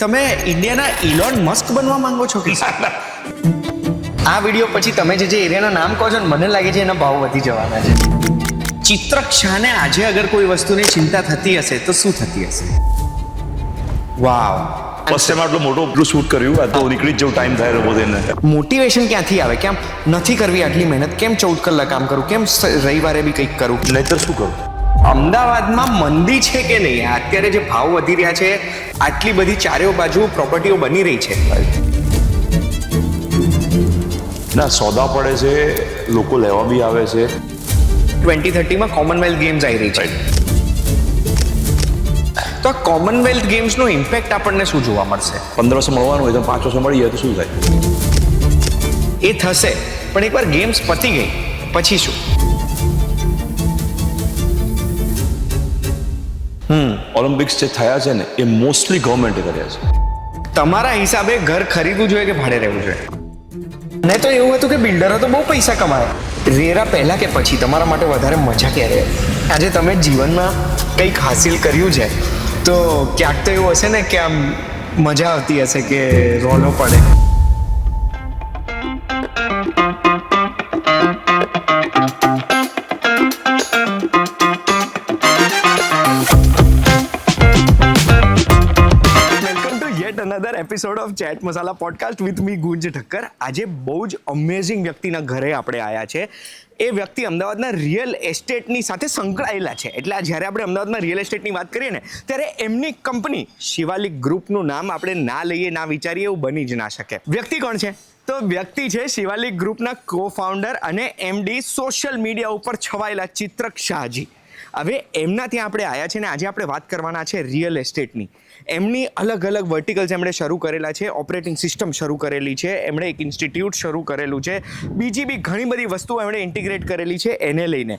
તમે ઇન્ડિયાના Elon Musk બનવા માંગો છો કે આ વિડીયો પછી તમે જે એરિયાનું નામ કહો છો ને મને લાગે છે એના ભાવ વધી જવાના છે. ચિત્રક શાહને આજે અગર કોઈ વસ્તુની ચિંતા થતી હશે તો શું થતી હશે? વાવ, ફર્સ્ટ ટાઈમ આટલો મોટો શૂટ કર્યું આ તો નીકળી જ જેવું ટાઈમ થાય લોકો તેને. મોટિવેશન ક્યાંથી આવે? કેમ નથી કરવી આટલી મહેનત? કેમ 14 કલાક કામ કરું? કેમ રવિવારે બી કંઈક કરું? નહીતર શું કરું? અમદાવાદમાં મંદી છે કે નહીં? અત્યારે જે ભાવ વધી રહ્યા છે, આટલી બધી ચારેય બાજુ પ્રોપર્ટીઓ બની રહી છે. ના, સોદા પડે છે, લોકો લેવા બી આવે છે. 2030માં કોમનવેલ્થ ગેમ્સ આવી રહી છે. તો આ કોમનવેલ્થ ગેમ્સનો ઇમ્પેક્ટ આપણને શું જોવા મળશે? 1500 મળવાનું હોય તો 500 મળી જાય તો શું થાય? એ થશે, પણ એકવાર ગેમ્સ પતી ગઈ પછી શું? ઓલિમ્પિક્સ જે થયા છે ને એ મોસ્ટલી ગવર્મેન્ટે કર્યા છે. તમારા હિસાબે ઘર ખરીદવું જોઈએ કે ભાડે રહેવું જોઈએ? નહીં તો એવું હતું કે બિલ્ડરો તો બહુ પૈસા કમાય. રેરા પહેલા કે પછી તમારા માટે વધારે મજા ક્યારે? આજે તમે જીવનમાં કંઈક હાસિલ કર્યું છે તો ક્યાંક તો એવું હશે ને કે આમ મજા આવતી હશે કે રોલો પડે. Another episode of chat masala podcast with me Gunj Thakkar. આજે બહુ જ અમેઝિંગ વ્યક્તિના ઘરે આપણે આવ્યા છે. એ વ્યક્તિ અમદાવાદના રિયલ એસ્ટેટની સાથે સંકળાયેલા છે. એટલે જ્યારે આપણે અમદાવાદમાં રિયલ એસ્ટેટની વાત કરીએ ને ત્યારે એમની કંપની શિવાલિક ગ્રુપનું નામ આપણે ના લઈએ, ના વિચારીએ એવું બની જ ના શકે. વ્યક્તિ કોણ છે? તો વ્યક્તિ છે શિવાલિક ગ્રુપના કો ફાઉન્ડર અને એમડી સોશિયલ મીડિયા ઉપર છવાયેલા ચિત્રક શાહજી. હવે એમના ત્યાં આપણે આવ્યા છે ને આજે આપણે વાત કરવાના છે રિયલ એસ્ટેટની. એમની અલગ અલગ વર્ટિકલ્સ એમણે શરૂ કરેલા છે, ઓપરેટિંગ સિસ્ટમ શરૂ કરેલી છે, એમણે એક ઇન્સ્ટિટ્યૂટ શરૂ કરેલું છે, બીજી બી ઘણી બધી વસ્તુઓ એમણે ઇન્ટિગ્રેટ કરેલી છે. એને લઈને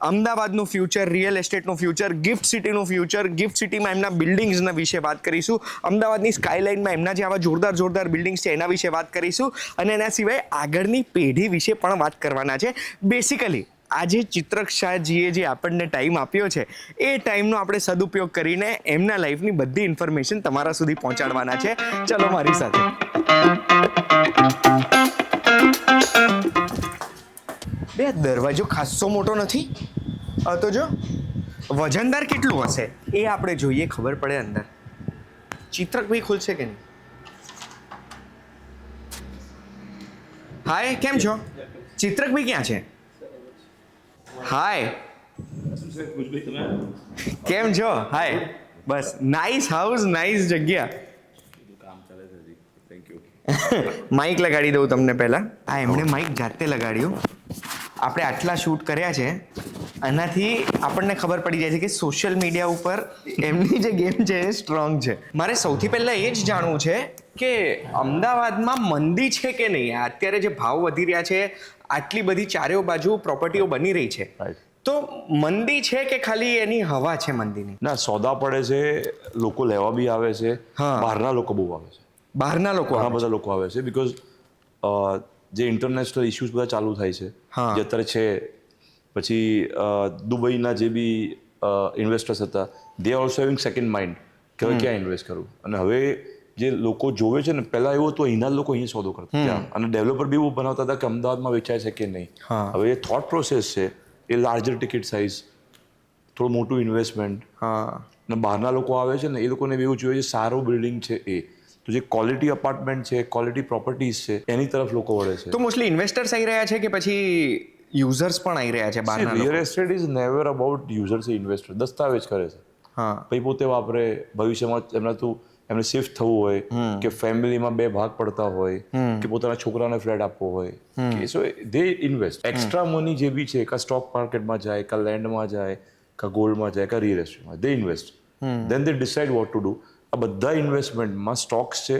અમદાવાદનું ફ્યુચર, રિયલ એસ્ટેટનું ફ્યુચર, ગિફ્ટ સિટીનું ફ્યુચર, ગિફ્ટ સિટીમાં એમના બિલ્ડિંગ્સના વિશે વાત કરીશું, અમદાવાદની સ્કાયલાઇનમાં એમના જે આવા જોરદાર બિલ્ડિંગ્સ છે એના વિશે વાત કરીશું, અને એના સિવાય આગળની પેઢી વિશે પણ વાત કરવાના છે. બેસિકલી આજે ચિત્રક શાહજીએ જે આપણને ટાઈમ આપ્યો છે એ ટાઈમનો આપણે સદુપયોગ કરીને એમના લાઈફની બધી ઇન્ફોર્મેશન તમારા સુધી પહોંચાડવાના છે. ચલો મારી સાથે. બે દરવાજો ખાસો મોટો નથી તો જો વજનદાર કેટલું હશે એ આપણે જોઈએ, ખબર પડે અંદર. ચિત્રકભાઈ ખુલશે કે નહીં? હાય, કેમ છો? ચિત્રકભાઈ ક્યાં છે? હાય, કેમ છો? હાય, બસ. નાઇસ હાઉસ, નાઇસ જગ્યા. માઇક લગાડી દઉં તમને પહેલા. આ એમણે માઇક જાતે લગાડ્યું. આપણે આટલા શૂટ કર્યા છે, આનાથી આપણને ખબર પડી જાય છે કે સોશિયલ મીડિયા ઉપર એમની જે ગેમ છે એ સ્ટ્રોંગ છે. મારે સૌથી પહેલાં એ જ જાણવું છે કે અમદાવાદમાં મંદી છે કે નહીં? અત્યારે જે ભાવ વધી રહ્યા છે, આટલી બધી ચારેય બાજુ પ્રોપર્ટીઓ બની રહી છે, તો મંદી છે કે ખાલી એની હવા છે મંદીની? ના, સોદા પડે છે, લોકો લેવા બી આવે છે. બહારના લોકો બહુ આવે છે. બહારના લોકો, ઘણા બધા લોકો આવે છે બીકોઝ જે ઇન્ટરનેશનલ ઇશ્યુઝ બધા ચાલુ થાય છે જે અત્યારે છે, પછી દુબઈના જે બી ઇન્વેસ્ટર્સ હતા, they are also having second mind કે હવે ક્યાં ઇન્વેસ્ટ કરવું. અને હવે જે લોકો જોવે છે ને, પહેલા એવું હતું અહીંના લોકો અહીં સોદો કરતા હતા અને ડેવલપર બી એવું બનાવતા હતા કે અમદાવાદમાં વેચાય છે કે નહીં. હવે એ થોટ પ્રોસેસ છે, એ લાર્જર ટિકિટ સાઇઝ, થોડું મોટું ઇન્વેસ્ટમેન્ટ, અને બહારના લોકો આવે છે ને એ લોકોને એવું જોઈએ છે સારું બિલ્ડિંગ છે એ, તો જે ક્વોલિટી અપાર્ટમેન્ટ છે, ક્વોલિટી પ્રોપર્ટીઝ છે એની તરફ લોકો વળે છે. તો મોસ્ટલી ઇન્વેસ્ટર્સ આવી રહ્યા છે કે પછી યુઝર્સ પણ આવી રહ્યા છે બહારના? Real estate is never about users. Investor દસ્તાવેજ કરે છે, પછી પોતે વાપરે. ભવિષ્યમાં એમને શિફ્ટ થવું હોય કે ફેમિલીમાં 2 ભાગ પડતા હોય કે પોતાના છોકરાને ફ્લેટ આપવો હોય કે સો દે ઇન્વેસ્ટ. એક્સ્ટ્રા મની જે બી છે, કાં સ્ટોક માર્કેટમાં જાય, કાં લેન્ડમાં જાય, કાં ગોલ્ડમાં જાય, કાં રિયલ એસ્ટેટમાં, they invest. Then they decide what to do. આ બધા ઇન્વેસ્ટમેન્ટમાં સ્ટોક્સ છે,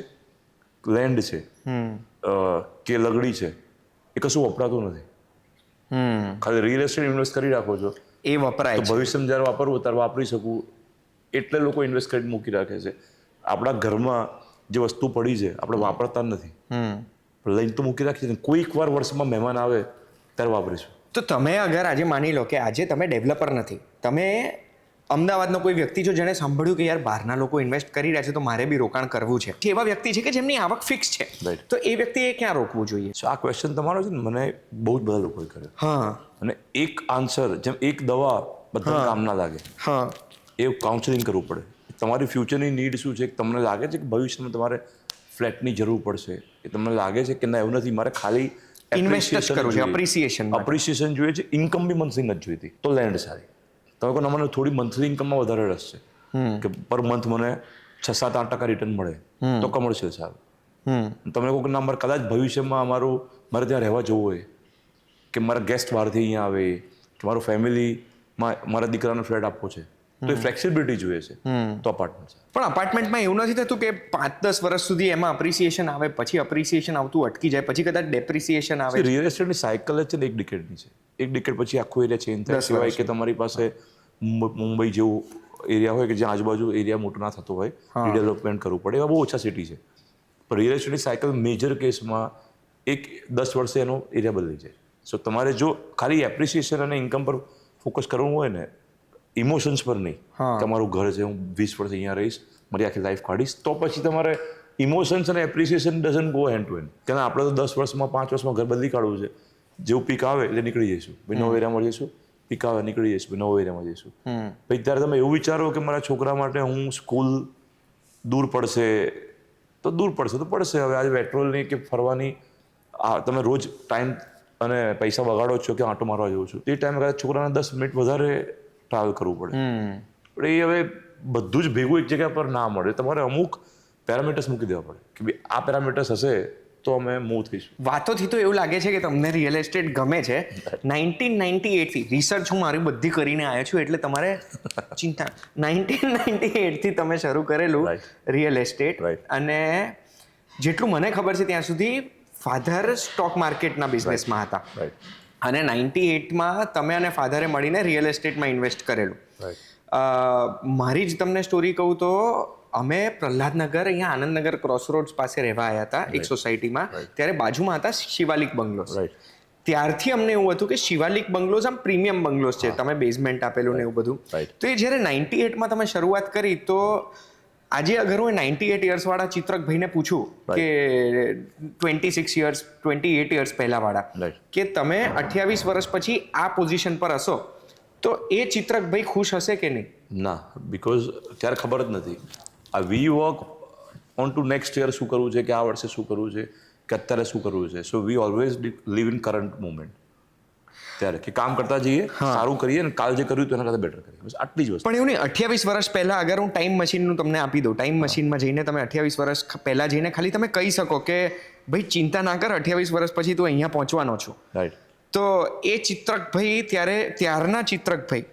લેન્ડ છે કે લગડી છે, એ કશું વપરાતું નથી. ખાલી રિયલ એસ્ટેટ ઇન્વેસ્ટ કરી રાખો છો, એ વપરાય. તો ભવિષ્યમાં જ્યારે વાપરવું ત્યારે વાપરી શકું એટલે લોકો ઇન્વેસ્ટ કરી મૂકી રાખે છે. આપણા ઘરમાં જે વસ્તુ પડી છે આપણે વાપરતા નથી, લઈને તો મૂકી રાખીએ છીએ. કોઈક વાર વર્ષમાં મહેમાન આવે ત્યારે વાપરીશું. તો તમે અગર આજે માની લો કે આજે તમે ડેવલપર નથી, તમે અમદાવાદનો કોઈ વ્યક્તિ જો જેણે સાંભળ્યું કે યાર બહારના લોકો ઇન્વેસ્ટ કરી રહ્યા છે તો મારે બી રોકાણ કરવું છે, એવા વ્યક્તિ છે કે જેમની આવક ફિક્સ છે, Right. તો એ વ્યક્તિએ ક્યાં રોકવું જોઈએ? સો આ ક્વેશ્ચન તમારો છે ને, મને બહુ જ બધા લોકોએ કર્યો. હા અને એક આન્સર, જેમ એક દવા બધા કામ ના લાગે, હા એ કાઉન્સેલિંગ કરવું પડે. તમારી ફ્યુચરની નીડ શું છે? તમને લાગે છે કે ભવિષ્યમાં તમારે ફ્લેટની જરૂર પડશે, એ તમને લાગે છે કે ના એવું નથી, મારે ખાલી ઇન્વેસ્ટ જ કરવું છે, appreciation માટે. અપ્રિસિએશન જોઈએ છે, ઇન્કમ બી મંથલી નથી જોઈતી, તો લેન્ડ સારી. તમે કહો મને થોડી મંથલી ઇન્કમમાં વધારે રસ છે કે પર મંથ મને 6-7-8% રિટર્ન મળે, તો કમર્શિયલ સારું. તમે કહો કે ના મારે કદાચ ભવિષ્યમાં મારે ત્યાં રહેવા જવું હોય, કે મારા ગેસ્ટ બહારથી અહીંયા આવે, કે મારું ફેમિલીમાં મારા દીકરાનો ફ્લેટ આપવો છે, તો એ ફ્લેક્સિબિલિટી જોઈએ છે, તો અપાર્ટમેન્ટ છે. પણ અપાર્ટમેન્ટમાં એવું નથી થતું કે 5-10 વર્ષ સુધી એમાં અપ્રિસિએશન આવે, પછી અપ્રિસિએશન આવતું અટકી જાય, પછી કદાચ ડેપ્રિસિએશન આવે? રિયલ એસ્ટેટની સાયકલ જ છે ને 1 ડિકેડની છે. 1 ડિકેડ પછી આખો એરિયા ચેન્જ થાય. 10 સિવાય વર્ષ. કે તમારી પાસે મુંબઈ જેવું એરિયા હોય કે જ્યાં આજુબાજુ એરિયા મોટો ના થતો હોય, રીડેવલપમેન્ટ કરવું પડે, એવા બહુ ઓછા સિટી છે. પણ રિયલ એસ્ટેટની સાયકલ મેજર કેસમાં 10 વર્ષે એનો એરિયા બદલાઈ જાય. સો તમારે જો ખાલી એપ્રિસિએશન અને ઇન્કમ પર ફોકસ કરવું હોય ને, ઇમોશન્સ પર નહીં, કે અમારું ઘર છે, હું 20 વર્ષ અહીંયા રહીશ, મારી આખી લાઈફ કાઢીશ, તો પછી તમારે ઇમોશન્સ અને appreciation doesn't go hand to hand. કે ના આપણે તો 10 વર્ષમાં 5 વર્ષમાં ઘર બદલી કાઢવું છે, જેવું પીક આવે એટલે નીકળી જઈશું, ભાઈ નવો એરિયામાં જઈશું, પીક આવે નીકળી જઈશું, ભાઈ નવો એરિયામાં જઈશું. પછી ત્યારે તમે એવું વિચારો કે મારા છોકરા માટે હું સ્કૂલ દૂર પડશે, તો દૂર પડશે તો પડશે. હવે આજે પેટ્રોલની કે ફરવાની તમે રોજ ટાઈમ અને પૈસા બગાડો છો કે આંટો મારવા જવું છું, એ ટાઈમે કદાચ છોકરાને 10 મિનિટ વધારે ટ્રાવેલ કરવું પડે. પણ એ હવે બધું જ ભેગું એક જગ્યા પર ના મળે, તમારે અમુક પેરામીટર્સ મૂકી દેવા પડે કે ભાઈ આ પેરામીટર્સ હશે તો અમે મૂવ થઈશું. વાતોથી તો એવું લાગે છે કે તમને રિયલ એસ્ટેટ ગમે છે. 1998 થી રિસર્ચ હું મારી બધી કરીને આવ્યો છું, એટલે તમારે ચિંતા 1998 થી તમે શરૂ કરેલું Right. Real estate. Right. અને જેટલું મને ખબર છે ત્યાં સુધી ફાધર સ્ટોક માર્કેટના બિઝનેસમાં હતા, રાઈટ અને 98માં તમે અને ફાધરે મળીને રિયલ એસ્ટેટમાં ઇન્વેસ્ટ કરેલું. રાઈટ મારી જ તમને સ્ટોરી કહું તો અમે પ્રહલાદનગર, અહીંયા આનંદનગર ક્રોસરોડ્સ પાસે રહેવા આવ્યા હતા એક સોસાયટીમાં, ત્યારે બાજુમાં હતા શિવાલિક બંગલોઝ. રાઈટ ત્યારથી અમને એવું હતું કે શિવાલિક બંગલોઝ આમ પ્રીમિયમ બંગલોઝ છે, તમે બેઝમેન્ટ આપેલું ને એવું બધું. Right. તો એ જ્યારે 98માં તમે શરૂઆત કરી, તો આજે અગર હું 98 યર્સવાળા ચિત્રકભાઈને પૂછું કે 28 યર્સ પહેલાવાળા, Right. કે તમે 28 વર્ષ પછી આ પોઝિશન પર હશો, તો એ ચિત્રકભાઈ ખુશ હશે કે નહીં? ના, બિકોઝ ત્યારે ખબર જ નથી. આ વી work on two next year શું કરવું છે, કે આ વર્ષે શું કરવું છે, કે અત્યારે શું કરવું છે. So we always live in current moment. ત્યારે કે કામ કરતા જઈએ, સારું કરીએ, અને કાલ જે કર્યું તો એના કરતાં બેટર કરીએ, બસ આટલી જ વસ્તુ. પણ એવું નહીં, 28 વર્ષ પહેલા અગર હું ટાઈમ મશીનનું તમને આપી દઉં, ટાઈમ મશીનમાં જઈને તમે 28 વર્ષ પહેલા જઈને ખાલી તમે કહી શકો કે ભાઈ ચિંતા ના કર, 28 વર્ષ પછી તું અહીંયા પહોંચવાનો છું, રાઈટ. તો એ ચિત્રકભાઈ ત્યારના ચિત્રકભાઈ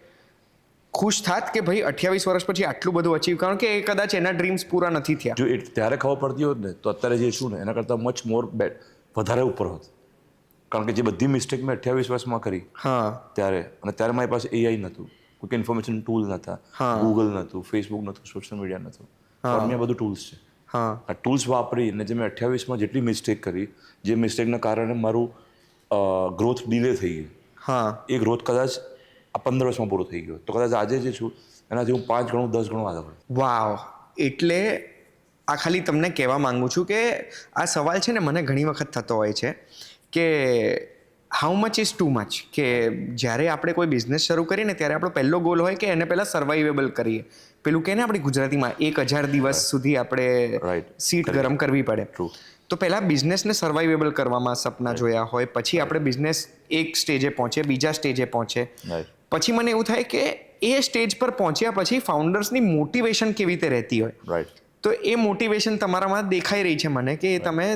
ખુશ થાત કે ભાઈ 28 વર્ષ પછી આટલું બધું અચીવ, કારણ કે એ કદાચ એના ડ્રીમ્સ પૂરા નથી થયા. જો એ ત્યારે ખબર પડતી હોત ને, તો અત્યારે જે છું ને એના કરતાં મચ મોર વધારે ઉપર હોત. કારણ કે જે બધી મિસ્ટેક મેં 28 વર્ષમાં કરી હા ત્યારે, અને ત્યારે મારી પાસે એઆઈ નહોતું, કોઈ ઇન્ફોર્મેશન ટૂલ નહોતા, ગૂગલ નહોતું, ફેસબુક નહોતું, સોશિયલ મીડિયા નહોતું, પણ બધું ટૂલ્સ છે. હા આ ટૂલ્સ વાપરીને જે મેં 28માં જેટલી મિસ્ટેક કરી, જે મિસ્ટેકના કારણે મારું ગ્રોથ ડિલે થઈ ગઈ, હા એ ગ્રોથ કદાચ આ 15 વર્ષમાં પૂરો થઈ ગયો, તો કદાચ આજે જે છું એનાથી હું 5 ગણું 10 ગણું આગળ. વાવ. એટલે આ ખાલી તમને કહેવા માંગુ છું કે આ સવાલ છે ને મને ઘણી વખત થતો હોય છે કે how much is too much, કે જ્યારે આપણે કોઈ બિઝનેસ શરૂ કરીએ ને ત્યારે આપણો પહેલો ગોલ હોય કે એને પહેલાં સર્વાઇવેબલ કરીએ, પેલું કહે ને આપણી ગુજરાતીમાં 1000 દિવસ સુધી આપણે Right. સીટ ગરમ કરવી પડે. True. તો પહેલાં બિઝનેસને સર્વાઇવેબલ કરવામાં સપના જોયા હોય, પછી આપણે બિઝનેસ એક સ્ટેજે પહોંચે, બીજા સ્ટેજે પહોંચે, Right. પછી મને એવું થાય કે એ સ્ટેજ પર પહોંચ્યા પછી ફાઉન્ડર્સની મોટિવેશન કેવી રીતે રહેતી હોય. રાઈટ. તો એ મોટિવેશન તમારામાં દેખાઈ રહી છે મને કે તમે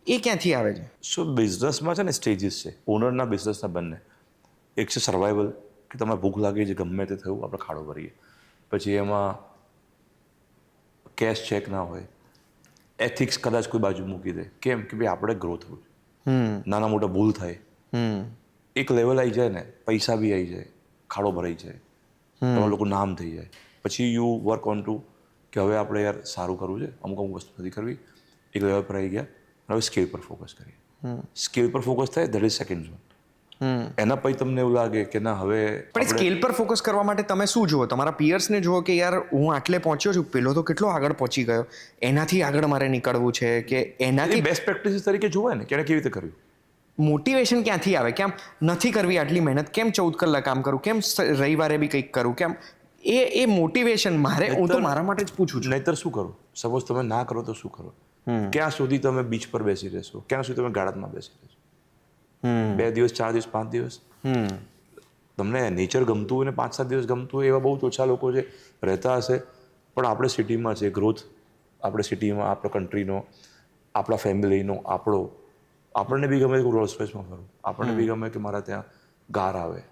એ ક્યાંથી આવે છે? સો બિઝનેસમાં છે ને સ્ટેજીસ છે, ઓનરના બિઝનેસના બંને. એક છે સર્વાઈવલ, કે તમને ભૂખ લાગી છે, ગમે તે થયું આપણે ખાડો ભરીએ. પછી એમાં કેશ ચેક ના હોય, એથિક્સ કદાચ કોઈ બાજુ મૂકી દે. કેમ કે ભાઈ આપણે ગ્રો થવું છે, નાના મોટા ભૂલ થાય, એક લેવલ આવી જાય ને, પૈસા બી આવી જાય, ખાડો ભરાઈ જાય, તમારા લોકો નામ થઈ જાય, પછી યુ વર્ક ઓન ટુ કે હવે આપણે યાર સારું કરવું છે, અમુક અમુક વસ્તુ નથી કરવી, એક લેવલ પર આવી ગયા, હવે સ્કેલ પર ફોકસ કરીએ. સ્કેલ પર ફોકસ થાય, દેટ ઇઝ સેકન્ડ ઝોન. એના પછી તમને એવું લાગે કે ના હવે પણ સ્કેલ પર ફોકસ કરવા માટે તમે શું જુઓ? તમારા પિયર્સને જુઓ કે યાર હું આટલે પહોંચ્યો છું, પેલો તો કેટલો આગળ પહોંચી ગયો, એનાથી આગળ મારે નીકળવું છે, કે એનાથી બેસ્ટ પ્રેક્ટિસ તરીકે જોવાય ને કે એને કેવી રીતે કર્યું. મોટિવેશન ક્યાંથી આવે? કેમ નથી કરવી આટલી મહેનત, કેમ 14 કલાક કામ કરું, કેમ રવિવારે બી કંઈક કરું, કેમ એ મોટિવેશન હું તો મારા માટે જ પૂછું છું. નહીતર શું કરો? સપોઝ તમે ના કરો તો શું કરો? ક્યાં સુધી તમે બીચ પર બેસી રહેશો? ક્યાં સુધી તમે ગાર્ડનમાં બેસી રહેશો? 2 દિવસ, 4 દિવસ, 5 દિવસ? તમને નેચર ગમતું હોય ને 5-7 દિવસ ગમતું હોય એવા બહુ જ ઓછા લોકો છે રહેતા હશે. પણ આપણે સિટીમાં છે, ગ્રોથ આપણે સિટીમાં, આપણા કન્ટ્રીનો, આપણા ફેમિલીનો, આપણને બી ગમે કે રોલ્સ રોયસમાં ફરું, આપણને બી ગમે કે મારા ત્યાં ગાર આવે.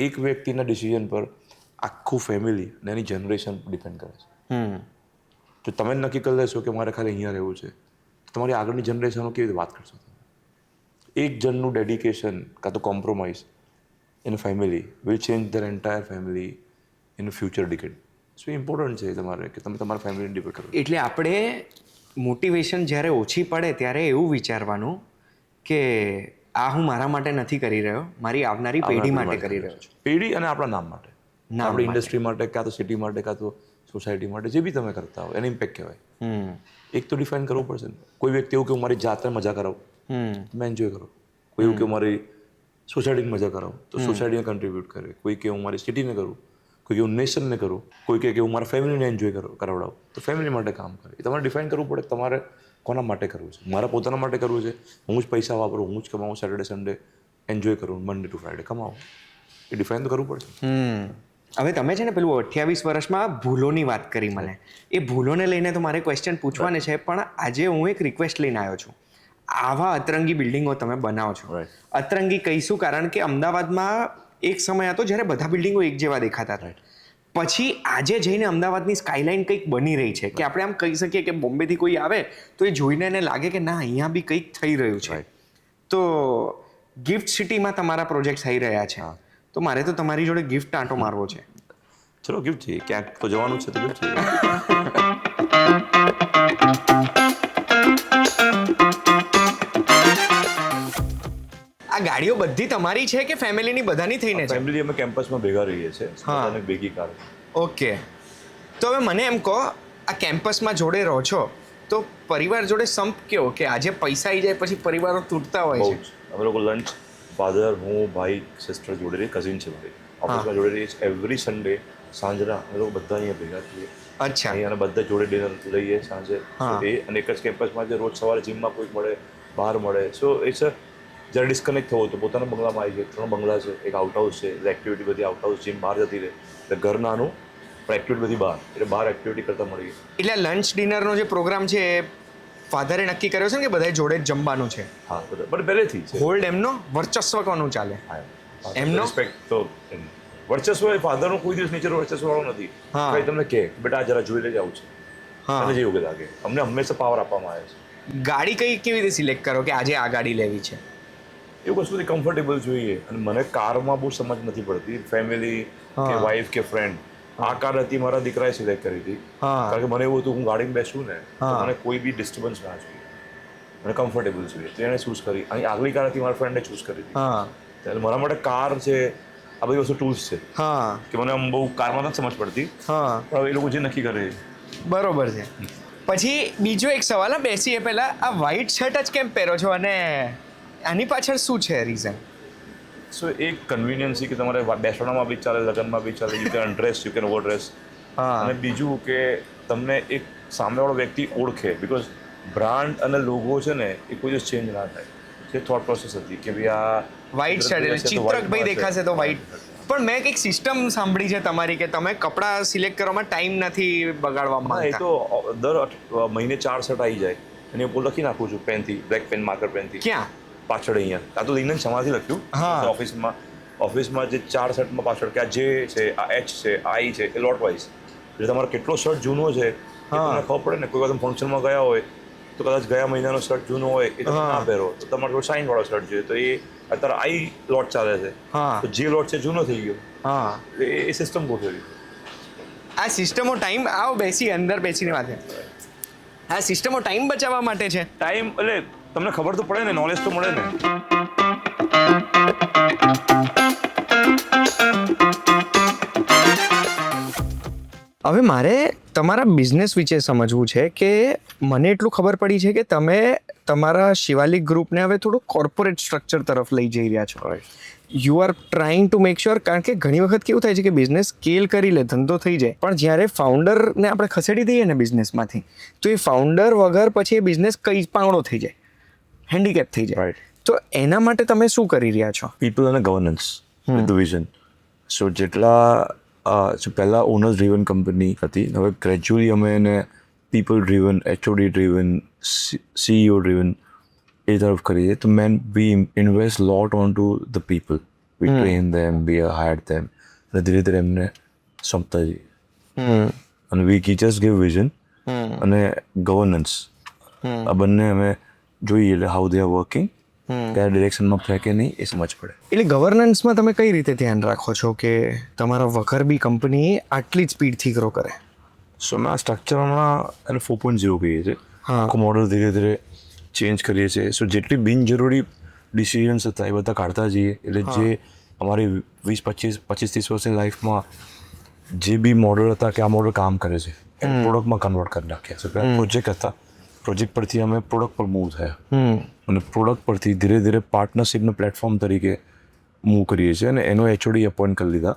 એક વ્યક્તિના ડિસિઝન પર આખું ફેમિલી અને એની જનરેશન ડિપેન્ડ કરે છે. જો તમે નક્કી કરી લેશો કે મારે ખાલી અહીંયા રહેવું છે, તો તમારી આગળની જનરેશનો કેવી રીતે વાત કરશો? એક જણનું ડેડિકેશન કાં તો compromise in family will change their entire family in future decade. So important છે તમારે કે તમે તમારા ફેમિલીને ડિપેન્ડ કરો. એટલે આપણે મોટિવેશન જ્યારે ઓછી પડે ત્યારે એવું વિચારવાનું કે આ હું મારા માટે નથી કરી રહ્યો, મારી આવનારી પેઢી માટે કરી રહ્યો છું. પેઢી અને આપણા નામ માટે, આપણી ઇન્ડસ્ટ્રી માટે, કાં તો સિટી માટે, કાં તો સોસાયટી માટે, જે બી તમે કરતા હો એને ઇમ્પેક્ટ કહેવાય. એક તો ડિફાઇન કરવું પડશે ને. કોઈ વ્યક્તિ એવું કે હું મારી જાતે મજા કરાવું, તમે એન્જોય કરો. કોઈ એવું કે મારી સોસાયટીને મજા કરાવું તો સોસાયટીને કન્ટ્રીબ્યુટ કરે. કોઈ કે હું મારી સિટીને કરું, કોઈ કે હું નેશનને કરું, કોઈ કે હું મારા ફેમિલીને એન્જોય કરાવડાવું, તો ફેમિલી માટે કામ કરે. એ તમારે ડિફાઇન કરવું પડે તમારે કોના માટે કરવું છે. મારા પોતાના માટે કરવું છે, હું જ પૈસા વાપરું, હું જ કમાવું, સેટરડે સન્ડે એન્જોય કરું, મંડે ટુ ફ્રાઈડે કમાવું, એ ડિફાઇન તો કરવું પડશે. હવે તમે છે ને પેલું 28 વર્ષમાં ભૂલોની વાત કરી મને, એ ભૂલોને લઈને તો મારે ક્વેશ્ચન પૂછવાને છે, પણ આજે હું એક રિક્વેસ્ટ લઈને આવ્યો છું. આવા અતરંગી બિલ્ડિંગો તમે બનાવો છો. અતરંગી કહીશું કારણ કે અમદાવાદમાં એક સમય હતો જ્યારે બધા બિલ્ડિંગો એક જેવા દેખાતા હતા. પછી આજે જઈને અમદાવાદની સ્કાયલાઇન કંઈક બની રહી છે કે આપણે આમ કહી શકીએ કે બોમ્બેથી કોઈ આવે તો એ જોઈને એને લાગે કે ના અહીંયા બી કંઈક થઈ રહ્યું છે. તો ગિફ્ટ સિટીમાં તમારા પ્રોજેક્ટ થઈ રહ્યા છે, તો મારે તો તમારી જોડે ગિફ્ટ આંટો મારવો છે. ચલો ગિફ્ટ છે, ક્યાંક તો જવાનું છે તો ગિફ્ટ છે. આ ગાડીઓ બધી તમારી છે કે ફેમિલીની બધાની થઈને છે? ફેમિલી અમે કેમ્પસમાં ભેગા રહીએ છીએ, અને ભેગી કાર. ઓકે, તો હવે મને એમ કહો, આ કેમ્પસમાં જોડે રહો છો તો પરિવાર જોડે સંપ કેવો કે આજે પૈસા આવી જાય પછી પરિવારો તૂટતા હોય છે? અમે લોકો લંચ ફાધર, હું, ભાઈ, સિસ્ટર જોડે રહીએ, કઝિન છે મારી, ઓફિસમાં જોડે રહીએ. એવરી સન્ડે સાંજના અમે લોકો બધા અહીંયા ભેગા થઈએ. અચ્છા. અહીંયા બધા જોડે ડિનર લઈએ સાંજે. એ અને એક જ કેમ્પસમાં જે રોજ સવારે જીમમાં કોઈક મળે, બહાર મળે. સો ઇટ્સ જ્યારે ડિસ્કનેક્ટ થવો તો પોતાના બંગલામાં આવી જાય. 3 બંગલા છે, એક આઉટહાઉસ છે, એટલે એક્ટિવિટી બધી આઉટહાઉસ, જીમ બહાર જતી રહે, એટલે ઘર નાનું પણ એક્ટિવિટી બધી બહાર, એટલે બહાર એક્ટિવિટી કરતા મળી. એટલે લંચ ડિનરનો જે પ્રોગ્રામ છે એ ફાધરે નક્કી કર્યો છે ને કે બધા જોડે જ જમવાનું છે? હા, બટ પહેલેથી છે. હોલ્ડ એમનો વર્ચસ્વ કોનું ચાલે? એમનો રિસ્પેક્ટ તો વર્ચસ્વ એ ફાધરનું કોઈ દિવસ નેચર વર્ચસ્વ વાળો નથી. કઈ તમને કહે બેટા જરા જોઈ લેજે આવું છે, અને જે યોગ્ય લાગે. અમને હંમેશા પાવર આપવામાં આવે છે. ગાડી કેવી રીતે સિલેક્ટ કરો કે આજે આ ગાડી લેવી છે? એવું વસ્તુ કમ્ફર્ટેબલ જોઈએ. અને મને કારમાં બહુ સમજ નથી પડતી, ફેમિલી કે વાઈફ કે ફ્રેન્ડ. આ કાર હતી મારા દીકરાએ સિલેક્ટ કરી હતી, કારણ કે મને એવું હતું હું ગાડીમાં બેસું ને તો મને કોઈ બી ડિસ્ટર્બન્સ ના જોઈએ, મને કમ્ફર્ટેબલ જોઈએ, તો એને ચૂઝ કરી. અહીં આગલી કાર હતી મારા ફ્રેન્ડે ચૂઝ કરી હતી. એટલે મારા માટે કાર છે, આ બધી વસ્તુ ટૂલ્સ છે કે મને આમ બહુ કારમાં નથી સમજ પડતી, પણ એ લોકો જે નક્કી કરે. બરોબર છે. પછી બીજો એક સવાલ, બેસીએ પહેલા, આ વ્હાઇટ શર્ટ જ કેમ પહેરો છો અને આની પાછળ શું છે રીઝન? સો એક કન્વિનિયન્સી કે તમારે બેસણામાં બી ચાલે, લગ્નમાં બી ચાલે, યુ કેન અનડ્રેસ, યુ કેન ઓવરડ્રેસ. અને બીજું કે તમને એક સામેવાળો વ્યક્તિ ઓળખે, બીકોઝ બ્રાન્ડ અને લોગો છે ને એ કોઈ દિવસ ચેન્જ ના થાય. જે થોટ પ્રોસેસ હતી કે ભાઈ આ વ્હાઇટ શર્ટ ચિત્રકભાઈ દેખાશે તો વ્હાઇટ. પણ મેં કંઈક સિસ્ટમ સાંભળી છે તમારી કે તમે કપડાં સિલેક્ટ કરવામાં ટાઈમ નથી બગાડવા માંગતા. એ તો દર મહિને 4 શર્ટ આવી જાય અને એ લખી નાખું છું પેનથી, બ્લેક પેન, માર્કર પેનથી. ક્યાં? પાછળ અહીંયા. આ તો લઈને સમાથી લખ્યું ઓફિસમાં જે 4 શર્ટમાં પાછળ કે આ જે છે, આ એચ છે, આ આઈ છે, એ લોટ વાઇઝ. એટલે તમારો કેટલો શર્ટ જૂનો છે એ તમને ખબર પડે ને. કોઈ વાર તમે ફંક્શનમાં ગયા હોય તો કદાચ ગયા મહિનાનો શર્ટ જૂનો હોય એ તમે ના પહેરો, તો તમારે થોડો સાઇન વાળો શર્ટ જોઈએ, તો એ અત્યારે આઈ લોટ ચાલે છે, તો જે લોટ છે જૂનો થઈ ગયો. એ સિસ્ટમ ગોઠવી. આ સિસ્ટમો ટાઈમ આવો બેસી અંદર બેસીને વાત છે. આ સિસ્ટમો ટાઈમ બચાવવા માટે છે. ટાઈમ એટલે તમને ખબર તો પડે ને, નોલેજ તો મળે ને. હવે મારે તમારા બિઝનેસ વિશે સમજવું છે કે મને એટલું ખબર પડી છે કે તમે તમારા શિવાલિક ગ્રુપને હવે થોડું કોર્પોરેટ સ્ટ્રક્ચર તરફ લઈ જઈ રહ્યા છો. You are trying to make sure, કારણ કે ઘણી વખત કેવું થાય છે કે બિઝનેસ સ્કેલ કરી લે, ધંધો થઈ જાય, પણ જ્યારે ફાઉન્ડરને આપણે ખસેડી દઈએ ને બિઝનેસમાંથી, તો એ ફાઉન્ડર વગર પછી એ બિઝનેસ કઈ પાંગડો થઈ જાય, હેન્ડીકેપ થઈ જાય. તો એના માટે તમે શું કરી રહ્યા છો? પીપલ અને ગવર્નન્સ વિથ વિઝન. સો પહેલાં ઓનર ડ્રીવન કંપની હતી, હવે ગ્રેજ્યુઅલી અમે એને people driven, HOD driven, CEO driven એ તરફ કરીએ. તો we invest lot on to the people, we train them, we hire them, અને ધીરે ધીરે એમને સોંપતા જઈએ. અને વી જસ્ટ ગીવ વિઝન અને ગવર્નન્સ, આ બંને અમે જોઈએ એટલે હાઉ દે આર વર્કિંગ, કયા ડિરેક્શનમાં ફેંકે નહીં એ સમજ પડે. એટલે ગવર્નન્સમાં તમે કઈ રીતે ધ્યાન રાખો છો કે તમારા વગર બી કંપની આટલી જ સ્પીડથી ગ્રો કરે? સો અમે આ સ્ટ્રક્ચર હમણાં એને 4.0 કહીએ છીએ. આખું મોડલ ધીરે ધીરે ચેન્જ કરીએ છીએ. સો જેટલી બિનજરૂરી ડિસિઝન્સ હતા એ બધા કાઢતા જઈએ, એટલે જે અમારી 20-25-30 વર્ષની લાઈફમાં જે બી મોડલ હતા કે આ મોડલ કામ કરે છે એ પ્રોડક્ટમાં કન્વર્ટ કરી નાખ્યા. સો પહેલાં પ્રોજેક્ટ હતા, પ્રોજેક્ટ પરથી અમે પ્રોડક્ટ પર મૂવ થયા, અને પ્રોડક્ટ પરથી ધીરે ધીરે પાર્ટનરશિપના પ્લેટફોર્મ તરીકે મૂવ કરીએ છીએ. અને એનો HOD અપોઇન્ટ કરી લીધા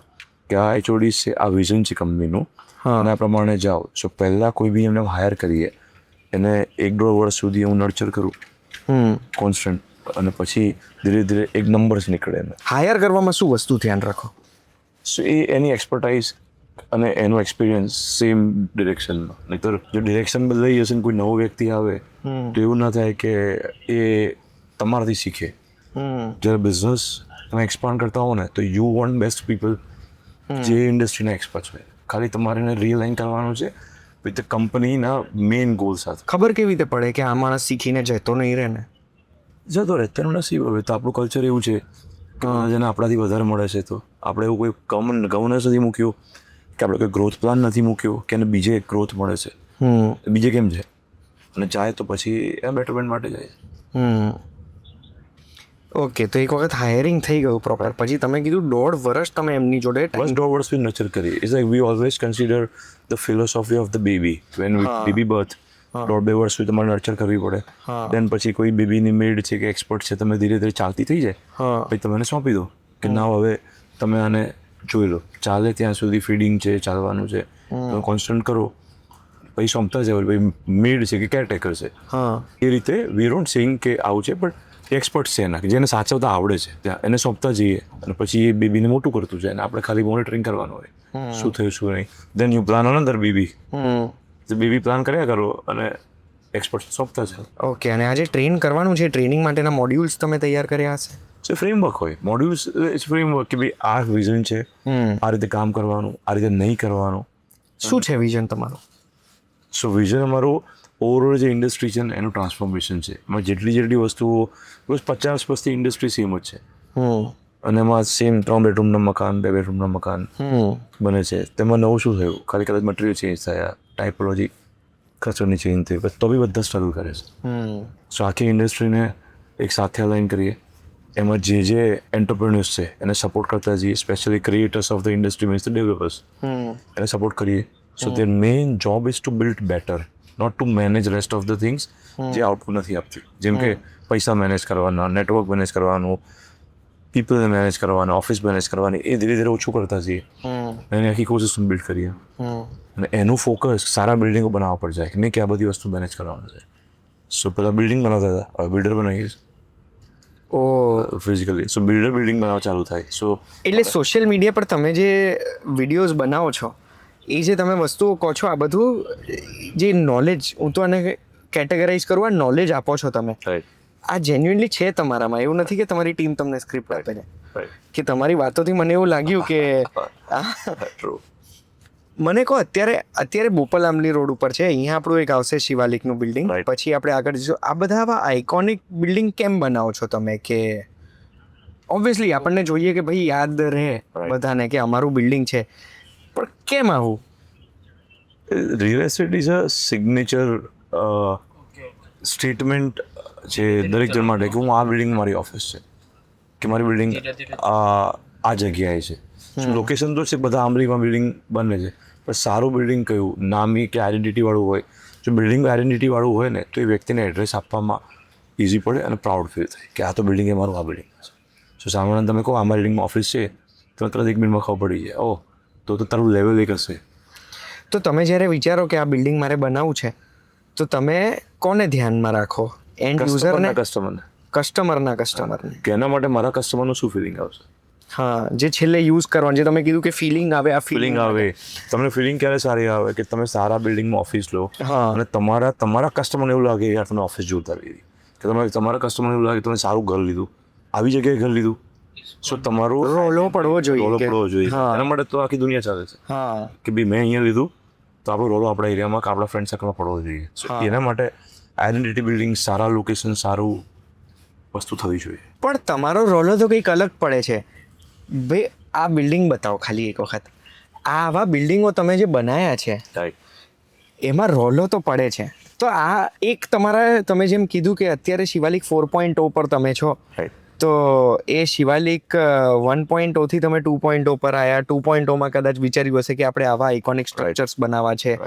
કે આ HOD છે, આ વિઝન છે કંપનીનું, અને આ પ્રમાણે જાઓ. સો પહેલાં કોઈ બી એમને હાયર કરીએ, એને 1-1.5 વર્ષ સુધી હું નર્ચર કરું કોન્સ્ટન્ટ, અને પછી ધીરે ધીરે એક નંબર્સ નીકળે. એને હાયર કરવામાં શું વસ્તુ ધ્યાન રાખો? સો એ એની એક્સપર્ટાઇઝ અને એનો એક્સપિરિયન્સ સેમ ડિરેક્શનમાં. નહીંતર જો ડિરેક્શન બદલાઈ જશે ને કોઈ નવો વ્યક્તિ આવે તો એવું ના થાય કે એ તમારાથી શીખે. જ્યારે બિઝનેસ તમે એક્સપાન્ડ કરતા હો ને, તો યુ વોન્ટ બેસ્ટ પીપલ જે ઇન્ડસ્ટ્રીના એક્સપર્ટ્સ હોય. ખાલી તમારે એને રિયલાઇન કરવાનું છે વિથ કંપનીના મેઇન ગોલ સાથે. ખબર કેવી રીતે પડે કે આ માણસ શીખીને જતો નહીં રહે ને? જતો રહે તેનું નસીબ. હવે તો આપણું કલ્ચર એવું છે કે જેને આપણાથી વધારે મળે છે, તો આપણે એવું કોઈ ગવર્નન્સ નથી મૂક્યું કે આપણે કોઈ ગ્રોથ પ્લાન નથી મૂક્યો કે એને બીજે ગ્રોથ મળે છે, બીજે કેમ છે, અને જાય તો પછી એ બેટરમેન્ટ માટે જાય. ઓકે, તો એક વખત હાયરિંગ થઈ ગયું પ્રોપર, પછી તમે કીધું 1.5 વર્ષ તમે એમની જોડે બસ 1.5 વર્ષ બી નર્ચર કરી. It's like we always consider the philosophy of the baby. When baby birth 1.5 વર્ષ સુધી તમારે નર્ચર કરવી પડે. દેન પછી કોઈ બેબીની મેડ છે કે એક્સપર્ટ છે, તમે ધીરે ધીરે ચાલતી થઈ જાય, પછી તમે એને સોંપી દો કે ના હવે તમે આને જોઈ લો, ચાલે ત્યાં સુધી ફીડિંગ છે, ચાલવાનું છે, તમે કોન્સ્ટન્ટ કરો, પછી સોંપતા જાય. પછી મેડ છે કે કેરટેકર છે, એ રીતે વી ડોન્ટ સેઇંગ કે આવું છે, બટ એક્સપર્ટ છે એના, જેને સાચવતા આવડે છે, ત્યાં એને સોંપતા જઈએ, અને પછી એ બેબીને મોટું કરતું જાય, અને આપણે ખાલી મોનિટરિંગ કરવાનું હોય શું થયું શું નહીં. Then you plan another baby. Baby plan કર્યા કરો અને એક્સપર્ટ સોંપતા છે. ઓકે, અને આજે ટ્રેન કરવાનું છે, ટ્રેનિંગ માટેના મોડ્યુલ્સ તમે તૈયાર કર્યા હશે? સો ફ્રેમવર્ક હોય, મોડ્યુલ્સ ઇટ્સ ફ્રેમવર્ક કે ભાઈ આ વિઝન છે, આ રીતે કામ કરવાનું, આ રીતે નહીં કરવાનું. શું છે વિઝન તમારું? સો વિઝન અમારું ઓવરઓલ જે ઇન્ડસ્ટ્રી છે ને એનું ટ્રાન્સફોર્મેશન છે. એમાં જેટલી વસ્તુઓ, બસ 50% ઇન્ડસ્ટ્રી સેમ જ છે, અને એમાં સેમ 3 બેડરૂમના મકાન, 2 બેડરૂમના મકાન બને છે. તેમાં નવું શું થયું? ખાલી કદાચ મટીરિયલ ચેન્જ થયા, ટાઇપોલોજી કસ્ટમરની ચેન્જ થઈ, બસ તો બી બધા સ્ટ્રગલ કરે છે. સો આખી ઇન્ડસ્ટ્રીને એક સાથે અલાઇન કરીએ, એમાં જે એન્ટરપ્રેન્યોર્સ છે એને સપોર્ટ કરતા જઈએ, specially creators of the industry means the developers, એને સપોર્ટ કરીએ. So their main job is to build better, not to manage rest of the things જે આઉટપુટ નથી આપતી. જેમ કે પૈસા મેનેજ કરવાના, નેટવર્ક મેનેજ કરવાનું, પીપલને મેનેજ કરવાના, ઓફિસ મેનેજ કરવાની, એ ધીરે ધીરે ઓછું કરતા જઈએ, એની આખી ઇકોસિસ્ટમ બિલ્ડ કરીએ. અને એનું ફોકસ સારા બિલ્ડિંગો બનાવવા પર જાય, નહીં કે આ બધી વસ્તુ મેનેજ કરવાનું છે. સો પહેલાં બિલ્ડિંગ બનાવતા હતા, હવે બિલ્ડર બનાવીએ ફિઝિકલી. સો બિલ્ડિંગ બનાવવા ચાલુ થાય. સો એટલે સોશિયલ મીડિયા પર તમે જે વિડીયોઝ બનાવો છો, એ જે તમે વસ્તુઓ કહો છો, આ બધું જે નોલેજ, હું તો આને કેટેગરાઇઝ કરું, આ નોલેજ આપો છો તમે, આ જેન્યુઇનલી છે તમારામાં? એવું નથી કે તમારી ટીમ તમને સ્ક્રિપ્ટ આપે છે? કે તમારી વાતોથી મને એવું લાગ્યું કે મને કહો, અત્યારે બોપલ આંબલી રોડ ઉપર છે, અહીંયા આપણું એક આવશે શિવાલિકનું બિલ્ડિંગ, પછી આપણે આગળ જઈશું. આ બધા આવા આઇકોનિક બિલ્ડિંગ કેમ બનાવો છો તમે? કે ઓબ્વિયસલી આપણને જોઈએ કે ભાઈ યાદ રહે બધાને કે અમારું બિલ્ડિંગ છે, પણ કેમ આવું? Real estate is a signature statement છે દરેક જણ માટે, કે હું આ બિલ્ડિંગ મારી ઓફિસ છે, કે મારી બિલ્ડિંગ આ જગ્યાએ છે. લોકેશન તો છે, બધા આંબલીમાં બિલ્ડિંગ બને છે, પણ સારું બિલ્ડિંગ કયું, નામી કે આઈડેન્ટિટી વાળું હોય. જો બિલ્ડિંગ આઈડેન્ટિટી વાળું હોય ને તો એ વ્યક્તિને એડ્રેસ આપવામાં ઇઝી પડે અને પ્રાઉડ ફીલ થાય કે આ તો બિલ્ડિંગ એ મારું આ બિલ્ડિંગ છે. સો સામાન્ય તમે કહો આમાં બિલ્ડિંગમાં ઓફિસ છે તો તરત 1 મિનિટમાં ખબર પડી જાય, ઓહ તો તારું લેવલ એક હશે. તો તમે જ્યારે વિચારો કે આ બિલ્ડિંગ મારે બનાવવું છે તો તમે કોને ધ્યાનમાં રાખો? એન્ડ યુઝરને, કસ્ટમરને કે એના માટે મારા કસ્ટમરનું શું ફિલિંગ આવશે. હા, જે છેલ્લે યુઝ કરવાનું, જે તમે કીધું કે ફિલિંગ આવે, આ ફિલિંગ આવે. તમને ફિલિંગ ક્યારે સારી આવે કે તમે સારા બિલ્ડિંગમાં ઓફિસ લો અને તમારા કસ્ટમરને એવું લાગે યાર તમે ઓફિસ જોતા લીધી, કે તમારા કસ્ટમરને એવું લાગે તમે સારું ઘર લીધું, આવી જગ્યાએ ઘર લીધું. સો તમારો રોલો પડવો જોઈએ. એના માટે તો આખી દુનિયા ચાલે છે કે ભાઈ મેં અહીંયા લીધું તો આપણો રોલો આપણા એરિયામાં કે આપણા ફ્રેન્ડ સર્કલમાં પડવો જોઈએ. એના માટે આઈડેન્ટિટી બિલ્ડિંગ, સારા લોકેશન, સારું વસ્તુ થવી જોઈએ. પણ તમારો રોલો તો કંઈક અલગ પડે છે ભાઈ. આ બિલ્ડિંગ બતાવો ખાલી એક વખત. આવા બિલ્ડિંગો તમે જે બનાવ્યા છે એમાં રોલો તો પડે છે. તો આ એક તમારા, તમે જેમ કીધું કે અત્યારે શિવાલિક 4.0 પર તમે છો, તો એ શિવાલિક 1.0 થી તમે 2.0 પર આવ્યા. 2.0 કદાચ વિચાર્યું હશે કે આપણે આવા આઇકોનિક સ્ટ્રક્ચર્સ બનાવવા છે.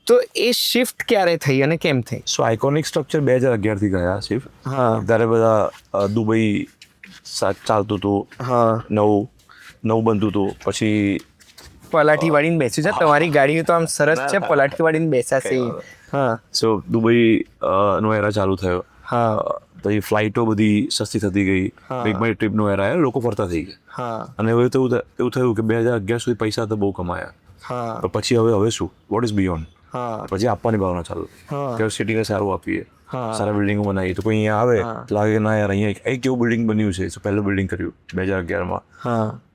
તો એ શિફ્ટ ક્યારે થઈ અને કેમ થઈ? સો આઇકોનિક સ્ટ્રક્ચર 2011 થી ગયા શિફ્ટ. ત્યારે બધા દુબઈ ચાલતું હતું, નવું બનતું હતું. પછી પલાઠી વાળીને બેસ્યું છે. તમારી ગાડી તો આમ સરસ છે, પલાઠી વાળીને બેસાશે. સો દુબઈ નો એરા ચાલુ થયો. પછી ફ્લાઇટો બધી સસ્તી થતી ગઈ, બિગ બાય ટ્રીપનો એરા આવ્યો, લોકો ફરતા થઈ ગયા. અને હવે તો એવું થયું કે 2011 સુધી પૈસા તો બહુ કમાયા, પણ પછી હવે શું, વોટ ઇઝ બિયોન્ડ? પછી આપવાની ભાવના ચાલુ કે સિટીને સારું આપીએ, સારા બિલ્ડિંગો બનાવીએ. તો કોઈ અહીંયા આવે તો લાગે ના યાર અહીંયા એક કેવું બિલ્ડિંગ બન્યું છે. પહેલું બિલ્ડિંગ કર્યું 2011માં.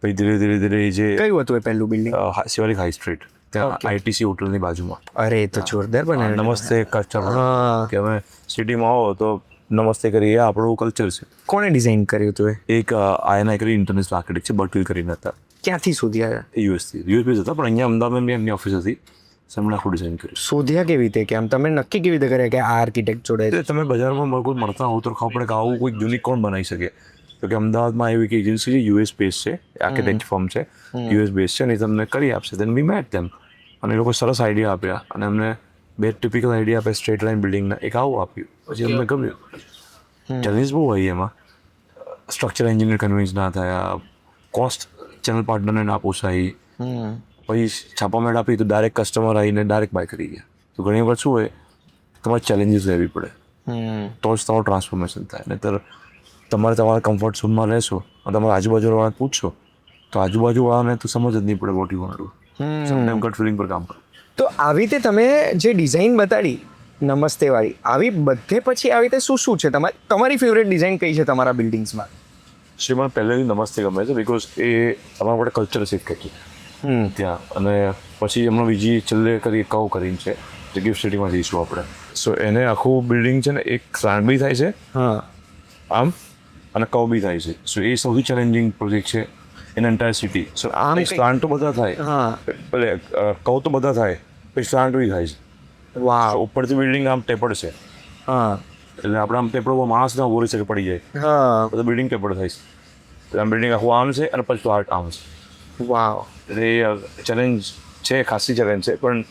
પછી ધીરે ધીરે જે કયું હતું એ પહેલું બિલ્ડિંગ? શિવાલિક હાઈ સ્ટ્રીટ, ત્યાં આઈટીસી હોટલની બાજુમાં. અરે એ તો જોરદાર બનાવ્યું. નમસ્તે કલ્ચર, કે અમે સિટીમાં આવો તો નમસ્તે કરીએ, આપણું કલ્ચર છે. કોણે ડિઝાઇન કર્યું હતું એ? એક આયના કરી ઇન્ટરનેશનલ આર્કિટેક્ટ છે, બર્ટવિલ કરીને હતા. ક્યાંથી શોધી આવ્યા? યુએસથી હતા, પણ અહીંયા અમદાવાદમાં બી એમની ઓફિસ હતી. એમણે આખું ડિઝાઇન કર્યું. શોધ્યા કેવી રીતે, કે આમ તમે નક્કી કેવી રીતે કર્યા કે આ આર્કિટેક્ટ જોડે? તમે બજારમાં કોઈ મળતા હોવ તો ખબર પડે કે આવું કોઈ યુનિક કોણ બનાવી શકે. તો કે અમદાવાદમાં એવી એક એજન્સી છે, યુએસ બેઝ છે, આર્કિટેક્ટ ફર્મ છે, યુએસ બેઝ છે, અને તમને કરી આપશે. દેન વી મેટ ધેમ, અને એ લોકો સરસ આઈડિયા આપ્યા, અને અમને 2 ટિપિકલ આઈડિયા આપ્યા સ્ટ્રેટ લાઇન બિલ્ડિંગના. એક આવું આપ્યું, પછી અમને ગમ્યું. ચેલેન્જ બહુ હોય એમાં. સ્ટ્રક્ચર એન્જિનિયર કન્વિન્સ ના થયા, કોસ્ટ ચેનલ પાર્ટનરને ના પોસાઈ, પછી છાપામેટ આપી તો ડાયરેક્ટ કસ્ટમર આવીને ડાયરેક્ટ બાય કરી ગયા. તો ઘણી વાર શું હોય, તમારે ચેલેન્જીસ લેવી પડે તો જ તમારું ટ્રાન્સફોર્મેશન થાય. નહીંતર તમારા કમ્ફર્ટ ઝોનમાં રહેશો અને તમારા આજુબાજુવાળાને પૂછશો તો આજુબાજુવાળાને તો સમજ જ નહીં પડે what you want to do. Sometime gut feeling પર કામ કરો. તો આવી રીતે તમે જે ડિઝાઇન બતાડી નમસ્તે વાળી, આવી બધે પછી આવી રીતે શું છે તમારી ફેવરેટ ડિઝાઇન કઈ છે તમારા બિલ્ડિંગ્સમાં? શ્રીમાન પહેલેથી નમસ્તે ગમે છે, બિકોઝ એ અમારા માટે કલ્ચર શીખ કર્યું ત્યાં. અને પછી એમનો બીજી છેલ્લે કરી કવ કરીને છે, જે ગિફ્ટ સિટીમાં જઈશું આપણે. સો એને આખું બિલ્ડિંગ છે ને એક સ્લાન્ટ બી થાય છે આમ, અને કવ બી થાય છે. સો એ સૌથી ચેલેન્જિંગ પ્રોજેક્ટ છે ઇન એન્ટાયર સિટી. સો આમ સ્લાન્ટ તો બધા થાય, ભલે કવ તો બધા થાય, પછી સ્લાન્ટ બી થાય છે. વાહ. ઉપરથી બિલ્ડિંગ આમ ટેપડ છે, એટલે આપણે આમ ટેપડ માણસ ના બોરી શકે પડી જાય, તો બિલ્ડિંગ ટેપડ થાય છે. આમ બિલ્ડિંગ આખું આમ છે અને પછી આર્ટ આમ છે. વાવ. એટલે એ ચેલેન્જ છે, ખાસી ચેલેન્જ છે, પણ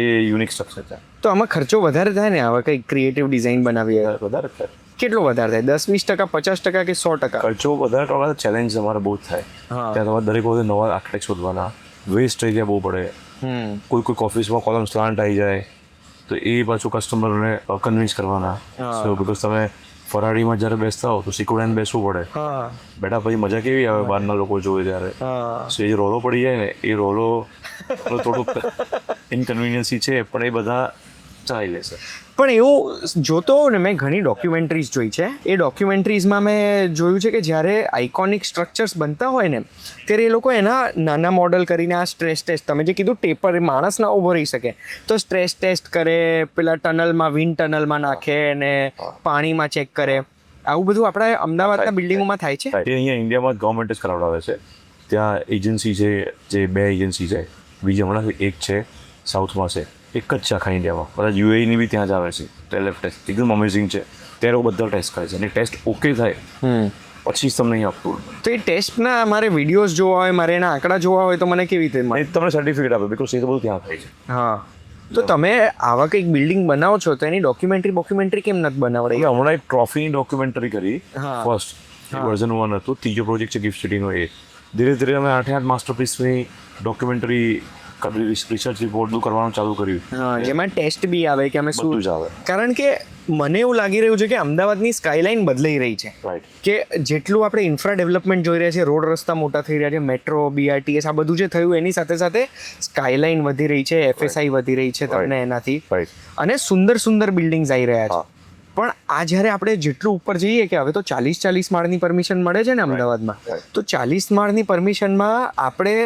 એ યુનિક સ્ટ્રક્ચર છે. તો આમાં ખર્ચો વધારે થાય ને, આવા કંઈક ક્રિએટિવ ડિઝાઇન બનાવીએ? વધારે થાય. કેટલો વધારે થાય? 10-20%, 50% કે 100%? ખર્ચો વધારે ટકા ચેલેન્જ તમારે બહુ જ થાય. ત્યાં તમારે દરેક વખતે નવા આર્કિટેક્ટ શોધવાના, વેસ્ટ એરિયા બહુ પડે. કોઈ ઓફિસમાં કોલમ સ્લાન્ટ આવી જાય તો એ પાછું કસ્ટમરને કન્વિન્સ કરવાના. સો બિકોઝ તમે ફરારીમાં જ્યારે બેસતા હો તો સિક્યુડાઈને બેસવું પડે. બેટા પછી મજા કેવી આવે બહારના લોકો જોવે ત્યારે. સો એ રોલો પડી જાય ને, એ રોલો થોડુંક ઇનકન્વિનિયન્સી છે, પણ એ બધા ચાલી લેશે. પણ એવું જોતો હોઉં ને, મેં ઘણી ડોક્યુમેન્ટરીઝ જોઈ છે. એ ડોક્યુમેન્ટરીઝમાં મેં જોયું છે કે જ્યારે આઇકોનિક સ્ટ્રક્ચર્સ બનતા હોય ને, ત્યારે એ લોકો એના નાના મોડલ કરીને આ સ્ટ્રેસ ટેસ્ટ, તમે જે કીધું ટેપર, માણસ ના ઊભો રહી શકે તો સ્ટ્રેસ ટેસ્ટ કરે, પેલા ટનલમાં, વિન્ડ ટનલમાં નાખે ને પાણીમાં ચેક કરે. આવું બધું આપણા અમદાવાદના બિલ્ડિંગોમાં થાય છે. એ અહીંયા ઇન્ડિયામાં ગવર્મેન્ટ જ કરાવડાવે છે. ત્યાં એજન્સી છે, જે 2 એજન્સી છે, બીજી હમણાં એક છે સાઉથમાં છે, એક જ છે આખા ઇન્ડિયામાં. બધા યુએઈની બી ત્યાં જ આવે છે. ટેલેફ ટેસ્ટ એકદમ અમેઝિંગ છે. ત્યારે બધા ટેસ્ટ કરે છે, અને ટેસ્ટ ઓકે થાય પછી જ તમને અહીં આપતું હોય. તો એ ટેસ્ટના મારે વિડીયોઝ જોવા હોય, મારે એના આંકડા જોવા હોય તો મને કેવી રીતે મળે? એ તમને સર્ટિફિકેટ આપે, બિકોઝ એ તો બધું ત્યાં થાય છે. હા, તો તમે આવા કંઈક બિલ્ડિંગ બનાવો છો તો એની ડોક્યુમેન્ટરી કેમ નથી બનાવડે? એટલે હમણાં એક ટ્રોફીની ડોક્યુમેન્ટરી કરી, હા. ફર્સ્ટ વર્ઝન 1 હતું, ત્રીજો પ્રોજેક્ટ છે ગિફ્ટ સિટીનો. એ ધીરે ધીરે અમે 8 માસ્ટરપીસની ડોક્યુમેન્ટરી રિસર્ચ રિપોર્ટ કરવાનું ચાલુ કર્યું. હા, જેમાં ટેસ્ટ બી આવે કે અમે શું, બધું જ આવે. કારણ કે મને એવું લાગી રહ્યું છે કે અમદાવાદની સ્કાયલાઇન બદલાઈ રહી છે. રાઈટ. કે જેટલું આપણે ઇન્ફ્રા ડેવલપમેન્ટ જોઈ રહ્યા છે, રોડ રસ્તા મોટા થઈ રહ્યા છે, મેટ્રો, BRTS, આ બધું જે થયું એની સાથે સાથે સ્કાયલાઇન વધી રહી છે, FSI વધી રહી છે તમને એનાથી, રાઈટ. અને સુંદર સુંદર બિલ્ડિંગ્સ આવી રહ્યા છે. હા. પણ આ જ્યારે આપણે જેટલું ઉપર જઈએ કે હવે તો 40 માળની પરમિશન મળે છે ને અમદાવાદમાં, Right. તો 40 માળની પરમિશનમાં આપણે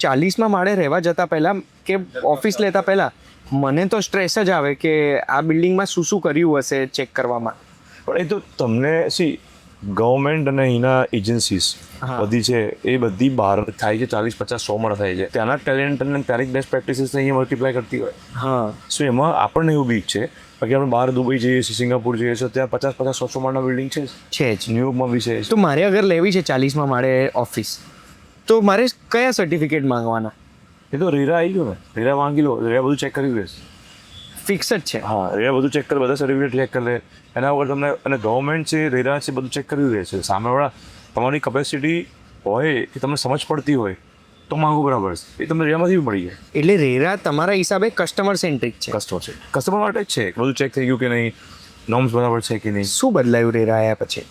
40મા માળે રહેવા જતા પહેલા કે ઓફિસ લેતા પહેલા મને તો સ્ટ્રેસ જ આવે કે આ બિલ્ડિંગમાં શું શું કર્યું હશે ચેક કરવામાં. પણ એ તો તમને ગવર્મેન્ટ અને અહીંના એજન્સીસ હા. બધી છે એ બધી બહાર થાય છે, 40, 50, 100 માળ થાય છે. ત્યાંના ટેલેન્ટ અને ત્યાંની બેસ્ટ પ્રેક્ટિસીસ અહીંયા મલ્ટીપ્લાય કરતી હોય. હા, સો એમાં આપણને એવું બીક છે. બાકી આપણે બહાર દુબઈ જઈએ છીએ, સિંગાપુર જઈએ છીએ, ત્યાં 50, 100 માળના બિલ્ડિંગ છે. છે જ. ન્યુયોર્કમાં બી છે. તો મારે અગર લેવી છે 40મા માળે ઓફિસ, તો મારે કયા સર્ટિફિકેટ માંગવાના? એ તો રેરા આવી ગયો ને, રેરા માંગી લો, રેરા બધું ચેક કરી લેશે. ફિક્સ જ છે. હા, રેરા બધું ચેક કરે, બધા સર્ટિફિકેટ ચેક કરી લે. એના ઉપર તમને, અને ગવર્મેન્ટ છે, રેરા છે, બધું ચેક કરી લે છે. સામેવાળા તમારી કેપેસિટી હોય કે તમને સમજ પડતી હોય તો માંગો બરાબર છે. એ તમને રેરામાંથી બી મળી જાય. એટલે રેરા તમારા હિસાબે કસ્ટમર સેન્ટ્રિક છે. કસ્ટમર છે, કસ્ટમર માટે જ છે. બધું ચેક થઈ ગયું કે નહીં, નોર્મ્સ બરાબર છે કે નહીં. શું બદલાયું રેરા આવ્યા પછી?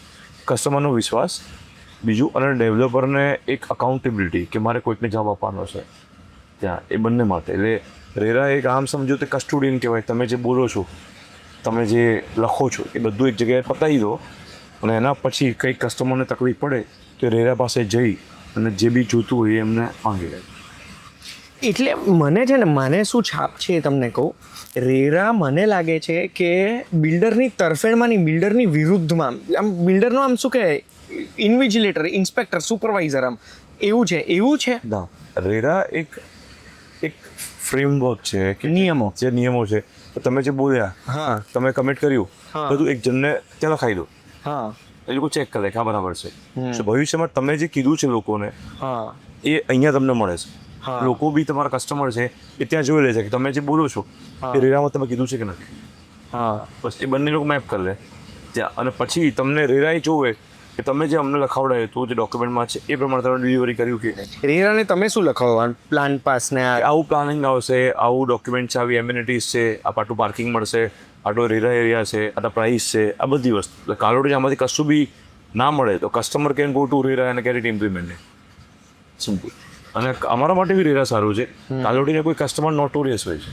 કસ્ટમરનો વિશ્વાસ, બીજું, અને ડેવલપરને એક અકાઉન્ટેબિલિટી કે મારે કોઈકને જવાબ આપવાનો છે ત્યાં, એ બંને માટે. એટલે રેરા એક આમ સમજો તો કસ્ટોડિયન કહેવાય. તમે જે બોલો છો, તમે જે લખો છો, એ બધું એક જગ્યાએ પતાવી દો, અને એના પછી કંઈક કસ્ટમરને તકલીફ પડે તો રેરા પાસે જઈ અને જે બી જોતું હોય એ એમને માંગી લે. એટલે મને છે ને, મને શું છાપ છે એ તમને કહું, રેરા મને લાગે છે કે બિલ્ડરની તરફેણમાં નહીં, બિલ્ડરની વિરુદ્ધમાં, આમ બિલ્ડરનો આમ શું કહેવાય, ઇન્વિજિલેટર, ઇન્સ્પેક્ટર, સુપરવાઇઝર, આમ એવું છે. ના, રેરા એક ફ્રેમવર્ક છે કે નિયમો. જે નિયમો છે, તો તમે જે બોલ્યા, હા. તમે કમિટ કર્યું, હા. બધું એક જણને ત્યાં લખાઈ દો. હા. એ લોકો ચેક કરે કે આ બરાબર છે. So ભવિષ્યમાં તમે જે કીધું છે લોકોને, હા. એ અહીંયા તમને મળે છે. હા. લોકો બી તમારા કસ્ટમર છે, એ ત્યાં જોઈ લે છે કે તમે જે બોલો છો હા. એ રેરામાં તમે કીધું છે કે નથી. હા. બસ એ બંને લોકો મેપ કરી લે ત્યાં, અને પછી તમને રેરાએ જોવે કે તમે જે અમને લખાવડાય તો જે ડોક્યુમેન્ટમાં છે એ પ્રમાણે તમે ડિલિવરી કર્યું કે નહીં. રેરાને તમે શું લખાવવાનું? પ્લાન પાસ ને કે આવું પ્લાનિંગ આવશે, આવું ડોક્યુમેન્ટ છે, આવી એમ્યુનિટીઝ છે, આટલું પાર્કિંગ મળશે, આટલો રેરા એરિયા છે, આટલા પ્રાઇસ છે, આ બધી વસ્તુ. કાલોડી આમાંથી કશું બી ના મળે તો customer can go to RERA અને ગેટ ઇટ ઇમ્પ્લિમેન્ટેડ. સિમ્પલ. અને અમારા માટે બી રેરા સારું છે. કાલોડીને કોઈ કસ્ટમર નોટોરિયસ હોય છે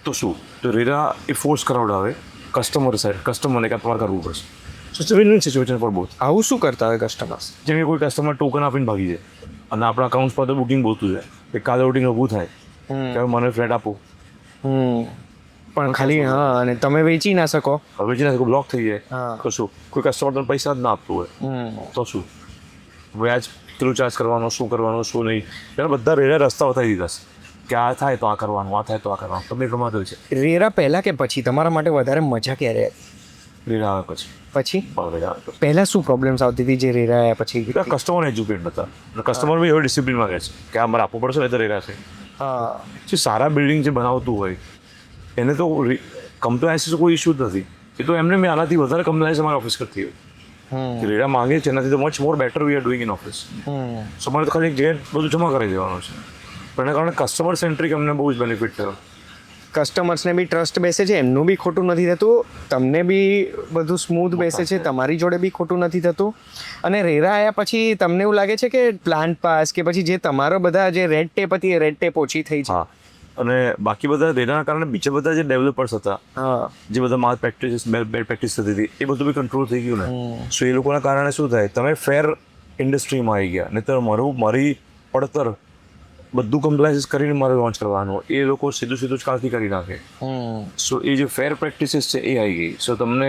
તો શું, તો રેરા એ ફોર્સ કરાવડાવે કસ્ટમરને કે તમારે કરવું પડશે. So win win situation for both. આવું શું કરતા હોય કસ્ટમર્સ? જેમ કે કોઈ કસ્ટમર ટોકન આપીને ભાગી જાય અને આપણા અકાઉન્ટ પર તો બુકિંગ બોલતું જાય કે કાલોડીને ઊભું થાય કે હવે મને ફ્લેટ આપો, પણ ખાલી હા, અને તમે વેચી ના શકો. હવે જેના બ્લોક થઈ જાય હા. તો શું, કોઈ કસ્ટમર તમને પૈસા જ ના આપતું હોય તો શું, વ્યાજ કેટલું ચાર્જ કરવાનો, શું કરવાનું, શું નહીં. ત્યારે બધા રેરા રસ્તા બતાવી દીધા છે કે આ થાય તો આ કરવાનું, આ થાય તો આ કરવાનું. તમને ગમાતું છે. રેરા પહેલા કે પછી તમારા માટે વધારે મજા ક્યારે આવી? રેરા આવે પછી. પછી રેરા આવે પછી. પહેલા શું પ્રોબ્લેમ્સ આવતી હતી જે રેરા આવ્યા પછી? કસ્ટમર એજ્યુકેટ નતા, કસ્ટમર બી હવે ડિસિપ્લિનમાં રહે છે કે આ મારે આપવું પડશે ને તો રેરા છે. હા. જે સારા બિલ્ડિંગ જે બનાવતું હોય એને તો કમ્પ્લાયન્સીસ કોઈ ઇશ્યુ જ નથી. એ તો એમને મેં આનાથી વધારે કમ્પ્લાયન્સ અમારી ઓફિસ કરતી હોય કે રેરા માંગે છે, એનાથી તો much more better we are doing in office. So મારે તો ખાલી એક જગ્યાએ બધું જમા કરી દેવાનું છે, પણ એના કારણે કસ્ટમર સેન્ટ્રિક અમને બહુ જ બેનિફિટ થયો. કસ્ટમર્સને બી ટ્રસ્ટ બેસે છે, એમનું બી ખોટું નથી થતું, તમને બી બધું સ્મૂથ બેસે છે, તમારી જોડે બી ખોટું નથી થતું. અને રેરા આવ્યા પછી તમને એવું લાગે છે કે પ્લાન પાસ કે પછી જે તમારો બધા જે રેડ ટેપ હતી એ રેડ ટેપ ઓછી થઈ છે? હા, અને બાકી બધા રેરાના કારણે બીજા બધા જે ડેવલપર્સ હતા, હા, જે બધા માલ પ્રેક્ટિસ બેડ પ્રેક્ટિસ થતી હતી, એ બધું બી કંટ્રોલ થઈ ગયું ને. સો એ લોકોના કારણે શું થાય, તમે ફેર ઇન્ડસ્ટ્રીમાં આવી ગયા. નહીં તો મારી પડતર બધું કમ્પ્લાયન્સીસ કરીને મારે લોન્ચ કરવાનું, એ લોકો સીધું જ કાલથી કરી નાખે. સો એ જે ફેર પ્રેક્ટિસીસ છે એ આવી ગઈ. સો તમને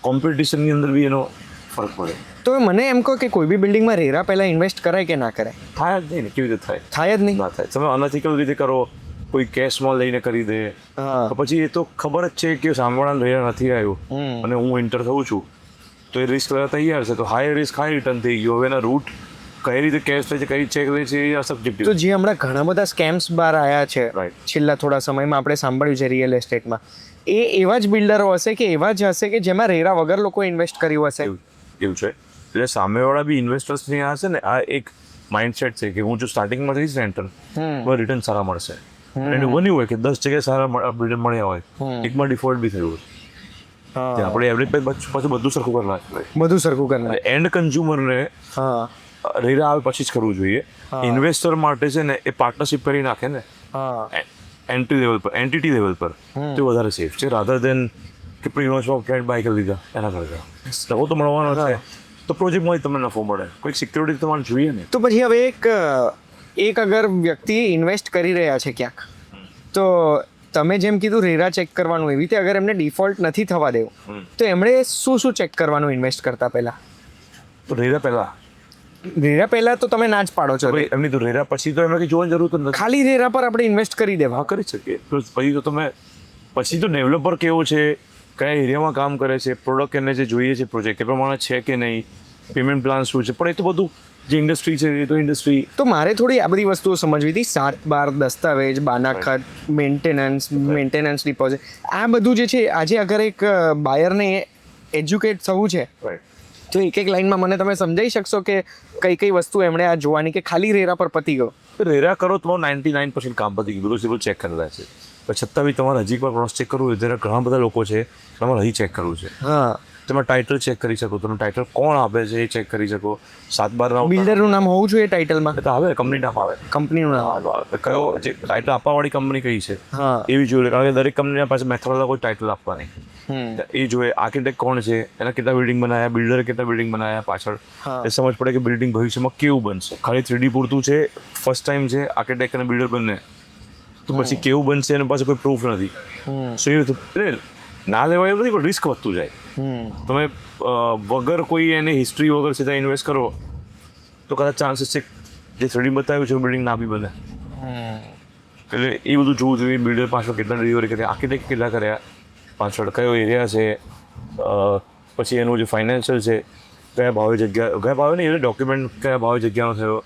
કોમ્પિટિશનની અંદર બી એનો ફરક પડે. તો મને એમ કહો કે કોઈ બી બિલ્ડિંગમાં રેરા પહેલાં ઇન્વેસ્ટ કરાય કે ના કરાય? થાય જ નહીં ને. કેવી રીતે થાય? થાય જ નહીં. ના થાય. તમે અનએથિકલ રીતે કરો, કોઈ કેશમાં લઈને કરી દે, હા. તો પછી એ તો ખબર જ છે કે સામેવાળાને રેરા નથી આવ્યું અને હું એન્ટર થઉં છું, તો એ રિસ્ક લેવા તૈયાર છે. તો હાઈ રિસ્ક હાઈ રિટર્ન થઈ ગયું. હવે એના રૂટ કઈ રીતે કેશ થાય છે, કઈ ચેક લે છે, એ સબ્જેક્ટિવ. તો જે હમણાં ઘણા બધા સ્કેમ્સ બહાર આવ્યા છે Right. છેલ્લા થોડા સમયમાં આપણે સાંભળ્યું છે રિયલ એસ્ટેટમાં, એ એવા જ બિલ્ડરો હશે કે એવા જ હશે કે જેમાં રેરા વગર લોકો ઇન્વેસ્ટ કર્યું હશે? એવું છે. એટલે સામેવાળા બી ઇન્વેસ્ટર્સની આ છે ને, આ એક માઇન્ડસેટ છે કે હું જો સ્ટાર્ટિંગમાં જઈશ ને એન્ટર, તો રિટર્ન સારા મળશે. અને બન્યું હોય કે 10 જગ્યાએ સારા રિટર્ન મળ્યા હોય, એકમાં ડિફોલ્ટ બી થયું હોય, તે આપણે એવરેજ પાછું બધું સરખું કરી નાખ્યું. બધું સરખું કરનાર. એન્ડ કન્ઝ્યુમરને હા રેરા આવે પછી જ કરવું જોઈએ. ઇન્વેસ્ટર માટે છે ને, એ પાર્ટનરશિપ કરી નાખે ને હા એન્ટ્રી લેવલ પર, એન્ટિટી લેવલ પર, તો વધારે સેફ છે રાધર દેન કે પ્રી લોન્ચમાં ફ્લેટ બાય કરી લીધા એના કરતા. નફો તો મળવાનો છે, તો પ્રોજેક્ટમાં તમને નફો મળે, કોઈક સિક્યોરિટી તમારે જોઈએ ને. તો પછી હવે એક અગર વ્યક્તિ ઇન્વેસ્ટ કરી રહ્યા છે ક્યાંક, તો તમે જેમ કીધું રેરા ચેક કરવાનું, એવી રીતે અગર એમને ડિફોલ્ટ નથી થવા દેવું, તો એમણે શું ચેક કરવાનું ઇન્વેસ્ટ કરતા પહેલા? તો રેરા રેરા તો તમે ના જ પાડો છો. એમની તો રેરા પછી તો એમને કંઈ જોવાની જરૂર તો નથી. ખાલી રેરા પર આપણે ઇન્વેસ્ટ કરી દેવા? કરી શકીએ. તો પછી તો તમે પછી તો ડેવલપર કેવો છે, કયા એરિયામાં કામ કરે છે, પ્રોડક્ટ એને જે જોઈએ છે પ્રોજેક્ટ એ પ્રમાણે છે કે નહીં, પેમેન્ટ પ્લાન શું છે, પણ એ તો બધું જે ઇન્ડસ્ટ્રી છે એ તો ઇન્ડસ્ટ્રી. તો મારે થોડી આ બધી વસ્તુઓ સમજવી હતી. 7/12 દસ્તાવેજ, બાનાખત, મેન્ટેનન્સ ડિપોઝિટ, આ બધું જે છે, આજે અગર એક બાયરને એજ્યુકેટ થવું છે, તો એક લાઈનમાં મને તમે સમજાવી શકશો કે કઈ કઈ વસ્તુ એમણે આ જોવાની, કે ખાલી રેરા પર પતી ગયો? રેરા કરો તો 99% કામ પતી ગયું, બધું ચેક કરેલા છે. પણ છતાં બી તમારે હજી પર ક્રોસ ચેક કરવું હોય, ત્યારે ઘણા બધા લોકો છે, તમારે હજી ચેક કરવું છે. હા, તમે ટાઇટલ ચેક કરી શકો, તમે ટાઇટલ કોણ આપે છે એ ચેક કરી શકો. 7/12 બિલ્ડરનું નામ હોવું જોઈએ ટાઇટલમાં? તો આવે, કંપની નામ આવે, કંપનીનું નામ, કયો જે ટાઇટલ આપવાવાળી કંપની કઈ છે હા, એવી જોઈએ. કારણ કે દરેક કંપનીના પાસે મેથડ કોઈ ટાઇટલ આપવાની એ જોઈએ. આર્કિટેક્ટ કોણ છે, એના કેટલા બિલ્ડિંગ બનાવ્યા, બિલ્ડરે કેટલા બિલ્ડિંગ બનાવ્યા, પાછળ એ સમજ પડે કે બિલ્ડિંગ ભવિષ્યમાં કેવું બનશે. ખાલી 3D પૂરતું છે, ફર્સ્ટ ટાઈમ છે આર્કિટેક્ટ અને બિલ્ડર બંને, તો પછી કેવું બનશે એના પાસે કોઈ પ્રૂફ નથી. સો એ રીતે ના લેવાય એવું નથી, પણ રિસ્ક વધતું જાય. તમે વગર કોઈ એને હિસ્ટ્રી વગર સીધા ઇન્વેસ્ટ કરો તો કદાચ ચાન્સીસ છે જે 3D બતાવ્યું છે બિલ્ડિંગ ના બી બને. એટલે એ બધું જોવું જોઈએ. બિલ્ડર પાછળ કેટલા ડિલિવરી કર્યા, આર્કિટેક્ટ કેટલા કર્યા, પાછળ કયો એરિયા છે, પછી એનું જે ફાઇનાન્શિયલ છે, કયા ભાવે જગ્યા, કયા ભાવે નહીં, એટલે ડોક્યુમેન્ટ કયા ભાવે જગ્યાનો થયો,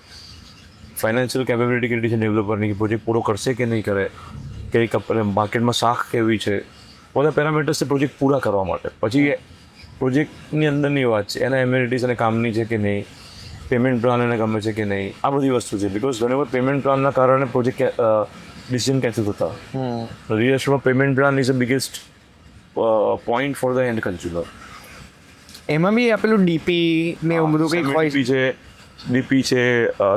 ફાઇનાન્શિયલ કેપેબિલિટી કેટલી છે ડેવલપરની, કે પ્રોજેક્ટ પૂરો કરશે કે નહીં કરે, કે માર્કેટમાં શાખ કેવી છે, બધા પેરામીટર્સ છે પ્રોજેક્ટ પૂરા કરવા માટે. પછી પ્રોજેક્ટની અંદરની વાત છે, એના એમ્યુનિટીઝ અને કામની છે કે નહીં, પેમેન્ટ પ્લાન એને ગમે છે કે નહીં, આ બધી વસ્તુ છે. બિકોઝ ઘણી વખત પેમેન્ટ પ્લાનના કારણે પ્રોજેક્ટ ડિસિઝન કેન્સલ થતા. રિયલ એસ્ટેટમાં payment plan is a biggest point for the end consumer. એમાં બી આપેલું ડીપી ને એવું બધું કંઈક હોય છે, ડીપી છે,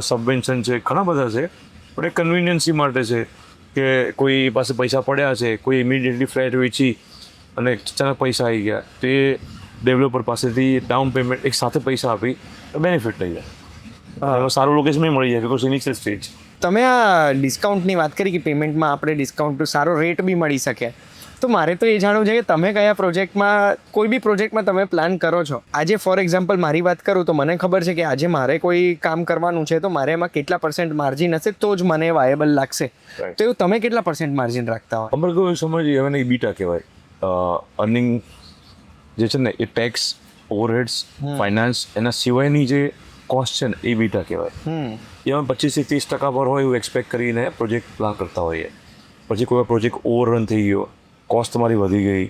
સબવેન્શન છે, ઘણા બધા છે. પણ એ કન્વિનિયન્સી માટે છે કે કોઈ પાસે પૈસા પડ્યા છે, કોઈ ઇમિડિયેટલી ફ્લેટ વેચી અને અચાનક પૈસા આવી ગયા, તો એ ડેવલપર પાસેથી ડાઉન પેમેન્ટ એક સાથે પૈસા આપી બેનિફિટ થઈ જાય. એમાં સારું લોકેશન મળી જાય, બિકોઝ ઇનિશિયલ સ્ટેજ. તમે આ ડિસ્કાઉન્ટની વાત કરી કે પેમેન્ટમાં આપણે ડિસ્કાઉન્ટ સારો રેટ બી મળી શકે, તો મારે તો એ જાણવું છે કે તમે કયા પ્રોજેક્ટમાં, કોઈ બી પ્રોજેક્ટમાં તમે પ્લાન કરો છો. આજે ફોર એક્ઝામ્પલ મારી વાત કરું તો મને ખબર છે કે આજે મારે કોઈ કામ કરવાનું છે, તો મારે એમાં કેટલા % માર્જિન હશે તો જ મને વાયેબલ લાગશે. તો એવું તમે કેટલા % માર્જિન રાખતા હોય? અમારે કોઈ સમજીએ હવે નહીં, બીટા કહેવાય. અર્નિંગ જે છે ને એ ટેક્સ, ઓવરહેડ્સ, ફાઇનાન્સ, એના સિવાયની જે કોસ્ટ છે ને એ બીટા કહેવાય. એમાં 25 થી 30% પર હોય એવું એક્સપેક્ટ કરીને પ્રોજેક્ટ પ્લાન કરતા હોઈએ. પછી કોઈ પ્રોજેક્ટ ઓવરરન થઈ ગયો, કોસ્ટ તમારી વધી ગઈ,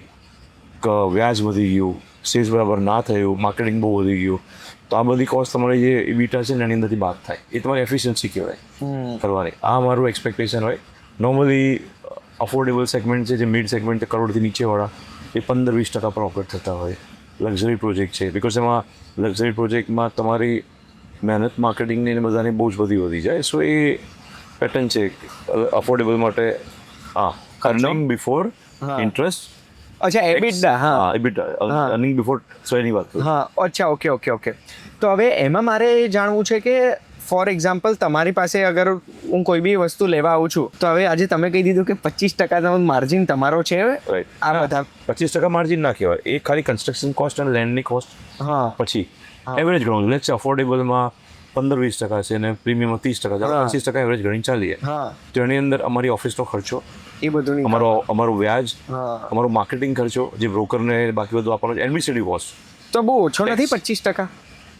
વ્યાજ વધી ગયું, સેલ્સ બરાબર ના થયું, માર્કેટિંગ બહુ વધી ગયું, તો આ બધી કોસ્ટ તમારી જે બીટા છે ને એની અંદરથી બાદ થાય. એ તમારી એફિશિયન્સી કહેવાય કરવાની. આ મારું એક્સપેક્ટેશન હોય. નોર્મલી અફોર્ડેબલ સેગમેન્ટ છે, જે મિડ સેગમેન્ટ છે, કરોડથી નીચેવાળા, એ 15-20% પર ઓપરેટ થતા હોય. લક્ઝરી પ્રોજેક્ટ છે, બિકોઝ એમાં લક્ઝરી પ્રોજેક્ટમાં તમારી મહેનત માર્કેટિંગની ને બધાની બહુ જ વધી જાય. સો એ પેટર્ન છે અફોર્ડેબલ માટે. Earning before interest. અચ્છા, એબિટા. હા, એબિટા, અર્નિંગ બિફોર. સો એની વાત. હા, અચ્છા, ઓકે. તો હવે એમાં મારે એ જાણવું છે કે ફોર એક્ઝામ્પલ તમારી પાસે અગર હું કોઈ બી વસ્તુ લેવા આવું છું, તો હવે આજે તમે કહી દીધું કે 25% માર્જિન તમારો છે. આ બધા 25% માર્જિન ના કહેવાય, એ ખાલી કન્સ્ટ્રક્શન કોસ્ટ અને લેન્ડની કોસ્ટ. હા, પછી એવરેજ ગણવું. લેટ્સ સે અફોર્ડેબલમાં 15-20% છે અને પ્રીમિયમમાં 30%, 25% એવરેજ ગણી ચાલીએ. તો એની અંદર અમારી ઓફિસનો ખર્ચો, એ બધું, અમારું વ્યાજ, અમારો માર્કેટિંગ ખર્ચો, જે બ્રોકરને બાકી બધું આપવાનો, એડમિનિસ્ટ્રેટિવ કોસ્ટ, તો બહુ ઓછો નથી 25%.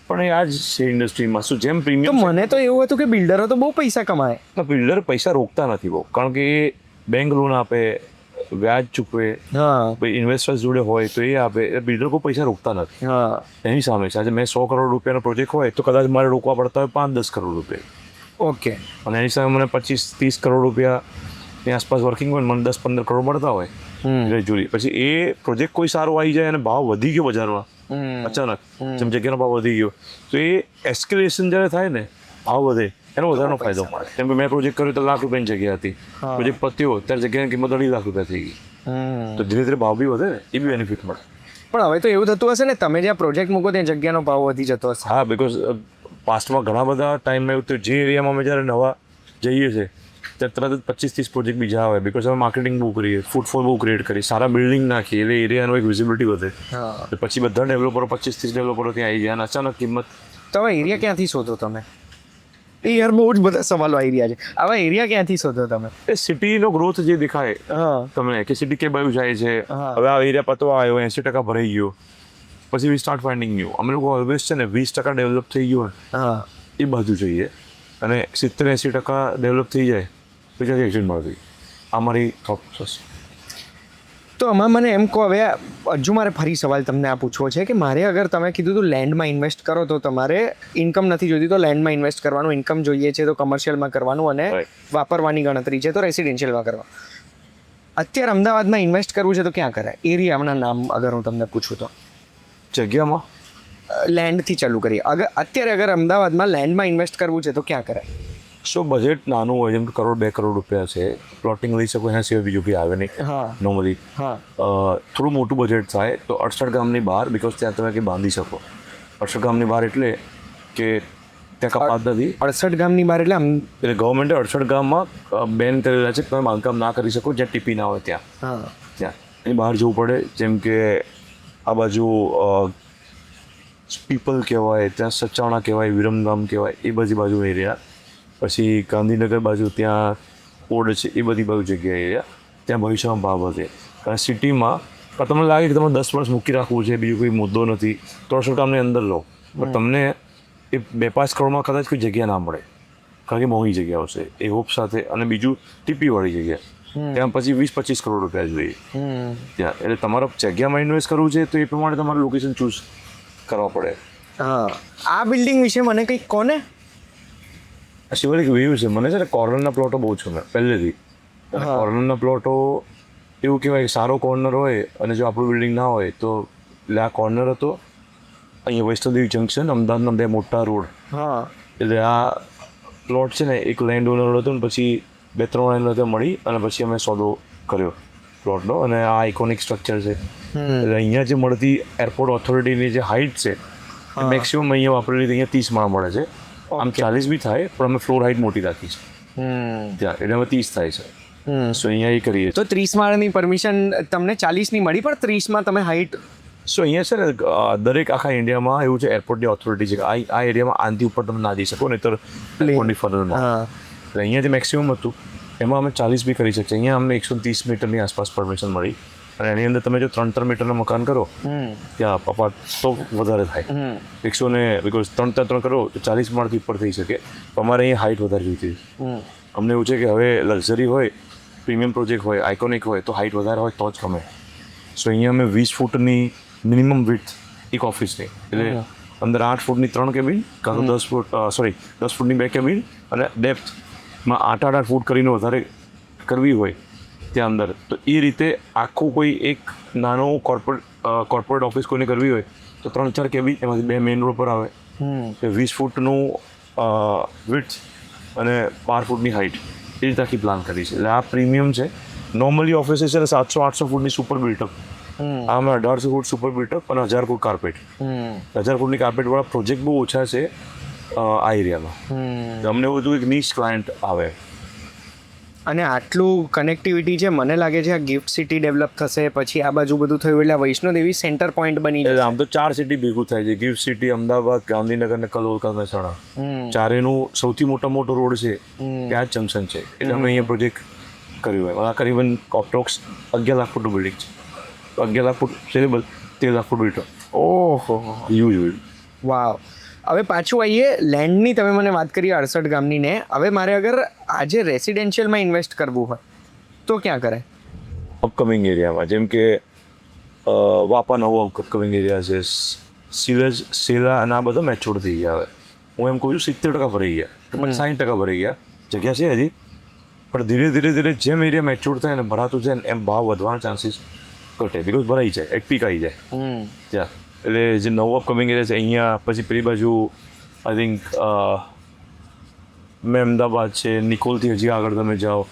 પણ એ આ જ છે ઇન્ડસ્ટ્રીમાં શું જેમ તો પ્રીમિયમ મને તો એવું હતું કે બિલ્ડરો તો બહુ પૈસા કમાય. બિલ્ડર પૈસા રોકતા નથી બહુ, કારણ કે એ બેંક લોન આપે, વ્યાજ ચૂકવે, હા ભાઈ ઇન્વેસ્ટર્સ જોડે હોય તો એ આપે. બિલ્ડર કોઈ પૈસા રોકતા નથી. હા એની સામે છે આજે મેં 100 કરોડ રૂપિયાનો પ્રોજેક્ટ હોય તો કદાચ મારે રોકવા પડતા હોય 5-10 કરોડ રૂપિયા, ઓકે. અને એની સામે મને 25-30 કરોડ રૂપિયાની આસપાસ વર્કિંગ હોય મને 10-15 કરોડ મળતા હોય ગ્રેજ્યુઅલી. પછી એ પ્રોજેક્ટ કોઈ સારો આવી જાય અને ભાવ વધી ગયો બજારમાં અચાનક, જેમ જગ્યાનો ભાવ વધી ગયો, તો એ એસ્કેલેશન જ્યારે થાય ને, ભાવ વધે, એનો વધારાનો ફાયદો મળે. કેમ કે મેં પ્રોજેક્ટ કર્યો તો ₹1 લાખની જગ્યા હતી, પ્રોજેક્ટ પત્યો ત્યારે જગ્યાની કિંમત ₹2.5 લાખ થઈ ગઈ, તો ધીરે ધીરે ભાવ બી વધે ને, એ બી બેનિફિટ મળે. પણ હવે તો એવું થતું હશે ને, તમે જ્યાં પ્રોજેક્ટ મૂકો ત્યાં જગ્યાનો ભાવ વધી જતો હશે. હા, બિકોઝ પાસ્ટમાં ઘણા બધા ટાઈમમાં એવું થયું, જે એરિયામાં અમે જ્યારે નવા જઈએ છીએ ત્યારે તરત જ 25-30 પ્રોજેક્ટ બીજા આવે, બિકોઝ અમે માર્કેટિંગ બહુ કરીએ, ફૂટફોલ બહુ ક્રિએટ કરીએ, સારા બિલ્ડિંગ નાખીએ, એટલે એરિયાનો એક વિઝિબિલિટી વધે. તો પછી બધા ડેવલપરો 25-30 ડેવલપરો ત્યાં આવી જાય અને અચાનક કિંમત. તો હવે એરિયા ક્યાંથી શોધો તમે? એ યાર બહુ જ બધા સવાલો આવી રહ્યા છે. આવા એરિયા ક્યાંથી શોધો તમે? એ સિટીનો ગ્રોથ જે દેખાય હા તમને કે સિટી કે બાજુ જાય છે, હા. હવે આ એરિયા પતવા આવ્યો, 80% ભરાઈ ગયો, પછી વી સ્ટાર્ટ ફાઇન્ડિંગ ન્યુ. અમે લોકો ઓલવેઝ છે ને 20% ડેવલપ થઈ ગયો હા એ બાજુ જોઈએ, અને 70-80% ડેવલપ થઈ જાય તો ક્યાંથી એક્સિટ મળતી. આ મારી થોટ પ્રોસેસ. તો આમાં મને એમ કહો, હવે હજુ મારે ફરી સવાલ તમને આ પૂછવો છે કે મારે અગર તમે કીધું હતું લેન્ડમાં ઇન્વેસ્ટ કરો તો તમારે ઇન્કમ નથી જોઈતી, તો લેન્ડમાં ઇન્વેસ્ટ કરવાનું, ઇન્કમ જોઈએ છે તો કમર્શિયલમાં કરવાનું, અને Right. વાપરવાની ગણતરી છે તો રેસિડેન્શિયલમાં કરવા. અત્યારે અમદાવાદમાં ઇન્વેસ્ટ કરવું છે તો ક્યાં કરાય? એરિયાના નામ અગર હું તમને પૂછું તો જગ્યામાં લેન્ડથી ચાલુ કરીએ. અત્યારે અગર અમદાવાદમાં લેન્ડમાં ઇન્વેસ્ટ કરવું છે તો ક્યાં કરાય? સો બજેટ નાનું હોય, જેમ કે 1-2 કરોડ રૂપિયા છે, પ્લોટિંગ લઈ શકો, એના સિવાય બીજું કંઈ આવે નહીં હા નોર્મલી. હા થોડું મોટું બજેટ થાય તો 68 ગામની બહાર, બિકોઝ ત્યાં તમે કંઈ બાંધી શકો. 68 ગામની બહાર એટલે કે ત્યાં કપાત નથી, 68 ગામની બહાર એટલે એટલે ગવર્મેન્ટે 68 ગામમાં બેન કરેલા છે કે તમે બાંધકામ ના કરી શકો જ્યાં ટીપી ના હોય ત્યાં. હા ત્યાં એની બહાર જવું પડે. જેમ કે આ બાજુ પીપલ કહેવાય, ત્યાં સચાણા કહેવાય, વિરમગામ કહેવાય, એ બધી બાજુ એરિયા. પછી ગાંધીનગર બાજુ ત્યાં ઓડ છે, એ બધી બાજુ જગ્યા એરિયા, ત્યાં ભવિષ્યમાં ભાવ વધે. કારણ સિટીમાં તમને લાગે કે તમે 10 વર્ષ મૂકી રાખવું છે, બીજો કોઈ મુદ્દો નથી, 300 ગામની અંદર લો, પણ તમને એ 2-5 કરોડમાં કદાચ કોઈ જગ્યા ના મળે, કારણ કે મોંઘી જગ્યાઓ છે એ હોપ સાથે. અને બીજું ટીપીવાળી જગ્યા, ત્યાં પછી 20-25 કરોડ રૂપિયા જોઈએ ત્યાં. એટલે તમારે જગ્યામાં ઇન્વેસ્ટ કરવું છે તો એ પ્રમાણે તમારે લોકેશન ચૂઝ કરવા પડે. હા આ બિલ્ડિંગ વિશે મને કંઈક કોને? આ શિવાલિક વ્યૂ છે, મને છે ને કોર્નરના પ્લોટો બહુ છે પહેલેથી. કોર્નરના પ્લોટો એવું કહેવાય કે સારો કોર્નર હોય, અને જો આપણું બિલ્ડિંગ ના હોય તો, એટલે આ કોર્નર હતો અહીંયા વૈષ્ણોદેવી જંકશન, અમદાવાદના 2 મોટા રોડ. હા એટલે આ પ્લોટ છે ને એક લેન્ડ ઓનર હતો, ને પછી 2-3 લેન્ડ ઓનર મળી અને પછી અમે સોદો કર્યો પ્લોટનો. અને આ આઇકોનિક સ્ટ્રક્ચર છે, એટલે અહીંયા જે મળતી એરપોર્ટ ઓથોરિટીની જે હાઇટ છે મેક્સિમમ અહીંયા વાપરેલી અહીંયા 30 માળ મળે છે. આમ 40 બી થાય, પણ અમે ફ્લોર હાઇટ મોટી રાખી છે ત્યાં, એટલે હવે 30 થાય છે. સો અહીંયા એ કરીએ. તો 30 માળની પરમિશન તમને 40ની મળી, પણ 30માં તમે હાઈટ? સો અહીંયા છે ને દરેક આખા ઇન્ડિયામાં એવું છે, એરપોર્ટની ઓથોરિટી છે કે આ એરિયામાં આનથી ઉપર તમે ના જઈ શકો, નહીં તો એરપોર્ટની ફરજમાં. એટલે અહીંયા જે મેક્સિમમ હતું એમાં અમે 40 બી કરી શકીએ. અહીંયા અમને 130 મીટરની આસપાસ પરમિશન મળી, અને એની અંદર તમે જો 3-3 મીટરના મકાન કરો ત્યાં અપાર્ટ તો વધારે થાય. 100 બિકોઝ 3-3 કરો તો 40 માળથી ઉપર થઈ શકે. અમારે અહીંયા હાઇટ વધારે જોઈતી. અમને એવું છે કે હવે લક્ઝરી હોય, પ્રીમિયમ પ્રોજેક્ટ હોય, આઇકોનિક હોય, તો હાઇટ વધારે હોય તો જ ગમે. સો અહીંયા અમે 20 ફૂટની મિનિમમ વિડ્થ એક ઓફિસની, એટલે અંદર 8 ફૂટની 3 કેબિન, કાં તો 10 ફૂટની 2 કેબિન, અને ડેપ્થમાં 8-8 ફૂટ કરીને વધારે કરવી હોય ત્યાં અંદર, તો એ રીતે આખું કોઈ એક નાનો કોર્પોરેટ ઓફિસ કોઈને કરવી હોય તો 3-4 કેબિન, એમાંથી 2 મેઇન રોડ પર આવે. 20 ફૂટનું વિડ્થ અને 12 ફૂટની હાઇટ, એ રીતે આખી પ્લાન કરી છે. એટલે આ પ્રીમિયમ છે. નોર્મલી ઓફિસ છે ને 700-800 ફૂટની સુપર બિલ્ટઅપ, આ અમે 1800 ફૂટ સુપર બિલ્ટઅપ અને 1000 ફૂટ કાર્પેટ. 1000 ફૂટની કાર્પેટવાળા પ્રોજેક્ટ બહુ ઓછા છે આ એરિયામાં. અમને બધું એક નીશ ક્લાયન્ટ આવે. અને આટલું કનેક્ટિવિટી છે, મને લાગે છે આ ગિફ્ટ સિટી ડેવલપ થશે, પછી આ બાજુ બધું થયું એટલે વૈષ્ણોદેવી સેન્ટર પોઈન્ટ બની જશે. આમ તો 4 સિટી ભેગું થાય છે, ગિફ્ટ સિટી, અમદાવાદ, ગાંધીનગર ને કલોલ, મહેસાણા. ચારેનું સૌથી મોટો રોડ છે ત્યાં જ જંકશન છે. એટલે અમે અહીંયા પ્રોજેક્ટ કર્યું હોય. આ કરીબન કોપ્ટોક્સ 11 લાખ ફૂટનું બિલ્ડિંગ છે. 11 લાખ ફૂટ સેલેબલ, 13 લાખ ફૂટ બિલ્ટઅપ ઓહો, યુઝ. વાવ. હવે પાછું આવીએ લેન્ડની, તમે મને વાત કરી 68 ગામની ને. હવે મારે અગર આજે રેસિડેન્શિયલમાં ઇન્વેસ્ટ કરવું હોય તો ક્યાં કરે? અપકમિંગ એરિયામાં, જેમ કે વાપા નવો અપકમિંગ એરિયા છે, સિરજ, સેલા અને આ બધા મેચ્યોર થઈ ગયા. હવે હું એમ કહું છું 70% ભરાઈ ગયા, 60% ભરાઈ ગયા. જગ્યા છે હજી, પણ ધીરે ધીરે ધીરે જેમ એરિયા મેચ્યોર થાય ને ભરાતું જાય ને એમ ભાવ વધવાના ચાન્સીસ ઘટે, બિકોઝ ભરાઈ જાય, એક પીક આવી જાય ત્યાં. એટલે જે નવો અપકમિંગ એરિયા છે અહીંયા, પછી પેલી બાજુ આઈ થિંક મહેમદાબાદ છે, નિકોલથી હજી આગળ તમે જાઓ,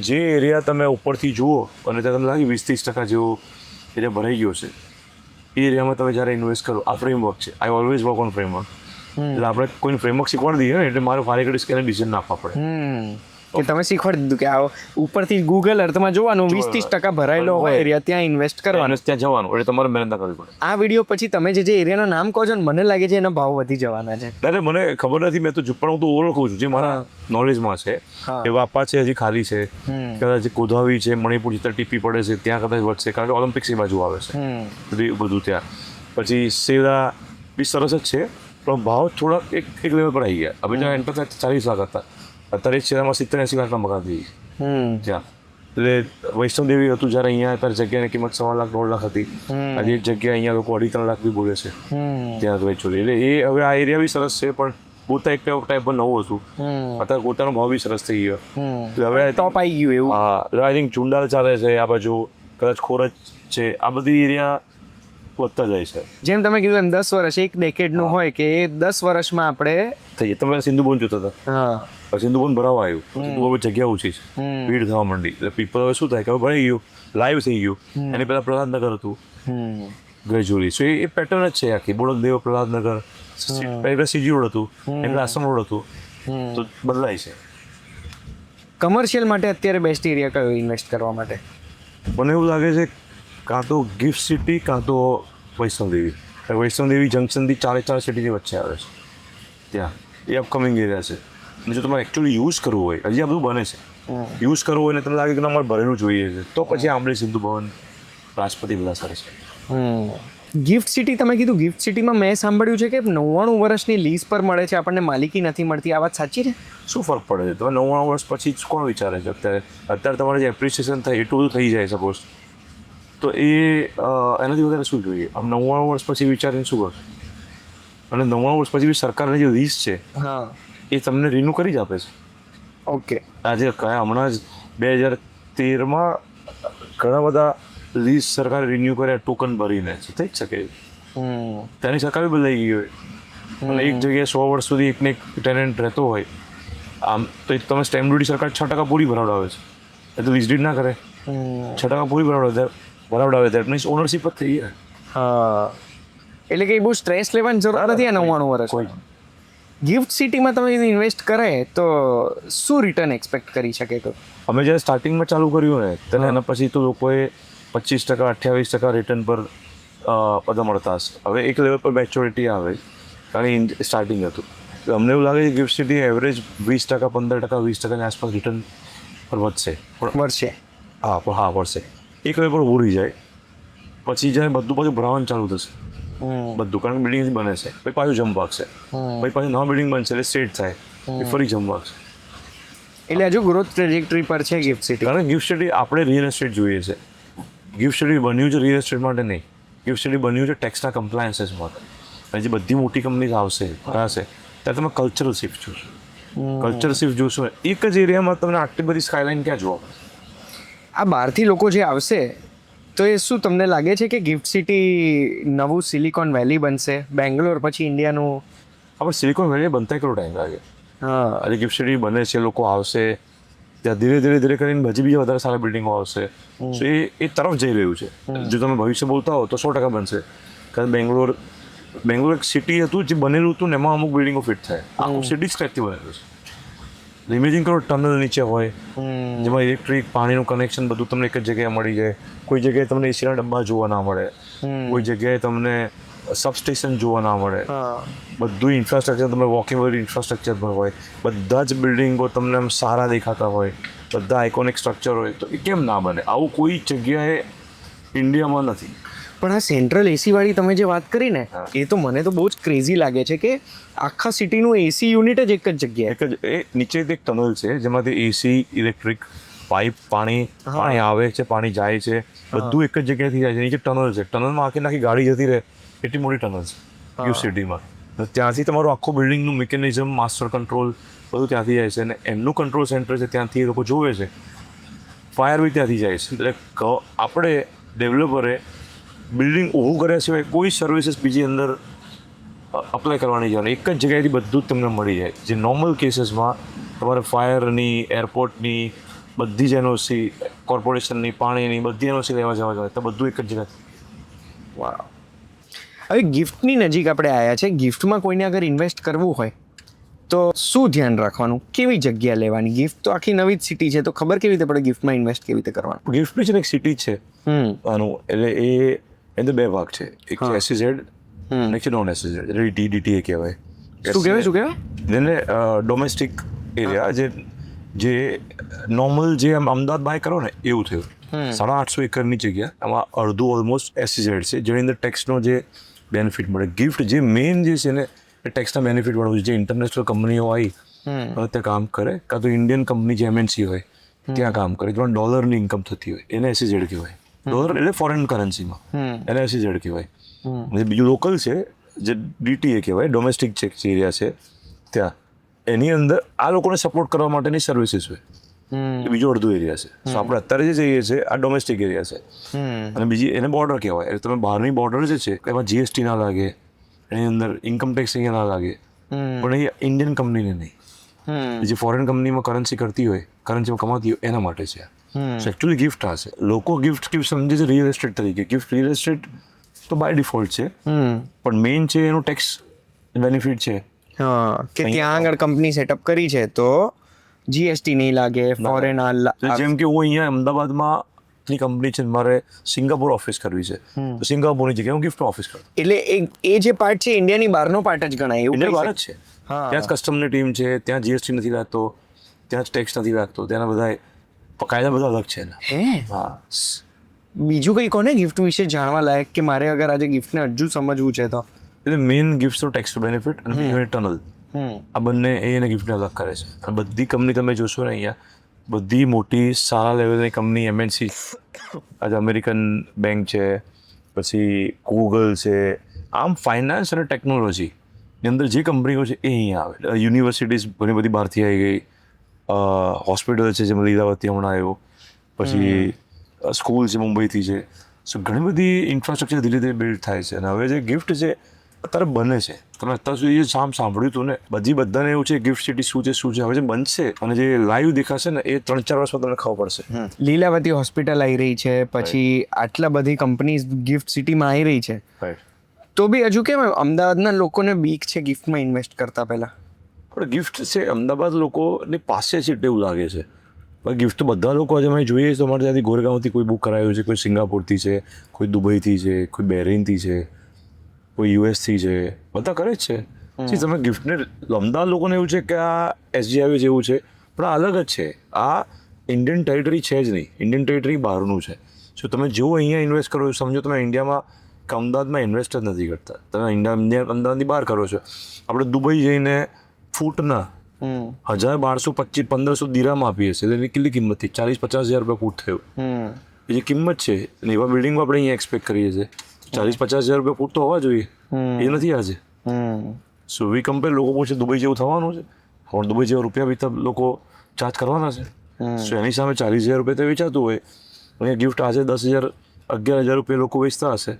જે એરિયા તમે ઉપરથી જુઓ અને ત્યાં તમને લાગે 20-30% જેવો એરિયા ભરાઈ ગયો છે, એ એરિયામાં તમે જ્યારે ઇન્વેસ્ટ કરો. આ ફ્રેમવર્ક છે, I always work on framework. એટલે આપણે કોઈને ફ્રેમવર્ક શીખવાડી દઈએ ને એટલે મારે ફારી કરી સ્કેન ડિસિઝન નાખવા પડે. કે તમે શીખવાડી દીધું કે આવો ઉપરથી ગૂગલ અર્થમાં જોવાનું 20-30% ભરાયેલો હોય એરિયા, ત્યાં ઇન્વેસ્ટ કરવાનું, ત્યાં જવાનું, એટલે તમારે મહેનત ના કરવી પડે. આ વિડીયો પછી તમે જે એરિયાનું નામ કહો છો ને, મને લાગે છે એના ભાવ વધી જવાના છે. અરે મને ખબર નથી, મેં તો પણ હું તો ઓળખું છું જે મારા નોલેજમાં છે. એ વાપા છે હજી ખાલી છે, કદાચ ગોધાવી છે, મણિપુર જેટલા ટીપી પડે છે ત્યાં કદાચ વધશે, કારણ કે ઓલિમ્પિક્સ એ બાજુ આવે છે બધું ત્યાં. પછી સેલા બી સરસ જ છે, પણ ભાવ થોડા એક લેવલ પર આવી ગયા. હવે જ્યાં એન્ટર 40 લાખ હતા, અત્યારે શેરામાં 70-80 લાખના મકાન થઈ ત્યાં. એટલે વૈષ્ણવદેવી હતું જ્યારે અહીંયા, અત્યારે જગ્યાની કિંમત 1.25 લાખ 1.5 લાખ હતી. આજે એક જગ્યા અહીંયા લોકો 2.5-3 લાખ બી બોલે છે ત્યાં તો એકચ્યુઅલી. એટલે એ હવે આ એરિયા બી સરસ છે, પણ ગોતા એક ટાઈપ પર નવું હતું, અત્યારે ગોતાનો ભાવ બી સરસ થઈ ગયો. હવે ટોપ આવી ગયું એવું. હા, આઈ થિંક ચુંડાલ ચાલે છે આ બાજુ, કદાચ ખોરજ છે, આ બધી એરિયા વધતા જાય છે. જેમ તમે કીધું એમ 10 વર્ષ એક ડેકેડનું હોય કે એ 10 વર્ષમાં આપણે થઈ જાય. તમે સિંધુબોન જોતા હતા, હા, સિંધુબોન ભરાવા આવ્યું, સિંધુબોન જગ્યા ઓછી છે, ભીડ થવા માંડી, એટલે પીપલ હવે શું થાય કે હવે ભરાઈ ગયું, લાઈવ થઈ ગયું. એની પહેલાં પ્રહલાદનગર હતું ગ્રેજ્યુઅલી. સો એ પેટર્ન જ છે આખી. બોડકદેવ, પ્રહલાદનગર, પહેલાં સીજી રોડ હતું, એટલે આસામ રોડ હતું, તો બદલાય છે. કમર્શિયલ માટે અત્યારે બેસ્ટ એરિયા કયો ઇન્વેસ્ટ કરવા માટે? મને એવું લાગે છે કાં તો ગિફ્ટ સિટી કાં તો વૈષ્ણવદેવી. વૈષ્ણવદેવી જંકશનથી 4 સિટીની વચ્ચે આવે છે ત્યાં. એ અપકમિંગ એરિયા છે. અને જો તમારે એકચ્યુઅલી યુઝ કરવું હોય, હજી આ બધું બને છે, યુઝ કરવું હોય ને તમને લાગે કે અમારે ભરેલું જોઈએ છે, તો પછી આંબલી, સિંધુ ભવન, રાજપતિ બધા સારી છે. ગિફ્ટ સિટી તમે કીધું, ગિફ્ટ સિટીમાં મેં સાંભળ્યું છે કે 99 વર્ષની લીઝ પર મળે છે, આપણને માલિકી નથી મળતી. આ વાત સાચી છે? શું ફરક પડે છે? તમે 99 વર્ષ પછી કોણ વિચારે છે? અત્યારે તમારે જે એપ્રિસિએશન થાય એટલું બધું થઈ જાય સપોઝ, તો એ એનાથી વધારે શું જોઈએ? આમ 99 વર્ષ પછી વિચારીને શું કરશે? અને 99 વર્ષ પછી બી સરકારની જે લીઝ છે હા, એ તમને રિન્યૂ કરી જ આપે છે. ઓકે. આજે હમણાં જ 2013માં ઘણા બધા લીઝ સરકારે રિન્યૂ કર્યા ટોકન ભરીને, થઈ જ શકે. ત્યાંની સરકાર બી બદલાઈ ગઈ હોય, અને એક જગ્યાએ 100 વર્ષ સુધી એકને એક ટેનન્ટ રહેતો હોય, આમ તો તમે સ્ટેમ્પ ડ્યુટી સરકાર 6% પૂરી ભરાવડાવે છે, એ તો લીઝ ડીડ ના કરે. 6% પૂરી ભરાવડાવે, દેટ મીન્સ ઓનરશિપ જ થઈ જાય. હા, એટલે કે બહુ સ્ટ્રેસ લેવાની જરૂર નથી આ 99 વર્ષ. કોઈ ગિફ્ટ સિટીમાં તમે ઇન્વેસ્ટ કરે તો શું રિટર્ન એક્સપેક્ટ કરી શકે? અમે જ્યારે સ્ટાર્ટિંગમાં ચાલુ કર્યું ને ત્યારે એના પછી તો લોકોએ 25%, 28% રિટર્ન પર બધા મળતા હશે. હવે એક લેવલ પર મેચ્યોરિટી આવે, કારણ કે સ્ટાર્ટિંગ હતું. અમને એવું લાગે છે ગિફ્ટ સિટી એવરેજ 20%, 15%, 20%ની આસપાસ રિટર્ન પર વધશે. વર્ષે? હા, વર્ષે. એક લેવલ પર ઊભું રહી જાય, પછી જ્યારે બધું પાછું ભરાવાનું ચાલુ થશે બધું, કારણ કે બિલ્ડિંગ બને છે, પછી પાછું જમ્પ વાગશે, પછી પાછું નવા બિલ્ડિંગ બનશે એટલે સ્ટ્રેટ થાય, એ ફરી જમ્પ વાગશે. એટલે હજુ ગ્રોથ ટ્રેજેક્ટરી પર છે ગિફ્ટ સિટી. કારણ કે ગિફ્ટ સિટી આપણે રિયલ એસ્ટેટ જોઈએ છે. ગિફ્ટ સિટી બન્યું છે રિયલ એસ્ટેટ માટે નહીં, ગિફ્ટ સિટી બન્યું છે ટેક્સના કમ્પ્લાયન્સીસ માટે. અને જે બધી મોટી કંપનીઝ આવશે ત્યારે તમે કલ્ચરલ શિફ્ટ જોશો. કલ્ચરલ શિફ્ટ જોશો, એક જ એરિયામાં તમને આટલી બધી સ્કાયલાઇન ક્યાં જોવા મળે? આ બહારથી લોકો જે આવશે તો એ શું તમને લાગે છે કે ગિફ્ટ સિટી નવું સિલિકોન વેલી બનશે? બેંગ્લોર પછી ઇન્ડિયાનું? આપણે સિલિકોન વેલી બનતા કેટલો ટાઈમ લાગે? હા, આજે ગિફ્ટ સિટી બને છે, લોકો આવશે, ત્યાં ધીરે ધીરે કરીને બીજા વધારે સારા બિલ્ડિંગો આવશે. સો એ તરફ જઈ રહ્યું છે. જો તમે ભવિષ્ય બોલતા હો તો 100% બનશે. કારણ બેંગ્લોર એક સિટી હતું જે બનેલું હતું ને એમાં અમુક બિલ્ડિંગો ફિટ થાય. આખું સિટી સ્ક્રેચથી બનેલું છે. ઇમેજિન કરો ટનલ નીચે હોય, જેમાં ઇલેક્ટ્રિક, પાણીનું કનેક્શન બધું તમને એક જ જગ્યાએ મળી જાય. કોઈ જગ્યાએ તમને એસીના ડબ્બા જોવા ના મળે, કોઈ જગ્યાએ તમને સબસ્ટેશન જોવા ના મળે. બધું ઇન્ફ્રાસ્ટ્રક્ચર તમને વોકેબલ ઇન્ફ્રાસ્ટ્રક્ચર પર હોય, બધા જ બિલ્ડિંગો તમને આમ સારા દેખાતા હોય, બધા આઇકોનિક સ્ટ્રક્ચર હોય, તો એ કેમ ના બને? આવું કોઈ જગ્યાએ ઇન્ડિયામાં નથી. પણ આ સેન્ટ્રલ એસી વાળી તમે જે વાત કરી ને એ તો મને તો બહુ જ ક્રેઝી લાગે છે કે આખા સિટીનું એસી યુનિટ જ એક જ જગ્યાએ. એ નીચે એક ટનલ છે જેમાંથી એસી ઇલેક્ટ્રિક પાઇપ પાણી આવે છે, પાણી જાય છે, બધું એક જ જગ્યાએથી જાય છે. નીચે ટનલ છે, ટનલમાં આખી ગાડી જતી રહે એટલી મોટી ટનલ છે ગિફ્ટ સિટીમાં. ત્યાંથી તમારું આખું બિલ્ડિંગનું મિકેનિઝમ, માસ્ટર કંટ્રોલ બધું ત્યાંથી જાય છે અને એમનું કંટ્રોલ સેન્ટર છે ત્યાંથી એ લોકો જોવે છે. ફાયર બી ત્યાંથી જાય છે. એટલે આપણે ડેવલપરે બિલ્ડિંગ ઊભું કર્યા સિવાય કોઈ સર્વિસીસ બીજી અંદર અપ્લાય કરવાની જરૂર, એક જ જગ્યાએથી બધું જ તમને મળી જાય. જે નોર્મલ કેસીસમાં તમારે ફાયરની, એરપોર્ટની બધી જ એનઓસી, કોર્પોરેશનની, પાણીની બધી એનઓસી લેવા જવા જોઈએ તો બધું એક જ જગ્યાએ. વાહ. હવે ગિફ્ટની નજીક આપણે આવ્યા છે. ગિફ્ટમાં કોઈને અગર ઇન્વેસ્ટ કરવું હોય તો શું ધ્યાન રાખવાનું, કેવી જગ્યા લેવાની? ગિફ્ટ તો આખી નવી જ સિટી છે તો ખબર કેવી રીતે પડે ગિફ્ટમાં ઇન્વેસ્ટ કેવી રીતે કરવાનું? ગિફ્ટ બી છે ને એક સિટી છે આનું, એટલે એને બે ભાગ છે. એક છે એસઈઝેડ અને એક છે નોન એસઈઝેડ, એટલે ડીડીટીએ કહેવાય. શું કહેવાય? એને ડોમેસ્ટિક એરિયા જે નોર્મલ જે અમદાવાદ બાય કરો ને એવું થયું. 850 એકરની જગ્યા આમાં અડધું ઓલમોસ્ટ એસઈઝેડ છે, જેની અંદર ટેક્સનો જે બેનિફિટ મળે. ગિફ્ટ જે મેઇન જે છે ને એ ટેક્સના બેનિફિટ મળવું છે. જે ઇન્ટરનેશનલ કંપનીઓ આવી ત્યાં કામ કરે, કાં તો ઇન્ડિયન કંપની જે એમએનસી હોય ત્યાં કામ કરે, જેમાં ડોલરની ઇન્કમ થતી હોય એને એસઈઝેડ કહેવાય. ડોલર એટલે ફોરેન કરન્સીમાં એને એસઈઝેડ કહેવાય. બીજું લોકલ છે જે ડીટીએ કહેવાય, ડોમેસ્ટિક છે એરિયા છે ત્યાં, એની અંદર આ લોકોને સપોર્ટ કરવા માટેની સર્વિસીસ હોય. બીજો અડધો એરિયા છે. સો આપણે અત્યારે જે જઈએ છીએ આ ડોમેસ્ટિક એરિયા છે અને બીજી એને બોર્ડર કહેવાય. એટલે તમે બહારની બોર્ડર જે છે એમાં જીએસટી ના લાગે, એની અંદર ઇન્કમ ટેક્સ અહીંયા ના લાગે, પણ એ ઇન્ડિયન કંપનીને નહીં, જે ફોરેન કંપનીમાં કરન્સી કરતી હોય, કરન્સીમાં કમાતી હોય એના માટે છે. એકચ્યુઅલી ગિફ્ટ આ છે. લોકો ગિફ્ટ સમજે છે રિયલ એસ્ટેટ તરીકે. ગિફ્ટ રિયલ એસ્ટેટ તો બાય ડિફોલ્ટ છે, પણ મેઇન છે એનું ટેક્સ બેનિફિટ છે કે ત્યાં આગળ કંપની સેટઅપ કરી છે તો જીએસટી નહીં લાગે, ફોરેન. જેમ કે હું અહીંયા અમદાવાદમાં ની કંપની છે, મારે સિંગાપોર ઓફિસ કરવી છે તો સિંગાપોરની જગ્યાએ હું ગિફ્ટ ઓફિસ કરું. એટલે એ જે પાર્ટ છે ઇન્ડિયાની બહારનો પાર્ટ જ ગણાય. એવું ઇન્ડિયા બહાર જ છે. ત્યાં જ કસ્ટમની ટીમ છે, ત્યાં જીએસટી નથી લાગતો, ત્યાં જ ટેક્સ નથી લાગતો, ત્યાંના બધા કાયદા બધા અલગ છે. હા. બીજું કંઈ કોને ગિફ્ટ વિશે જાણવા લાયક કે મારે અગર આજે ગિફ્ટને હજુ સમજવું છે તો? એટલે મેઇન ગિફ્ટ તો ટેક્સ બેનિફિટ અને બીજું ટનલ, આ બંને એને ગિફ્ટને અલગ કરે છે. અને બધી કંપની તમે જોશો ને અહીંયા બધી મોટી સારા લેવલની કંપની એમએનસી, આજે અમેરિકન બેંક છે, પછી ગૂગલ છે, આમ ફાઇનાન્સ અને ટેકનોલોજીની અંદર જે કંપનીઓ છે એ અહીંયા આવે. યુનિવર્સિટીઝ ઘણી બધી બહારથી આવી ગઈ, હોસ્પિટલ છે જેમાં લીલાવતી હમણાં આવ્યો, પછી સ્કૂલ છે મુંબઈથી છે. સો ઘણી બધી ઇન્ફ્રાસ્ટ્રક્ચર ધીરે ધીરે બિલ્ડ થાય છે. અને હવે જે ગિફ્ટ છે અત્યારે બને છે. તમે અત્યાર સુધી જે સાંભળ્યું હતું ને બધાને એવું છે ગિફ્ટ સિટી શું છે. હવે જે બનશે અને જે લાઈવ દેખાશે ને એ 3-4 વર્ષમાં તમને ખબર પડશે. લીલાવતી હોસ્પિટલ આવી રહી છે, પછી આટલા બધી કંપની ગિફ્ટ સિટીમાં આવી રહી છે, તો બી હજુ કેમ અમદાવાદના લોકોને બીક છે ગિફ્ટમાં ઇન્વેસ્ટ કરતા પહેલા? પણ ગિફ્ટ છે અમદાવાદ લોકોની પાસે છે એવું લાગે છે. ગિફ્ટ તો બધા લોકો આજે અમે જોઈએ તો અમારે ત્યાંથી ગોરેગાંવથી કોઈ બુક કરાયું છે, કોઈ સિંગાપોરથી છે, કોઈ દુબઈથી છે, કોઈ બહેરીનથી છે, કોઈ યુએસથી છે, બધા કરે જ છે. તમે ગિફ્ટને અમદાવાદ લોકોને એવું છે કે આ એસજીઆઈવી જેવું છે, પણ આ અલગ જ છે. આ ઇન્ડિયન ટેરિટરી છે જ નહીં, ઇન્ડિયન ટેરિટરી બહારનું છે. જો તમે જો અહીંયા ઇન્વેસ્ટ કરો છો, સમજો તમે ઇન્ડિયામાં કે અમદાવાદમાં ઇન્વેસ્ટ જ નથી કરતા, તમે અમદાવાદની બહાર કરો છો. આપણે દુબઈ જઈને ફૂટના 1200-1500 દિરામ આપીએ છીએ, એની કેટલી કિંમત થઈ? 40-50 હજાર રૂપિયા ફૂટ થયું. એ જે કિંમત છે એવા બિલ્ડિંગમાં આપણે અહીંયા એક્સપેક્ટ કરીએ છીએ 40-50 હજાર રૂપિયા ફૂટ તો હોવા જોઈએ, એ નથી આજે. સો વી કમ્પેર, લોકો પૂછે દુબઈ જેવું થવાનું છે, પણ દુબઈ જેવા રૂપિયા બી લોકો ચાર્જ કરવાના છે. સો એની સામે 40,000 રૂપિયા તો વેચાતું હોય, અહીંયા ગિફ્ટ આજે 10,000-11,000 રૂપિયા લોકો વેચતા હશે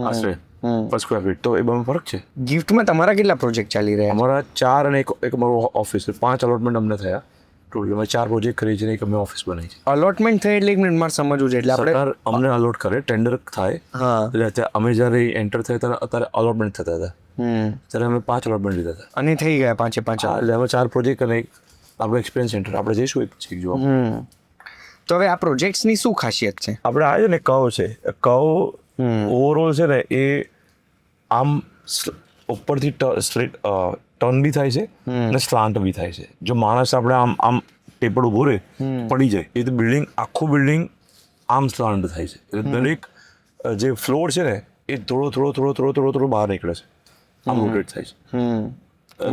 આશરે પર સ્ક્વેર ફીટ. તો એ બહુ ફરક છે. ગિફ્ટમાં તમારા કેટલા પ્રોજેક્ટ ચાલી રહ્યા? અમારા 4 અને એક અમારો ઓફિસ, 5 અલોટમેન્ટ અમને થયા ટોટલ. અમે 4 પ્રોજેક્ટ કરી છે ને એક અમે ઓફિસ બનાવી છે. અલોટમેન્ટ થાય એટલે 1 મિનિટ મારે સમજવું છે. એટલે આપણે અમને અલોટ કરે, ટેન્ડર થાય, એટલે અમે જ્યારે એન્ટર થયા અત્યારે અલોટમેન્ટ થતા હતા, ત્યારે અમે 5 અલોટમેન્ટ લીધા હતા અને થઈ ગયા 5-5. એટલે અમે 4 પ્રોજેક્ટ અને આપણો એક્સપિરિયન્સ સેન્ટર આપણે જઈશું એક જોવા. તો હવે આ પ્રોજેક્ટ્સની શું ખાસિયત છે? આપણે આ છે ને કવ છે, કવ ઓવરઓલ છે ને એ આમ ઉપરથી ટર્ન બી થાય છે અને સ્લાન્ટ બી થાય છે. જો માણસ આપણે આમ ટેપડ ઊભો રહે પડી જાય, એ તો આખું બિલ્ડિંગ આમ સ્લાન્ટ થાય છે. એટલે દરેક જે ફ્લોર છે ને એ થોડો બહાર નીકળે છે, આમ રોટેટ થાય છે.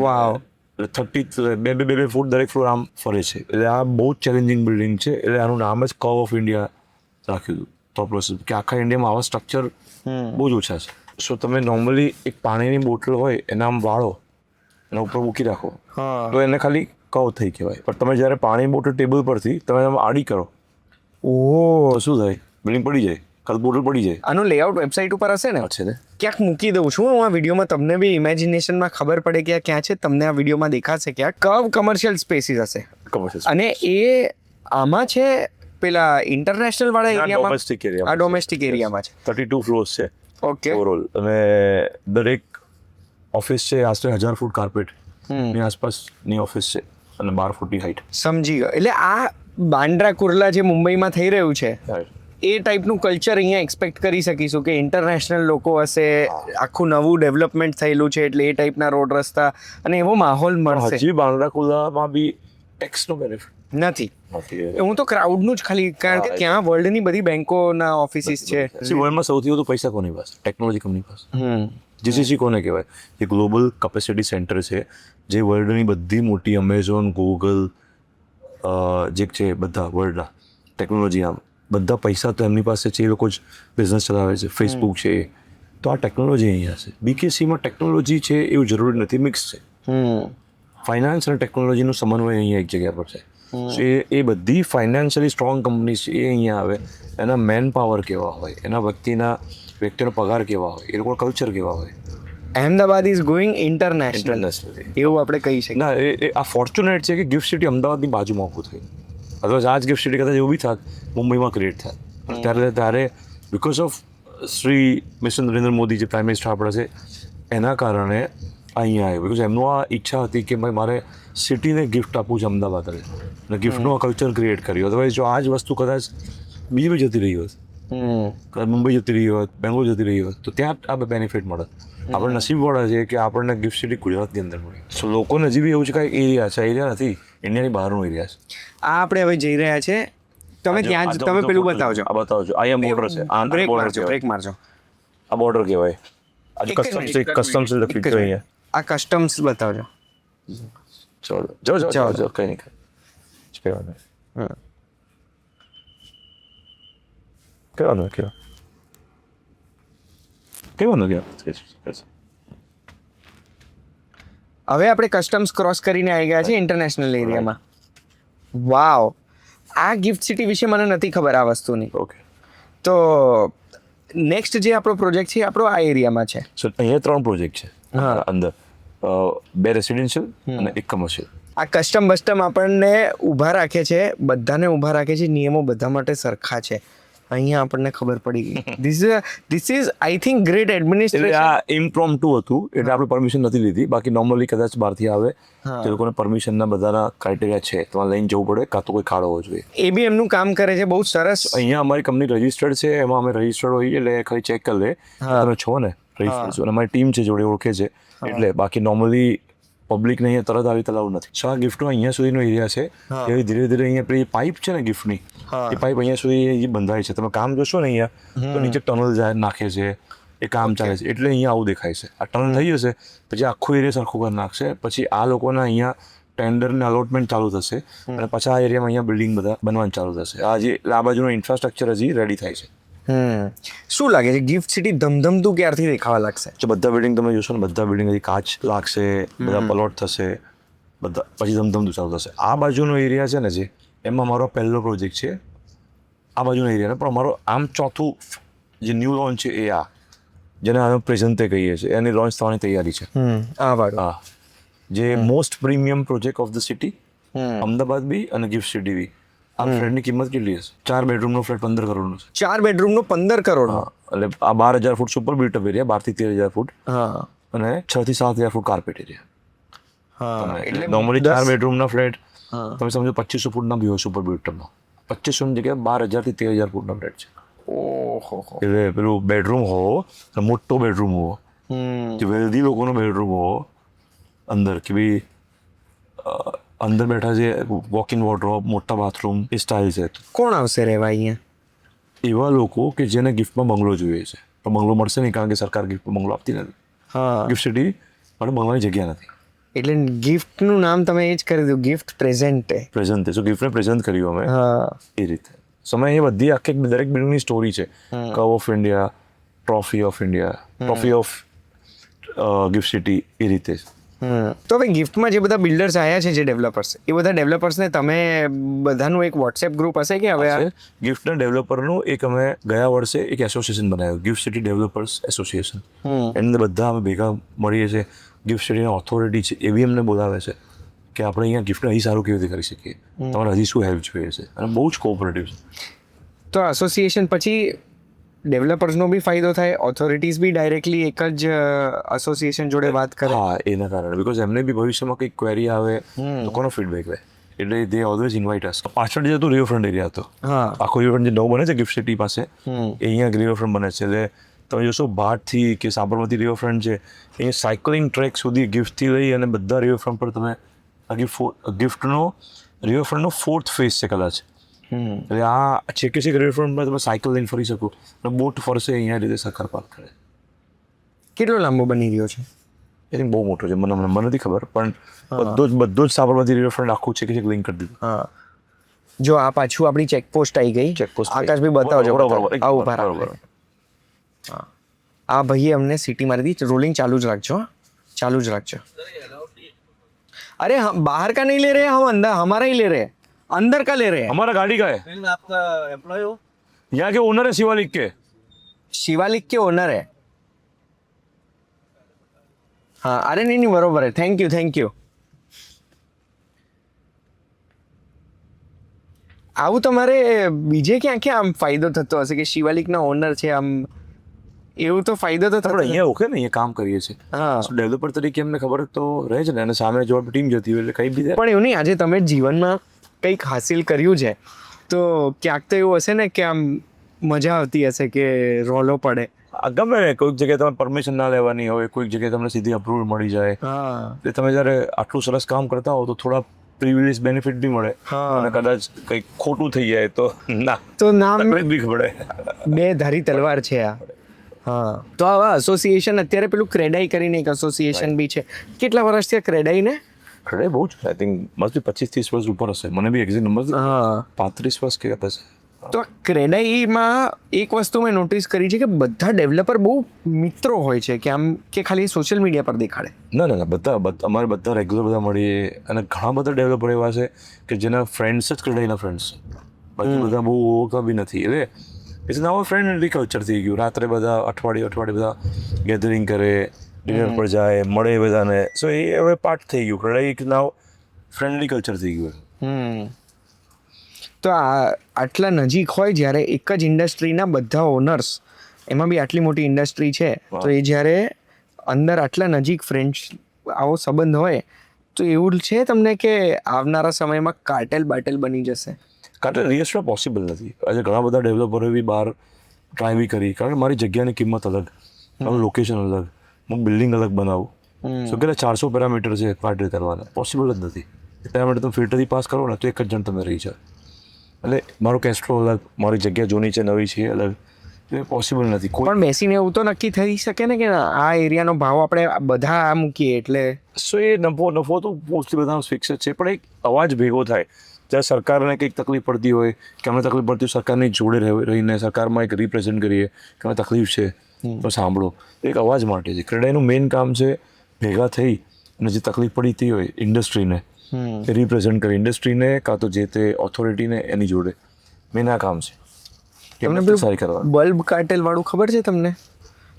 વાવ. 30 બે ફૂટ દરેક ફ્લોર આમ ફરે છે. એટલે આ બહુ જ ચેલેન્જિંગ બિલ્ડિંગ છે. એટલે આનું નામ જ કર્વ ઓફ ઇન્ડિયા રાખ્યું હતું તો પ્રોસેસ કે આખા ઇન્ડિયામાં આવા સ્ટ્રક્ચર બહુ જ ઓછા છે. સો તમે નોર્મલી એક પાણીની બોટલ હોય એના આમ વાળો એના ઉપર મૂકી રાખો તો એને ખાલી કર્વ થઈ કહેવાય. પણ તમે જ્યારે પાણીની બોટલ ટેબલ પરથી તમે આમ આડી કરો તો શું થાય? બિલ્ડિંગ પડી જાય, ખાલી બોટલ પડી જાય. આનું લેઆઉટ વેબસાઇટ ઉપર હશે ને? છે ને ક્યાંક મૂકી દઉં છું હું આ વિડીયોમાં, તમને બી ઇમેજિનેશનમાં ખબર પડે કે આ ક્યાં છે. તમને આ વિડીયોમાં દેખાશે ક્યાંક કર્વ કમર્શિયલ સ્પેસીસ હશે. કમર્શિયલ અને એ આમાં છે પેલા ઇન્ટરનેશનલ વાળા એરિયામાં, ડોમેસ્ટિક એરિયા, આ ડોમેસ્ટિક એરિયામાં છે. 32 ફ્લોર્સ છે ઓકે. ઓવરઓલ. અને દરેક ઓફિસ છે આશરે 1000 ફૂટ કાર્પેટ ની આસપાસની ઓફિસ છે અને 12 ફૂટની હાઈટ. સમજી ગયો. એટલે આ બાંદ્રા કુર્લા જે મુંબઈમાં થઈ રહ્યું છે એ ટાઈપનું કલ્ચર અહીંયા એક્સપેક્ટ કરી શકીશું કે ઇન્ટરનેશનલ લોકો હશે, આખું નવું ડેવલપમેન્ટ થયેલું છે એટલે એ ટાઈપના રોડ રસ્તા અને એવો માહોલ મળશે. હજી બાંદ્રા કુર્લામાં બી ટેક્સનો બેનિફિટ નથી. હું તો ક્રાઉડનું જ ખાલી, કારણ કે ત્યાં વર્લ્ડની બધી બેંકોના ઓફિસીસ છે. વર્લ્ડમાં સૌથી વધુ પૈસા કોની પાસે? ટેકનોલોજી કંપની પાસે. જીસીસી કોને કહેવાય? જે ગ્લોબલ કેપેસિટી સેન્ટર છે, જે વર્લ્ડની બધી મોટી અમેઝોન, ગૂગલ જે છે બધા વર્લ્ડના ટેકનોલોજી આમ બધા પૈસા તો એમની પાસે છે. એ લોકો જ બિઝનેસ ચલાવે છે. ફેસબુક છે. તો આ ટેકનોલોજી અહીંયા છે. બીકેસીમાં ટેકનોલોજી છે એવું જરૂરી નથી, મિક્સ છે. ફાઇનાન્સ અને ટેકનોલોજીનું સમન્વય અહીંયા એક જગ્યા પર છે. એ બધી ફાઇનાન્શિયલી સ્ટ્રોંગ કંપનીઝ છે એ અહીંયા આવે. એના મેન પાવર કેવા હોય, એના વ્યક્તિનો પગાર કેવા હોય, એ લોકોના કલ્ચર કેવા હોય. અહેમદાબાદ ઇઝ ગોઈંગ ઇન્ટરનેશનલ એવું આપણે કહી શકીએ. ના, એ આ ફોર્ચ્યુનેટ છે કે ગિફ્ટ સિટી અમદાવાદની બાજુમાં ઊભું થયું. અદરવાઇઝ આ જ ગિફ્ટ સિટી કદાચ એવું બી થાત મુંબઈમાં ક્રિએટ થાય. ત્યારે because of Shri mister Narendra Modi જે પ્રાઇમ મિનિસ્ટર આપણા છે એના કારણે અહીંયા આવ્યું. બિકોઝ એમનું આ ઈચ્છા હતી કે ભાઈ મારે સિટીને ગિફ્ટ આપવું છે અમદાવાદ અને ગિફ્ટનું આ કલ્ચર ક્રિએટ કર્યું. અદરવાઇઝ જો આ જ વસ્તુ કદાચ બીજી બી જતી રહી હોત, કદાચ મુંબઈ જતી રહી હોત, બેંગ્લોર જતી રહી હોત, તો ત્યાં આ બેનિફિટ મળે. આપણે નસીબવાળા છે કે આપણને ગિફ્ટ સિટી ગુજરાતની અંદર મળી. સો લોકોને હજી બી એવું છે કાંઈ એરિયા છે, એરિયા નથી, ઇન્ડિયાની બહારનો એરિયા છે. આ આપણે હવે જઈ રહ્યા છે. તમે ત્યાં જ તમે પેલું બતાવજો. આ બતાવજો. અહીંયા બોર્ડર છે. આ બ્રેક બોર્ડર મારજો, બ્રેક મારજો. આ બોર્ડર કહેવાય. આજે કસ્ટમ્સ લખ્યું છે અહીંયા. આ કસ્ટમ્સ બતાવજો. ચલો જાઓ કંઈ નહીં કહેવાનું. કહેવાનું હવે આપણે કસ્ટમ્સ ક્રોસ કરીને આવી ગયા છે ઇન્ટરનેશનલ એરિયામાં. વાવ. આ ગિફ્ટ સિટી વિશે મને નથી ખબર આ વસ્તુની. ઓકે. તો નેક્સ્ટ જે આપણો પ્રોજેક્ટ છે આપણો આ એરિયામાં છે. સો અહીંયા 3 પ્રોજેક્ટ છે અંદર. 2 રેસિડેન્શિયલ અને 1 કમર્શિયલ. આ કસ્ટમ બસ્ટમ આપણને ઊભા રાખે છે, બધાને ઊભા રાખે છે. નિયમો બધા માટે સરખા છે. અહીંયા આપણને ખબર પડી ગઈ. This is I think great administration. આ ઇમ્પ્રોમ્પ્ટુ હતું એટલે આપણે પરમિશન નથી લીધી. બાકી નોર્મલી કદાચ બહારથી આવે તે લોકોને પરમિશનના બધાના ક્રાઇટેરિયા છે, તમારે લઈને જવું પડે, કાં તો કોઈ ખાડો હોવો જોઈએ. એ બી એમનું કામ કરે છે બહુ સરસ. અહીંયા અમારી કંપની રજિસ્ટર્ડ છે, એમાં અમે રજિસ્ટર્ડ હોઈએ એટલે ખાલી ચેક કરી લે તમે છો ને રજિસ્ટર્ડ છો. અને અમારી ટીમ છે જોડે ઓળખે છે એટલે. બાકી નોર્મલી પબ્લિકને અહીંયા તરત આવી તલાવું નથી. સો આ ગિફ્ટનો અહીંયા સુધીનો એરિયા છે. એ ધીરે ધીરે અહીંયા પેલી પાઇપ છે ને ગિફ્ટની, એ પાઇપ અહીંયા સુધી બંધાય છે. તમે કામ જોશો ને અહીંયા તો નીચે ટનલ જાય નાખે છે, એ કામ ચાલે છે એટલે અહીંયા આવું દેખાય છે. આ ટનલ થઈ જશે પછી આખું એરિયા સરખું કરી નાખશે. પછી આ લોકોના અહીંયા ટેન્ડરને અલોટમેન્ટ ચાલુ થશે અને પછી આ એરિયામાં અહીંયા બિલ્ડિંગ બધા બનવાનું ચાલુ થશે. આ જે આ બાજુનું ઇન્ફ્રાસ્ટ્રક્ચર હજી રેડી થાય છે. શું લાગે છે ગિફ્ટ સિટી ધમધમતું ક્યારથી દેખાવા લાગશે? જો બધા બિલ્ડિંગ તમે જોશો ને બધા બિલ્ડિંગ હજી કાચ લાગશે, બધા પલોટ થશે, બધા પછી ધમધમતું ચાલુ થશે. આ બાજુનો એરિયા છે ને જે એમાં મારો પહેલો પ્રોજેક્ટ છે. આ બાજુનો એરિયા પણ અમારો આમ ચોથું જે ન્યૂ લોન્ચ છે એ આ જેને અમે પ્રેઝન્ટે કહીએ છીએ એની લોન્ચ થવાની તૈયારી છે. હા, જે most premium project of the city Ahmedabad બી અને ગિફ્ટ સિટી બી. આ ફ્લેટની કિંમત કેટલી હશે? 4 બેડરૂમનો ફ્લેટ 15 કરોડનો છે. 4 બેડરૂમનો 15 કરોડ. એટલે આ 12,000 ફૂટ સુપર બિલ્ટઅપ એરિયા, 12 થી 13,000 ફૂટ અને 6 થી 7,000 ફૂટ કાર્પેટ એરિયા. એટલે નોર્મલી 4 બેડરૂમના ફ્લેટ તમે સમજો 2500 ફૂટના બી હોય સુપર બિલ્ટઅપમાં. 2500 ની જગ્યાએ 12,000 થી 13,000 ફૂટના ફ્લેટ છે. ઓહો. એટલે પેલું બેડરૂમ હોવો, મોટો બેડરૂમ હોવો, જે વેલ્ધી લોકોનો બેડરૂમ હોવો અંદર, કે ભાઈ અંદર બેઠા છે, વોક ઇન વોર્ડરોબ, મોટા બાથરૂમ, એ સ્ટાઇલ છે. કોણ આવશે રહેવા અહીંયા? એવા લોકો કે જેને ગિફ્ટમાં બંગલો જોઈએ છે પણ બંગલો મળશે નહીં કારણ કે સરકાર ગિફ્ટમાં બંગલો આપતી નથી. હા, ગિફ્ટ સિટી માટે બંગલાની જગ્યા નથી. એટલે ગિફ્ટનું નામ તમે એ જ કરી દીધું, ગિફ્ટ પ્રેઝન્ટ. પ્રેઝન્ટ છે, સો ગિફ્ટને પ્રેઝન્ટ કર્યું અમે હા, એ રીતે. સમય એ બધી આખી દરેક બિલ્ડિંગની સ્ટોરી છે. કવ of India, trophy of India, trophy of GIFT city એ રીતે. તો હવે ગિફ્ટમાં જે બધા બિલ્ડર્સ આવ્યા છે, જે ડેવલપર્સ, એ બધા ડેવલપર્સને તમે બધાનું એક વોટ્સએપ ગ્રુપ હશે કે હવે ગિફ્ટના ડેવલપરનું એક અમે ગયા વર્ષે એક એસોસિએશન બનાવ્યું, ગિફ્ટ સિટી ડેવલપર્સ એસોસિએશન. એની અંદર બધા અમે ભેગા મળીએ છીએ. ગિફ્ટ સિટીના ઓથોરિટી છે એ બી અમને બોલાવે છે કે આપણે અહીંયા ગિફ્ટને હજી સારું કેવી રીતે કરી શકીએ, તમારે હજી શું હેલ્પ જોઈએ છે, અને બહુ જ કોઓપરેટિવ છે. તો એસોસિએશન પછી ડેવલપર્સનો બી ફાયદો થાય, ઓથોરિટીઝ બી ડાયરેક્ટલી એક જ એસોસિએશન જોડે વાત કરે. હા, એના કારણે બિકોઝ એમને બી ભવિષ્યમાં કંઈક ક્વેરી આવે તો કોનો ફીડબેક લે, એટલે દે ઓલવેઝ ઇન્વાઇટ અસ. પાછળ જે હતું રિવરફ્રન્ટ એરિયા હતો, હા, આખો રિવરફ્રન્ટ જે નવું બને છે ગિફ્ટ સિટી પાસે, એ અહીંયા રિવરફ્રન્ટ બને છે. એટલે તમે જોશો ભાટથી કે સાબરમતી રિવરફ્રન્ટ છે, અહીંયા સાયકલિંગ ટ્રેક સુધી ગિફ્ટથી લઈ અને બધા રિવરફ્રન્ટ પર તમે ગિફ્ટનો રિવરફ્રન્ટનો 4th ફેઝ છે કદાચ. એટલે આ છેકે છેક રિવરફ્રન્ટમાં તમે સાયકલ લઈને ફરી શકો અને બોટ ફરશે અહીંયા રીતે સરકાર પાર્ક કરે. કેટલો લાંબો બની રહ્યો છે? એ બહુ મોટો છે, મને નથી ખબર, પણ બધો જ સાબરમતી રિવરફ્રન્ટ આખું છેકે છેક લિંક કરી દીધું. હા, જો આ પાછું આપણી ચેકપોસ્ટ આવી ગઈ. ચેકપોસ્ટ આકાશભાઈ બતાવજો. આવું બરાબર. હા, આ ભાઈએ અમને સિટી મારી દી. રોલિંગ ચાલુ જ રાખજો, ચાલુ જ રાખજો. अरे हम बाहर का नहीं ले रहे, हम अंदर हमारा ही ले रहे, अंदर का ले रहे हैं. हमारा गाड़ी का है, आपका एम्प्लॉय हो? यहाँ के ओनर है शिवालिक के. शिवालिक के ओनर है. हाँ, अरे नहीं नहीं बरोबर है. Thank you. આવું તમારે બીજે ક્યાં ક્યાં આમ ફાયદો થતો હશે કે શિવાલિકના ઓનર છે, આમ એવું તો ફાયદો તો થતો. આપણે અહીંયા ઓકે ને અહીંયા કામ કરીએ છીએ, હા, ડેવલપર તરીકે એમને ખબર તો રહે છે ને, અને સામે જો ટીમ જતી હોય એટલે કંઈ બી. પણ એવું નહીં, આજે તમે જીવનમાં કંઈક હાસિલ કર્યું છે તો ક્યાંક તો એવું હશે ને કે આમ મજા આવતી હશે કે રોલો પડે. ગમે કોઈક જગ્યાએ તમે પરમિશન ના લેવાની હોય, કોઈક જગ્યાએ તમને સીધી અપ્રુવલ મળી જાય. હા, એટલે તમે જ્યારે આટલું સરસ કામ કરતા હો તો થોડા પ્રિવિલેજ બેનિફિટ બી મળે. હા, અને કદાચ કંઈક ખોટું થઈ જાય તો ના, તો નામ બી ખબર. બે ધારી તલવાર છે આ. હા, તો આવા એસોસિએશન અત્યારે પેલું ક્રેડાઈ કરીને એક એસોસિએશન બી છે. કેટલા વર્ષથી આ ક્રેડાઈને? ખરે બહુ જ, આઈ થિંક મસ્ટ બી 25-30 વર્ષ ઉપર હશે, મને બી એક્ઝેક્ટ નંબર. હા, 35 વર્ષ કે હશે. તો આ ક્રેડાઈમાં એક વસ્તુ મેં નોટિસ કરી છે કે બધા ડેવલપર બહુ મિત્રો હોય છે, કે આમ કે ખાલી સોશિયલ મીડિયા પર દેખાડે. ના, બધા અમારે બધા રેગ્યુલર બધા મળીએ, અને ઘણા બધા ડેવલપર એવા છે કે જેના ફ્રેન્ડ્સ જ ક્રેડાઈના ફ્રેન્ડ્સ છે, બાકી બધા બહુ ઓળખતા બી નથી. એટલે ઇટ્સ નાઉ ફ્રેન્ડલી કલ્ચર થઈ ગયું. રાત્રે બધા અઠવાડિયે બધા ગેધરિંગ કરે, ડિનર પર જાય, મળે બધાને. સો એ હવે પાર્ટ થઈ ગયું. ક્રેડાઈ એક નાઉ ફ્રેન્ડલી કલ્ચર થઈ ગયું. તો આટલા નજીક હોય જ્યારે એક જ ઇન્ડસ્ટ્રીના બધા ઓનર્સ, એમાં બી આટલી મોટી ઇન્ડસ્ટ્રી છે, તો એ જ્યારે અંદર આટલા નજીક ફ્રેન્ડ્સ આવો સંબંધ હોય તો એવું છે તમને કે આવનારા સમયમાં કાર્ટેલ બની જશે? કાર્ટેલ રિયસ્ટમાં પોસિબલ નથી. આજે ઘણા બધા ડેવલપરોએ બી બહાર ટ્રાય બી કરી, કારણ કે મારી જગ્યાની કિંમત અલગ, મારું લોકેશન અલગ, હું બિલ્ડિંગ અલગ બનાવું. સો કે 400 પેરામીટર છે કાર્ટેલ કરવાના, પોસિબલ જ નથી. એટલા માટે તમે ફિલ્ટરથી પાસ કરો ને તો એક જ જણ તમે રહી જાય. એટલે મારો કેસ્ટ્રો અલગ, મારી જગ્યા જૂની છે નવી છે અલગ, એટલે પોસિબલ નથી. પણ બેસીને એવું તો નક્કી થઈ શકે ને કે આ એરિયાનો ભાવ આપણે બધા આ મૂકીએ એટલે. સો એ નફો તો મોસ્ટલી બધાનો ફિક્સ જ છે, પણ એક અવાજ ભેગો થાય જ્યારે સરકારને કંઈક તકલીફ પડતી હોય કે અમને તકલીફ પડતી હોય, સરકારની જોડે રહીને સરકારમાં એક રિપ્રેઝેન્ટ કરીએ કે અમે તકલીફ છે તો સાંભળો. એક અવાજ માટે છે. ક્રેડાઈનું મેઇન કામ છે ભેગા થઈ અને જે તકલીફ પડતી હોય ઇન્ડસ્ટ્રીને એ રિપ્રેઝેન્ટ કરે, ઇન્ડસ્ટ્રીને કાં તો જે તે ઓથોરિટીને એની જોડે. મેન આ કામ છે. તમને સારી કરવા બલ્બ કાર્ટેલ વાળું ખબર છે તમને?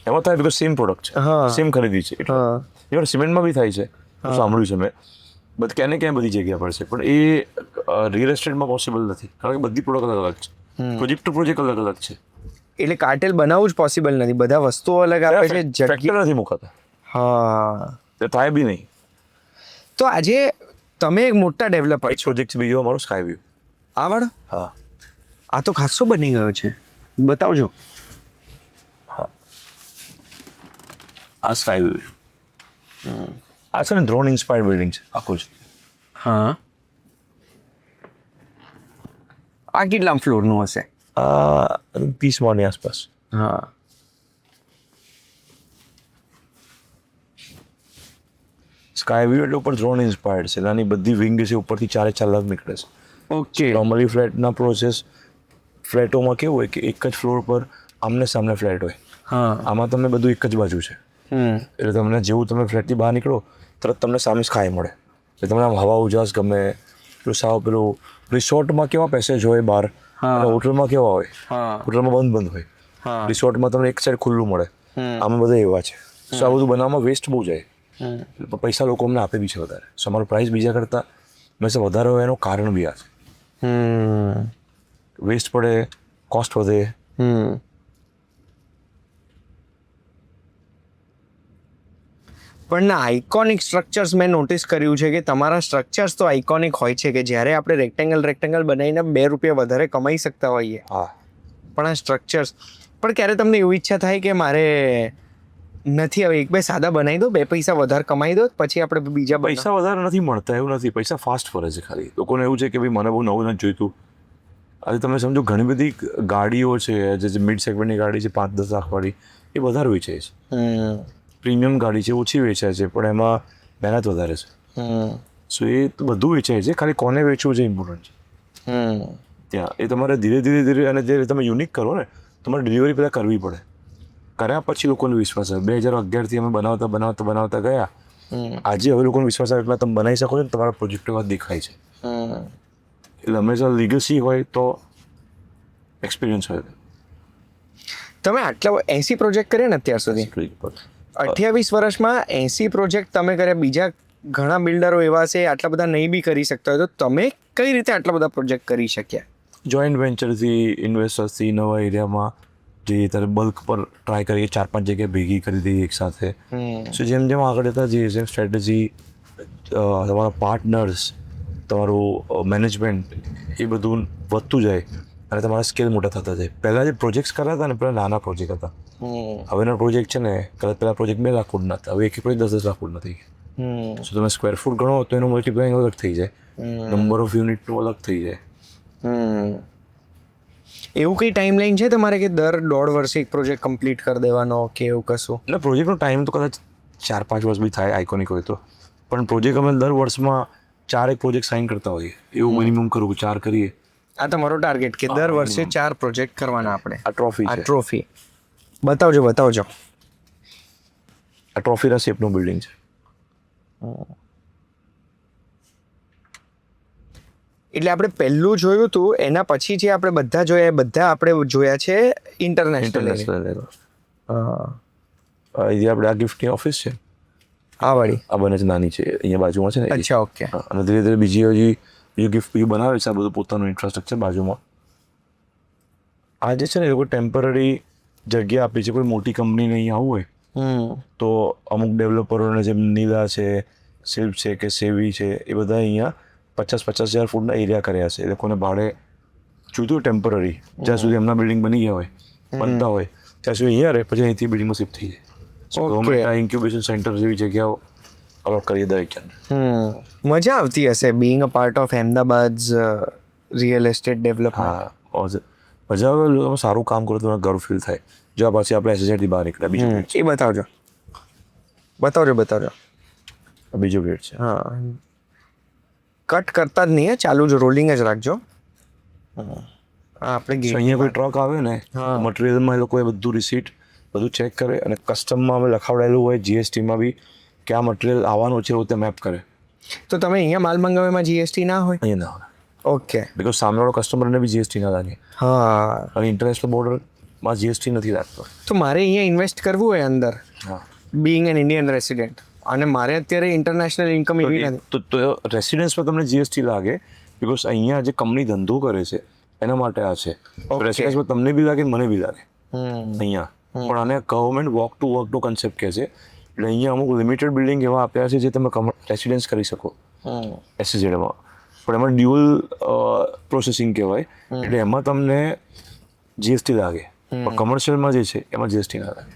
એમાં થાય બિકોઝ સેમ પ્રોડક્ટ છે, સેમ ખરીદી છે. ઇવન સિમેન્ટમાં બી થાય છે, સાંભળ્યું છે મેં. બટ ક્યાં ને ક્યાં બધી જગ્યા પર છે, પણ એ રિયલ એસ્ટેટમાં પોસિબલ નથી, કારણ કે બધી પ્રોડક્ટ અલગ છે, પ્રોજેક્ટ ટુ પ્રોજેક્ટ અલગ છે. એટલે કાર્ટેલ બનાવવું જ પોસિબલ નથી, બધા વસ્તુઓ અલગ આપે છે, જગ્યા નથી મુકાતા. હા, તે થાય બી નહીં. તો આજે તમે એક મોટા ડેવલપર છો. પ્રોજેક્ટ બીજો અમારો સ્કાય વ્યૂ. આ વાળો? હા, આ તો ખાસો બની ગયો છે, બતાવજો. હા, આ સ્કાય વ્યૂ. આ છે ને ડ્રોન ઇન્સ્પાયર્ડ બિલ્ડિંગ છે આખું જ. હા, આ કેટલા ફ્લોરનું હશે? 30 આસપાસ. હા. સ્કાયવ્યુ એટલે ઉપર ડ્રોન ઇન્સ્પાયર્ડ છે. એની બધી વિંગ છે ઉપરથી 4 લાખ નીકળે છે. ઓકે. નોર્મલી ફ્લેટના પ્રોસેસ ફ્લેટોમાં કેવું હોય કે એક જ ફ્લોર પર આમને સામને ફ્લેટ હોય. હા. આમાં તમને બધું એક જ બાજુ છે. એટલે તમને જેવું તમે ફ્લેટથી બહાર નીકળો તરત તમને સામે સ્કાય મળે. એટલે તમને આમ હવા ઉજાસ ગમે. પેલું રિસોર્ટમાં કેવા પેસેજ હોય બહાર અને હોટલમાં કેવા હોય. હોટલમાં બંધ હોય. રિસોર્ટમાં તમને એક સાઈડ ખુલ્લું મળે. આમાં બધા એવા છે. સો આ બધું બનાવવામાં વેસ્ટ બહુ જાય. પૈસા લોકો અમને આપે બી છે વધારે. સો અમારો પ્રાઇસ બીજા કરતાં હંમેશા વધારે હોય એનું કારણ બી આ છે. વેસ્ટ પડે, કોસ્ટ વધે. પણ ના આઇકોનિક સ્ટ્રક્ચર્સ મેં નોટિસ કર્યું છે કે તમારા સ્ટ્રક્ચર્સ તો આઇકોનિક હોય છે કે જ્યારે આપણે રેક્ટેંગલ બનાવીને 2 રૂપિયા વધારે કમાઈ શકતા હોઈએ. હા. પણ આ સ્ટ્રક્ચર્સ પણ ક્યારે તમને એવી ઈચ્છા થાય કે મારે નથી હવે 1-2 સાદા બનાવી દો, 2 પૈસા વધારે કમાઈ દો પછી આપણે બીજા પૈસા વધારે નથી મળતા એવું નથી. પૈસા ફાસ્ટ ફરે છે ખાલી. લોકોને એવું છે કે ભાઈ મને બહુ નવું નથી જોઈતું. આજે તમે સમજો ઘણી બધી ગાડીઓ છે જે મિડ સેગમેન્ટની ગાડી છે 5-10 લાખવાળી એ વધારે વેચાય છે. પ્રીમિયમ ગાડી છે ઓછી વેચાય છે પણ એમાં મહેનત વધારે છે. સો એ તો બધું વેચાય છે ખાલી કોને વેચવું છે ઇમ્પોર્ટન્ટ છે. ત્યાં એ તમારે ધીરે અને જે તમે યુનિક કરો ને તમારે ડિલિવરી પહેલાં કરવી પડે. કર્યા પછી લોકોને વિશ્વાસ આવે. 2011થી અમે બનાવતા ગયા. આજે હવે લોકોને વિશ્વાસ આવે એટલા તમે બનાવી શકો છો ને તમારા પ્રોજેક્ટ એવા દેખાય છે. એટલે હંમેશા લીગસી હોય તો એક્સપિરિયન્સ હોય. તમે આટલા 80 પ્રોજેક્ટ કર્યા ને અત્યાર સુધી? 28 વર્ષમાં 80 પ્રોજેક્ટ તમે કર્યા. બીજા ઘણા બિલ્ડરો એવા છે આટલા બધા નહીં બી કરી શકતા હોય તો તમે કઈ રીતે આટલા બધા પ્રોજેક્ટ કરી શક્યા? જોઈન્ટ વેન્ચરથી, ઇન્વેસ્ટર્સથી, નવા એરિયામાં જઈએ ત્યારે બલ્ક પર ટ્રાય કરીએ. 4-5 જગ્યાએ ભેગી કરી દઈએ એકસાથે. સો જેમ આગળ જતા જઈએ જેમ સ્ટ્રેટેજી, તમારા પાર્ટનર્સ, તમારું મેનેજમેન્ટ એ બધું વધતું જાય અને તમારા સ્કેલ મોટા થતા જાય. પહેલાં જે પ્રોજેક્ટ્સ કર્યા હતા ને પહેલાં નાના પ્રોજેક્ટ હતા. હવેના પ્રોજેક્ટ છે ને પહેલાં પ્રોજેક્ટ 2 લાખ ફૂટના હતા. હવે એક પ્રોજેક્ટ 10-10 લાખ ફૂટના થઈ ગયા. સો તમે સ્ક્વેર ફૂટ ગણો તો એનું મલ્ટીપ્લાઇંગ અલગ થઈ જાય. નંબર ઓફ યુનિટનું અલગ થઈ જાય. એવું કઈ ટાઈમલાઈન છે તમારે કે દર 1.5 વર્ષે એક પ્રોજેક્ટ કમ્પ્લીટ કરી દેવાનો કે એવું કશું? એટલે પ્રોજેક્ટનો ટાઈમ તો કદાચ 4-5 વર્ષ બી થાય આઇકોનિક હોય તો. પણ પ્રોજેક્ટ અમે દર વર્ષમાં 4 પ્રોજેક્ટ સાઇન કરતા હોઈએ. એવું મિનિમમ કરું કે 4 કરીએ. આ તમારો ટાર્ગેટ કે દર વર્ષે 4 પ્રોજેક્ટ કરવાના આપણે? આ ટ્રોફી બતાવજો. આ ટ્રોફીના શેપનું બિલ્ડિંગ છે. એટલે આપણે પહેલું જોયું હતું એના પછી જે આપણે બધા જોયા છે ઇન્ટરનેશનલ. આપણે આ ગિફ્ટની ઓફિસ છે આ વાળી આ બને છે નાની છે અહીંયા બાજુમાં છે ને. અચ્છા ઓકે. અને ધીરે બીજી ગિફ્ટ બનાવે છે. આ બધું પોતાનું ઇન્ફ્રાસ્ટ્રક્ચર બાજુમાં. આ જે છે ને એ લોકો ટેમ્પરરી જગ્યા આપી છે. કોઈ મોટી કંપનીને અહીં આવવું હોય તો અમુક ડેવલપરોને જેમ નીલા છે, શિલ્પ છે કે સેવી છે એ બધા અહીંયા 50,000 ફૂટના એરિયા કર્યા છે. એ લોકોને ભાડે જોઈતું ટેમ્પરરી જ્યાં સુધી એમના બિલ્ડિંગ બની ગયા હોય બનતા હોય ત્યાં સુધી અહીંયા રહે પછી અહીંથી બિલ્ડિંગમાં શિફ્ટ થઈ જાય. ગવર્મેન્ટ આ ઇન્ક્યુબેશન સેન્ટર જેવી જગ્યાઓ અલોટ કરી દરેક જણ. મજા આવતી હશે being a part of Ahmedabad real estate development. મજા આવે. તમે સારું કામ કરો તો ગર્વ ફીલ થાય. જો આ પાછી આપણે એસએસઆઈથી બહાર નીકળ્યા. બીજું ગેટ એ બતાવજો. બીજો ગેટ છે. હા, કટ કરતા જ નહીં, ચાલુ જ રોલિંગ જ રાખજો. આપણે અહીંયા કોઈ ટ્રક આવે ને મટીરિયલમાં એ લોકોએ બધું રિસીટ બધું ચેક કરે અને કસ્ટમમાં અમે લખાવડાયેલું હોય જીએસટીમાં બી કે આ મટીરિયલ આવવાનું છે એવું તે મેપ કરે. તો તમે અહીંયા માલ મંગાવવામાં જીએસટી ના હોય? અહીંયા ના હોય. ઓકે. બિકોઝ સામેવાળો કસ્ટમરને બી જીએસટી ના લાગે. હા. અને ઇન્ટરનેશનલ બોર્ડરમાં જીએસટી નથી લાગતો. તો મારે અહીંયા ઇન્વેસ્ટ કરવું હોય અંદર, બિંગ એન ઇન્ડિયન રેસિડેન્ટ, અને મારે અત્યારે ઇન્ટરનેશનલ ઇન્કમ એવી નથી તો રેસિડન્સમાં તમને જીએસટી લાગે બિકોઝ અહીંયા જે કંપની ધંધો કરે છે એના માટે આ છે. રેસિડન્સમાં તમને બી લાગે મને બી લાગે અહીંયા. પણ આને ગવર્મેન્ટ વોક ટુ વર્કનો કન્સેપ્ટ કહે છે. એટલે અહીંયા અમુક લિમિટેડ બિલ્ડિંગ એવા આપ્યા છે જે તમે રેસિડન્સ કરી શકો એસએઝેડમાં. પણ એમાં ડ્યુઅલ પ્રોસેસિંગ કહેવાય. એટલે એમાં તમને જીએસટી લાગે પણ કમર્શિયલમાં જે છે એમાં જીએસટી ના લાગે.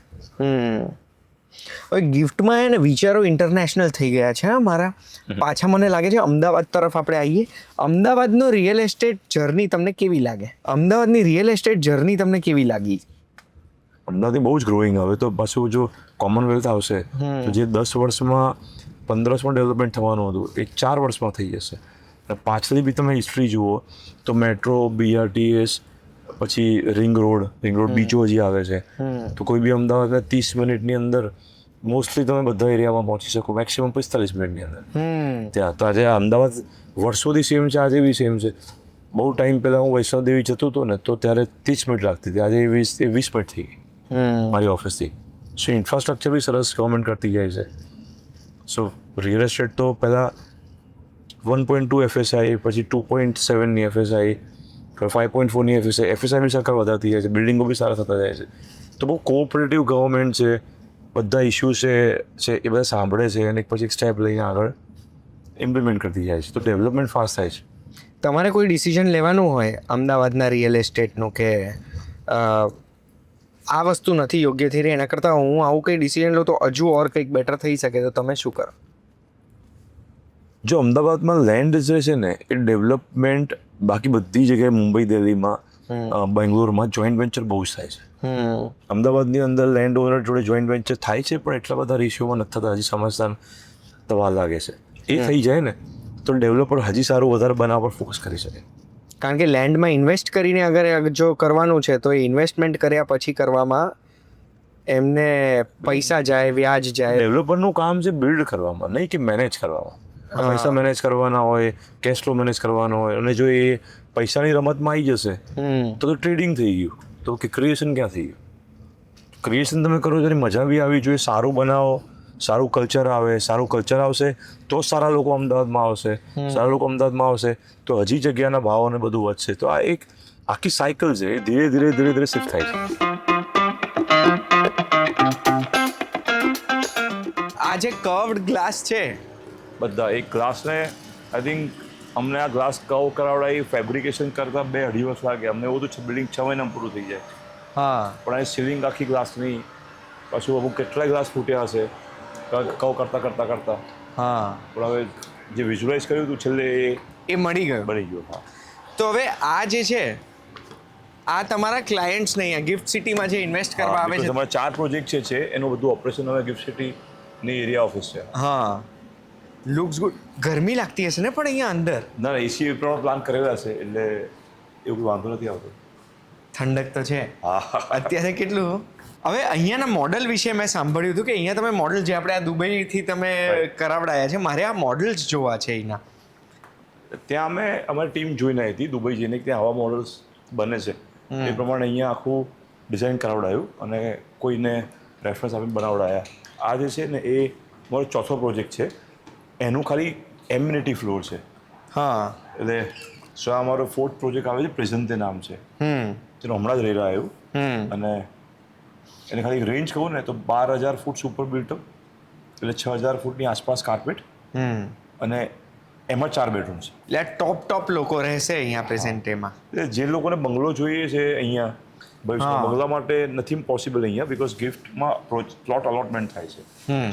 હવે ગિફ્ટમાં એને વિચારો ઇન્ટરનેશનલ થઈ ગયા છે હા મારા. પાછા મને લાગે છે અમદાવાદ તરફ આપણે આવીએ. અમદાવાદનો રિયલ એસ્ટેટ જર્ની તમને કેવી લાગે? અમદાવાદની રિયલ એસ્ટેટ જર્ની તમને કેવી લાગી? અમદાવાદની બહુ જ ગ્રોઈંગ. હવે તો પાછું જો કોમનવેલ્થ આવશે તો જે 10 વર્ષમાં 15 વર્ષમાં ડેવલપમેન્ટ થવાનું હતું એ 4 વર્ષમાં થઈ જશે. અને પાછળની બી તમે હિસ્ટ્રી જુઓ તો મેટ્રો, BRTS, પછી રિંગ રોડ બીચો હજી આવે છે. તો કોઈ બી અમદાવાદના 30 મિનિટની અંદર મોસ્ટલી તમે બધા એરિયામાં પહોંચી શકો, મેક્સિમમ 45 મિનિટની અંદર ત્યાં. તો આજે અમદાવાદ વર્ષોથી સેમ છે, આજે બી સેમ છે. બહુ ટાઈમ પહેલાં હું વૈષ્ણોદેવી જતો હતો ને તો ત્યારે 30 મિનિટ લાગતી હતી, આજે 20 મિનિટ થઈ ગઈ મારી ઓફિસની. સો ઇન્ફ્રાસ્ટ્રક્ચર બી સરસ ગવર્મેન્ટ કરતી જાય છે. સો રિયલ એસ્ટેટ તો પહેલાં 1.2 FSI, પછી 2.7ની FSI, 5.4ની FSI બી સરકાર વધારતી જાય છે, બિલ્ડિંગો બી સારા થતા જાય છે. તો બહુ કોઓપરેટિવ ગવર્મેન્ટ છે. બધા ઇસ્યુ છે એ બધા સાંભળે છે અને પછી એક સ્ટેપ લઈને આગળ ઇમ્પ્લિમેન્ટ કરતી જાય છે. તો ડેવલપમેન્ટ ફાસ્ટ થાય છે. તમારે કોઈ ડિસિઝન લેવાનું હોય અમદાવાદના રિયલ એસ્ટેટનું કે આ વસ્તુ નથી યોગ્ય થઈ રહી, એના કરતાં હું આવું કંઈ ડિસિઝન લઉં તો હજુ ઓર કંઈક બેટર થઈ શકે, તો તમે શું કરો? જો અમદાવાદમાં લેન્ડ જે છે ને એ ડેવલપમેન્ટ બાકી બધી જગ્યાએ મુંબઈ, દિલ્હીમાં, બેંગ્લોરમાં જોઈન્ટ વેન્ચર બહુ જ થાય છે. અમદાવાદની અંદર લેન્ડ ઓનર જોડે જોઈન્ટ વેન્ચર થાય છે પણ એટલા બધા રેશિયોમાં નથી થતા. હજી સમજતા થવા લાગે છે. એ થઈ જાય ને તો ડેવલપર હજી સારું વધારે બનાવવા પર ફોકસ કરી શકે. કારણ કે લેન્ડમાં ઇન્વેસ્ટ કરીને અગર જો કરવાનું છે તો એ ઇન્વેસ્ટમેન્ટ કર્યા પછી કરવામાં એમને પૈસા જાય, વ્યાજ જાય. ડેવલપરનું કામ છે બિલ્ડ કરવામાં, નહીં કે મેનેજ કરવામાં. પૈસા મેનેજ કરવાના હોય, કેશ ફ્લો મેનેજ કરવાનો હોય, અને જો એ પૈસાની રમતમાં આવી જશે તો ટ્રેડિંગ થઈ ગયું, તો કે ક્રિએશન ક્યાં થઈ ગયું? ક્રિએશન તમે કરો ત્યારે મજા બી આવી જોઈએ, સારું બનાવો, સારું કલ્ચર આવે. સારું કલ્ચર આવશે તો સારા લોકો અમદાવાદમાં આવશે, સારા લોકો અમદાવાદમાં આવશે તો હજી જગ્યાના ભાવ અને બધું વધશે. તો આ એક આખી સાયકલ છે, એ ધીરે ધીરે શિફ્ટ થાય છે. આ જે કર્વડ ગ્લાસ છે બધા એક ગ્લાસને આઈ થિંક અમને આ ગ્લાસ કર્વ કરાવડાવી ફેબ્રિકેશન કરતાં 2-2.5 વર્ષ લાગે. અમને એવું તો બિલ્ડિંગ 6 મહિનામાં પૂરું થઈ જાય. હા, પણ આ સીલિંગ આખી ગ્લાસની, પાછું અમુક કેટલાય ગ્લાસ ફૂટ્યા હશે કર્વ કરતાં. હા, પણ હવે જે વિઝ્યુલાઇઝ કર્યું હતું છેલ્લે એ મળી ગયું. બની ગયું. હા, તો હવે આ જે છે આ તમારા ક્લાયન્ટ્સ નહીં, ગિફ્ટ સિટીમાં જે ઇન્વેસ્ટ કરવા આવે છે. તમારા 4 પ્રોજેક્ટ છે એનું બધું ઓપરેશન હવે ગિફ્ટ સિટીની એરિયા ઓફિસ છે. હા, લુક્સ ગુડ. ગરમી લાગતી હશે ને પણ અહીંયા અંદર? ના, એસી પ્રમાણે પ્લાન કરેલા છે એટલે એવું વાંધો નથી આવતો. ઠંડક તો છે. હા, અત્યારે કેટલું. હવે અહીંયાના મોડલ વિશે મેં સાંભળ્યું હતું કે અહીંયા તમે મોડલ જે આપણે આ દુબઈથી તમે કરાવડાયા છે, મારે આ મોડલ્સ જોવા છે અહીંના. ત્યાં અમારી ટીમ જોઈને આવી હતી દુબઈ જઈને, ત્યાં આવા મોડલ્સ બને છે એ પ્રમાણે અહીંયા આખું ડિઝાઇન કરાવડાયું અને કોઈને રેફરન્સ આપીને બનાવડાયા. આ જે છે ને એ મારો 4થો પ્રોજેક્ટ છે. એનું ખાલી એમ્યુનિટી ફ્લોર છે. હા, એટલે આ અમારો 4th પ્રોજેક્ટ આવે છે, પ્રેઝન્ટે નામ છે. તેનું હમણાં જ રહેલા આવ્યું. અને એને ખાલી રેન્જ કહું ને તો 12,000 ફૂટ સુપર બિલ્ટઅપ, એટલે 6,000 ફૂટની આસપાસ કાર્પેટ, અને એમાં 4 બેડરૂમ છે. એટલે ટોપ લોકો રહેશે અહીંયા પ્રેઝન્ટેમાં. એટલે જે લોકોને બંગલો જોઈએ છે અહીંયા ભવિષ્યમાં, બંગલા માટે નથી પોસિબલ અહીંયા, બીકોઝ ગિફ્ટમાં પ્લોટ અલોટમેન્ટ થાય છે.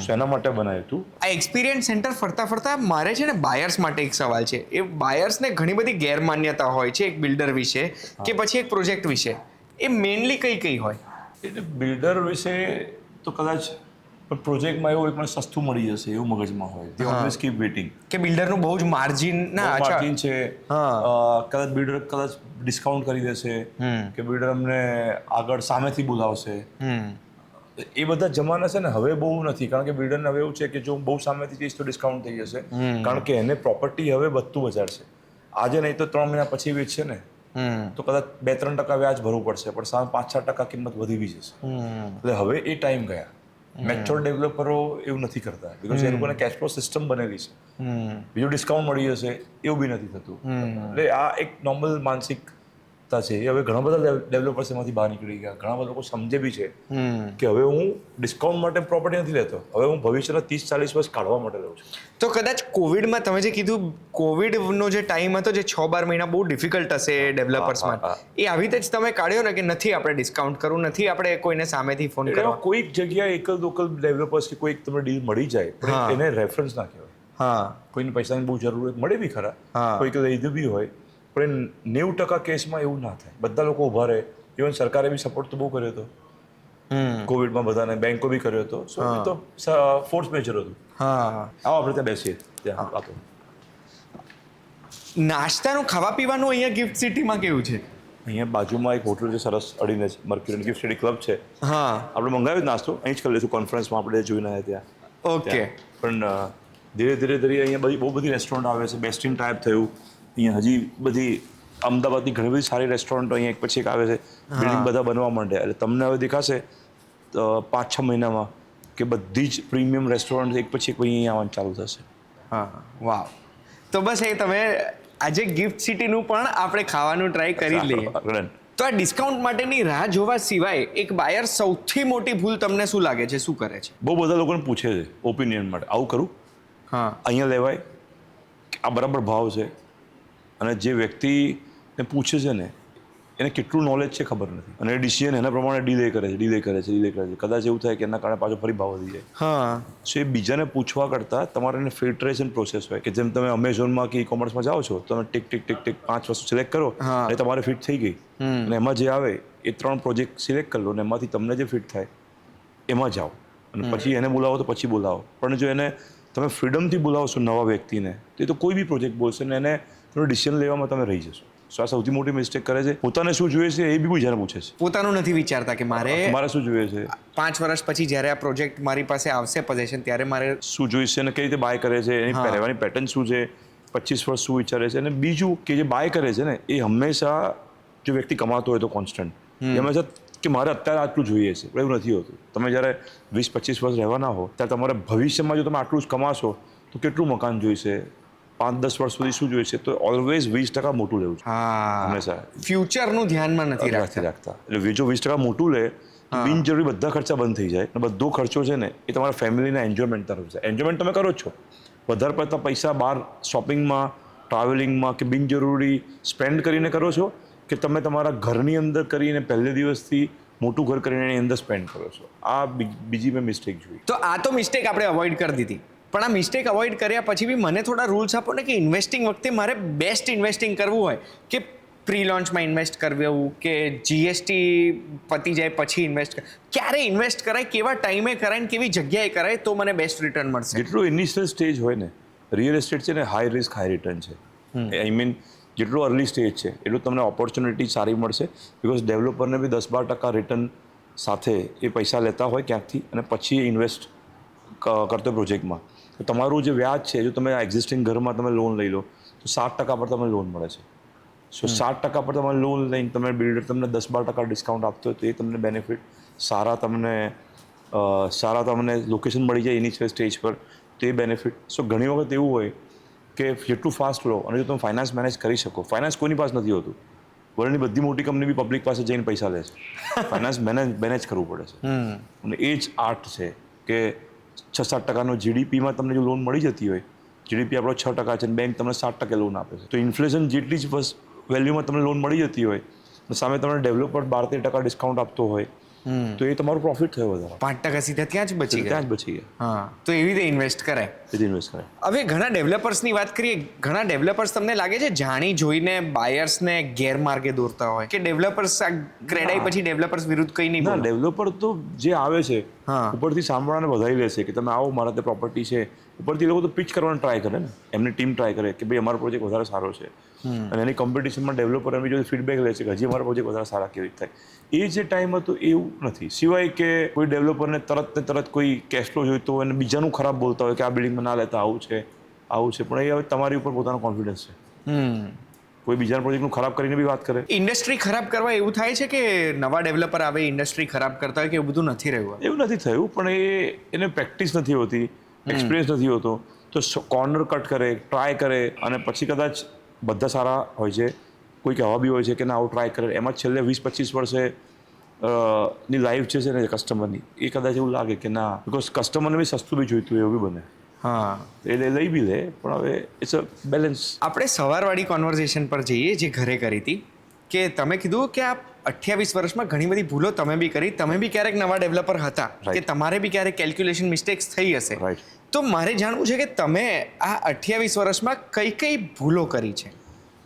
સો એના માટે બનાવ્યું હતું. આ એક્સપિરિયન્સ સેન્ટર ફરતા મારે છે ને બાયર્સ માટે એક સવાલ છે. એ બાયર્સને ઘણી બધી ગેરમાન્યતા હોય છે એક બિલ્ડર વિશે કે પછી એક પ્રોજેક્ટ વિશે. એ મેઇનલી કઈ હોય? એટલે બિલ્ડર વિશે તો કદાચ પ્રોજેક્ટમાં એવું એક મને સસ્તું મળી જશે એવું મગજમાં હોય. તે ઓલવેઝ કીપ વેટિંગ કે બિલ્ડરનું બહુ જ માર્જિન છે. કદાચ બિલ્ડર કદાચ ડિસ્કાઉન્ટ કરી દેશે, કે બિલ્ડર અમને આગળ સામેથી બોલાવશે. એ બધા જમાના છે ને હવે બહુ નથી, કારણ કે બિલ્ડરને હવે એવું છે કે જો બહુ સામેથી જઈશ તો ડિસ્કાઉન્ટ થઈ જશે, કારણ કે એને પ્રોપર્ટી હવે વધતું બજાર છે. આજે નહીં તો 3 મહિના પછી વેચશે ને તો કદાચ 2-3% વ્યાજ ભરવું પડશે, પણ સામે 5-6% કિંમત વધી બી જશે. એટલે હવે એ ટાઈમ ગયા. મેચ્યોર ડેવલપરો એવું નથી કરતા, બીકોઝ એ લોકોને કેશ ફ્લો સિસ્ટમ બનેલી છે. બીજું ડિસ્કાઉન્ટ મળી જશે એવું બી નથી થતું. એટલે આ એક નોર્મલ માનસિક છે એ હવે ઘણા બધા ડેવલપર્સ એમાંથી બહાર નીકળી ગયા. ઘણા બધા લોકો સમજે બી છે કે હવે હું ડિસ્કાઉન્ટ માટે પ્રોપર્ટી નથી લેતો, હવે હું ભવિષ્યના 30-40 વર્ષ કાઢવા માટે લઉં છું. તો કદાચ કોવિડમાં તમે જે કીધું, કોવિડનો જે ટાઈમ હતો, જે 6-12 મહિના બહુ ડિફિકલ્ટ હશે ડેવલપર્સ માટે, એ આવી રીતે જ તમે કાઢ્યો ને કે નથી આપણે ડિસ્કાઉન્ટ કરવું, નથી આપણે કોઈને સામેથી ફોન કરવા. કોઈક જગ્યાએ એકલ લોકલ ડેવલપર્સ કે કોઈક તમને ડીલ મળી જાય પણ એને રેફરન્સ ના કહેવાય. હા, કોઈને પૈસાની બહુ જરૂર હોય મળે બી ખરા, કોઈક લીધું બી હોય, પણ 90% કેસમાં એવું ના થાય. બધા લોકો ઉભા રહે. ઇવન સરકારે બી સપોર્ટ તો બહુ કર્યો હતો કોવિડમાં, બધાને બેંકો બી કર્યો હતો. સો એ તો ફોર્સ મેજર હતું. હા. આવો આપણે ત્યાં બેસીએ, ત્યાં વાતો. નાસ્તાનું ખાવા પીવાનું અહીંયા ગિફ્ટ સિટીમાં કેવું છે? અહીંયા બાજુમાં એક હોટલ છે સરસ અડીને જ, મર્ક્યુરી ગિફ્ટ સિટી ક્લબ છે. હા, આપણે મંગાવ્યું નાસ્તો અહીં જ કરી લઈશું, કોન્ફરન્સમાં આપણે જોઈને આવ્યા ત્યાં. ઓકે. પણ ધીરે ધીરે અહીંયા બહુ બધી રેસ્ટોરન્ટ આવે છે. બેસ્ટિન ટાઈપ થયું અહીંયા, હજી બધી અમદાવાદની ઘણી બધી સારી રેસ્ટોરન્ટો અહીંયા એક પછી એક આવે છે. બિલ્ડિંગ બધા બનવા માંડે એટલે તમને હવે દેખાશે 5-6 મહિનામાં કે બધી જ પ્રીમિયમ રેસ્ટોરન્ટ એક પછી એક અહીંયા આવવાનું ચાલુ થશે. હા, વાવ. તો બસ એ તમે આજે ગિફ્ટ સિટીનું પણ આપણે ખાવાનું ટ્રાય કરી લઈએ. તો આ ડિસ્કાઉન્ટ માટેની રાહ જોવા સિવાય એક બાયર સૌથી મોટી ભૂલ તમને શું લાગે છે, શું કરે છે? બહુ બધા લોકોને પૂછે છે ઓપિનિયન માટે, આવું કરું, હા, અહીંયા લેવાય, આ બરાબર ભાવ છે. અને જે વ્યક્તિને પૂછે છે ને એને કેટલું નોલેજ છે ખબર નથી, અને ડિસિઝન એના પ્રમાણે ડીલે કરે છે. કદાચ એવું થાય કે એના કારણે પાછો ફરી ભાવ વધી જાય. હા. સો એ બીજાને પૂછવા કરતાં તમારે એને ફિલ્ટરેશન પ્રોસેસ હોય કે જેમ તમે અમેઝોનમાં કે ઈ કોમર્સમાં જાઓ છો, તમે ટીક 5 વસ્તુ સિલેક્ટ કરો અને તમારે ફિટ થઈ ગઈ, અને એમાં જે આવે એ 3 પ્રોજેક્ટ સિલેક્ટ કરી લો અને એમાંથી તમને જે ફિટ થાય એમાં જાઓ, અને પછી એને બોલાવો તો પછી બોલાવો. પણ જો એને તમે ફ્રીડમથી બોલાવશો નવા વ્યક્તિને, તો કોઈ બી પ્રોજેક્ટ બોલશે ને એને તમે ડિસિઝન લેવામાં તમે રહી જશો. સો આ સૌથી મોટી મિસ્ટેક કરે છે. પોતાને શું જોઈએ છે એ બી બીજાને પૂછે છે, પોતાનું નથી વિચારતા કે મારે શું જોઈએ છે. 5 વર્ષ પછી જ્યારે આ પ્રોજેક્ટ મારી પાસે આવશે પોઝિશન, ત્યારે મારે શું જોઈશે અને કઈ રીતે બાય કરે છે, એની પહેરવાની પેટર્ન શું છે, 25 વર્ષ શું વિચારે છે. અને બીજું કે જે બાય કરે છે ને એ હંમેશા જો વ્યક્તિ કમાતો હોય તો કોન્સ્ટન્ટ, એ હંમેશા કે મારે અત્યારે આટલું જોઈએ છે, પણ એવું નથી હોતું. તમે જ્યારે 20-25 વર્ષ રહેવાના હો ત્યારે તમારે ભવિષ્યમાં જો તમે આટલું જ કમાશો તો કેટલું મકાન જોઈશે, 5-10 વર્ષ સુધી શું જોઈશે, તો ઓલવેઝ 20% મોટું લેવું છે હંમેશા. ફ્યુચરનું ધ્યાનમાં નથી રાખતા. એટલે જો 20% મોટું લે તો બિનજરૂરી બધા ખર્ચા બંધ થઈ જાય, અને બધો ખર્ચો છે ને એ તમારા ફેમિલીના એન્જોયમેન્ટ તરફ છે. એન્જોયમેન્ટ તમે કરો જ છો, વધારે પડતા પૈસા બહાર શોપિંગમાં, ટ્રાવેલિંગમાં કે બિનજરૂરી સ્પેન્ડ કરીને કરો છો, કે તમે તમારા ઘરની અંદર કરીને પહેલે દિવસથી મોટું ઘર કરીને એની અંદર સ્પેન્ડ કરો છો. આ બીજી મેં મિસ્ટેક જોઈ. તો આ તો મિસ્ટેક આપણે અવોઇડ કરી દીધી, પણ આ મિસ્ટેક અવોઇડ કર્યા પછી બી મને થોડા રૂલ્સ આપો ને કે ઇન્વેસ્ટિંગ વખતે મારે બેસ્ટ ઇન્વેસ્ટિંગ કરવું હોય કે પ્રી લોન્ચમાં ઇન્વેસ્ટ કરવું કે જીએસટી પતી જાય પછી ઇન્વેસ્ટ, ક્યારે ઇન્વેસ્ટ કરાય, કેવા ટાઈમે કરાય ને કેવી જગ્યાએ કરાય તો મને બેસ્ટ રિટર્ન મળશે? જેટલું ઇનિશિયલ સ્ટેજ હોય ને, રિયલ એસ્ટેટ છે ને હાઈ રિસ્ક હાઈ રિટર્ન છે. આઈ મીન જેટલું અર્લી સ્ટેજ છે એટલું તમને ઓપોર્ચ્યુનિટી સારી મળશે, બિકોઝ ડેવલપરને બી 10-12% રિટર્ન સાથે એ પૈસા લેતા હોય ક્યાંકથી, અને પછી એ ઇન્વેસ્ટ કરતો પ્રોજેક્ટમાં. તો તમારું જે વ્યાજ છે, જો તમે એક્ઝિસ્ટિંગ ઘરમાં તમે લોન લઈ લો તો 7% પર તમને લોન મળે છે. સો 7% પર તમે લોન લઈને તમે બિલ્ડર તમને 10-12% ડિસ્કાઉન્ટ આપતો હોય તો એ તમને બેનિફિટ સારા તમને લોકેશન મળી જાય ઇનિશિયલ સ્ટેજ પર, તો એ બેનિફિટ. સો ઘણી વખત એવું હોય કે જેટલું ફાસ્ટ લો અને જો તમે ફાઇનાન્સ મેનેજ કરી શકો, ફાઇનાન્સ કોઈની પાસે નથી હોતું, વર્લ્ડની બધી મોટી કંપની બી પબ્લિક પાસે જઈને પૈસા લે છે. ફાઇનાન્સ મેનેજ કરવું પડે છે, અને એ જ આર્ટ છે કે 6-7% જીડીપીમાં તમને જો લોન મળી જતી હોય, જીડીપી આપણો 6% છે અને બેંક તમને 7% લોન આપે છે, તો ઇન્ફ્લેશન જેટલી જ વેલ્યુમાં તમને લોન મળી જતી હોય, સામે તમને ડેવલપર 12-13% ડિસ્કાઉન્ટ આપતો હોય, તો એ તમારું પ્રોફિટ થયો વધારે. 5% સીધા ત્યાં જ બચી ગયા. હા, તો એવી રીતે ઇન્વેસ્ટ કરાય. હવે ઘણા ડેવલપર્સની વાત કરીએ, ઘણા ડેવલપર્સ તમને લાગે છે જાણી જોઈને બાયર્સને ગેરમાર્ગે દોરતા હોય કે ડેવલપર્સ ક્રેડાઈ પછી ડેવલપર્સ વિરુદ્ધ કંઈ નહીં બોલે? ડેવલપર તો જે આવે છે ઉપરથી સાંભળવાને વધારી લેશે કે તમે આવો, મારા તે પ્રોપર્ટી છે, ઉપરથી લોકો તો પિચ કરવાનો ટ્રાય કરે ને, એમની ટીમ ટ્રાય કરે કે ભાઈ અમારો પ્રોજેક્ટ વધારે સારો છે, અને એની કોમ્પિટિશનમાં ડેવલપર એમની જોડે ફીડબેક લે છે કે હજી અમારો પ્રોજેક્ટ વધારે સારા કેવી રીતે થાય. એ જે ટાઈમ હતો એવું નથી, સિવાય કે કોઈ ડેવલપરને તરત કોઈ કેશફ્લો જોઈતો હોય અને બીજાનું ખરાબ બોલતા હોય કે આ બિલ્ડિંગમાં ના લેતા, આવું છે. પણ એ હવે તમારી ઉપર પોતાનો કોન્ફિડન્સ છે. કોઈ બીજાના પ્રોજેક્ટનું ખરાબ કરીને બી વાત કરે. ઇન્ડસ્ટ્રી ખરાબ કરવા એવું થાય છે કે નવા ડેવલપર આવે ઇન્ડસ્ટ્રી ખરાબ કરતા હોય, કે એવું બધું નથી રહ્યું? એવું નથી થયું, પણ એને પ્રેક્ટિસ નથી હોતી, એક્સપિરિયન્સ નથી હોતો, તો કોર્નર કટ કરે, ટ્રાય કરે, અને પછી કદાચ બધા સારા હોય છે, કોઈક આવા બી હોય છે કે ના આવું ટ્રાય કરે, એમાં છેલ્લે 20-25 વર્ષે ની લાઈફ જે છે ને કસ્ટમરની, એ કદાચ એવું લાગે કે ના, બિકોઝ કસ્ટમરને બી સસ્તું બી જોઈતું એવું બી બને. હા, એટલે લઈ બી લે, પણ હવે ઇટ્સ અ બેલેન્સ. આપણે સવારવાળી કોન્વર્ઝેશન પર જઈએ જે ઘરે કરી હતી, કે તમે કીધું કે આ 28 વર્ષમાં ઘણી બધી ભૂલો તમે બી કરી, તમે બી ક્યારેક નવા ડેવલપર હતા, કે તમારે બી ક્યારેક કેલ્ક્યુલેશન મિસ્ટેક્સ થઈ હશે. રાઈટ. તો મારે જાણવું છે કે તમે આ 28 વર્ષમાં કઈ કઈ ભૂલો કરી છે?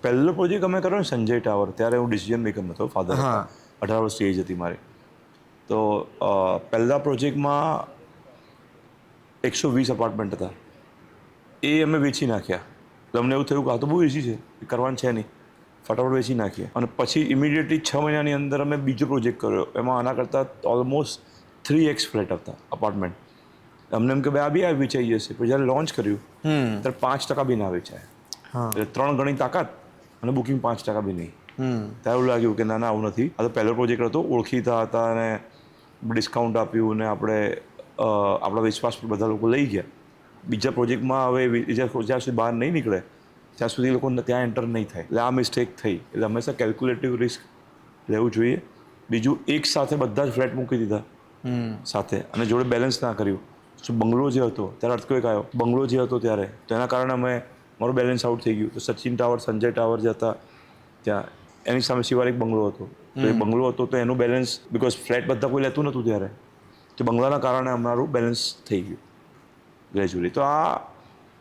પહેલો પ્રોજેક્ટ અમે કર્યો ને સંજય ટાવર, ત્યારે હું ડિસિઝન મેકર નહોતો, ફાધર હતા, 18 વર્ષની એજ હતી મારી. તો પહેલા પ્રોજેક્ટમાં 120 અપાર્ટમેન્ટ હતા, એ અમે વેચી નાખ્યા. એટલે અમને એવું થયું કે આ તો બહુ ઇઝી છે, એ કરવાનું છે નહીં, ફટાફટ વેચી નાખીએ. અને પછી ઇમિડિયેટલી 6 મહિનાની અંદર અમે બીજો પ્રોજેક્ટ કર્યો, એમાં આના કરતાં ઓલમોસ્ટ 3x ફ્લેટ હતા અપાર્ટમેન્ટ. અમને એમ કે ભાઈ આ બી આ વેચાઈ જશે. પછી જ્યારે લોન્ચ કર્યું ત્યારે 5% બી ના વેચાય. એટલે 3 ગણી તાકાત અને બુકિંગ 5% બી નહીં. ત્યારે એવું લાગ્યું કે ના ના, આવું નથી. આ તો પહેલો પ્રોજેક્ટ હતો, ઓળખીતા હતા અને ડિસ્કાઉન્ટ આપ્યું અને આપણે આપણા વિશ્વાસ પર બધા લોકો લઈ ગયા. બીજા પ્રોજેક્ટમાં હવે જ્યાં સુધી બહાર નહીં નીકળે ત્યાં સુધી લોકો ત્યાં એન્ટર નહીં થાય. એટલે આ મિસ્ટેક થઈ. એટલે હંમેશા કેલ્ક્યુલેટિવ રિસ્ક લેવું જોઈએ. બીજું, એક સાથે બધા જ ફ્લેટ મૂકી દીધા સાથે, અને જોડે બેલેન્સ ના કર્યું. બંગલો જે હતો ત્યારે અર્થક્વેક આવ્યો, બંગલો જે હતો ત્યારે, તો એના કારણે મારું બેલેન્સ આઉટ થઈ ગયું. તો સચિન ટાવર, સંજય ટાવર જે હતા ત્યાં, એની સામે શિવાલિક બંગલો હતો. તો એ બંગલો હતો તો એનું બેલેન્સ, બિકોઝ ફ્લેટ બધા કોઈ લેતું નહોતું ત્યારે, તો બંગલાના કારણે અમારું બેલેન્સ થઈ ગયું ગ્રેજ્યુઅલી. તો આ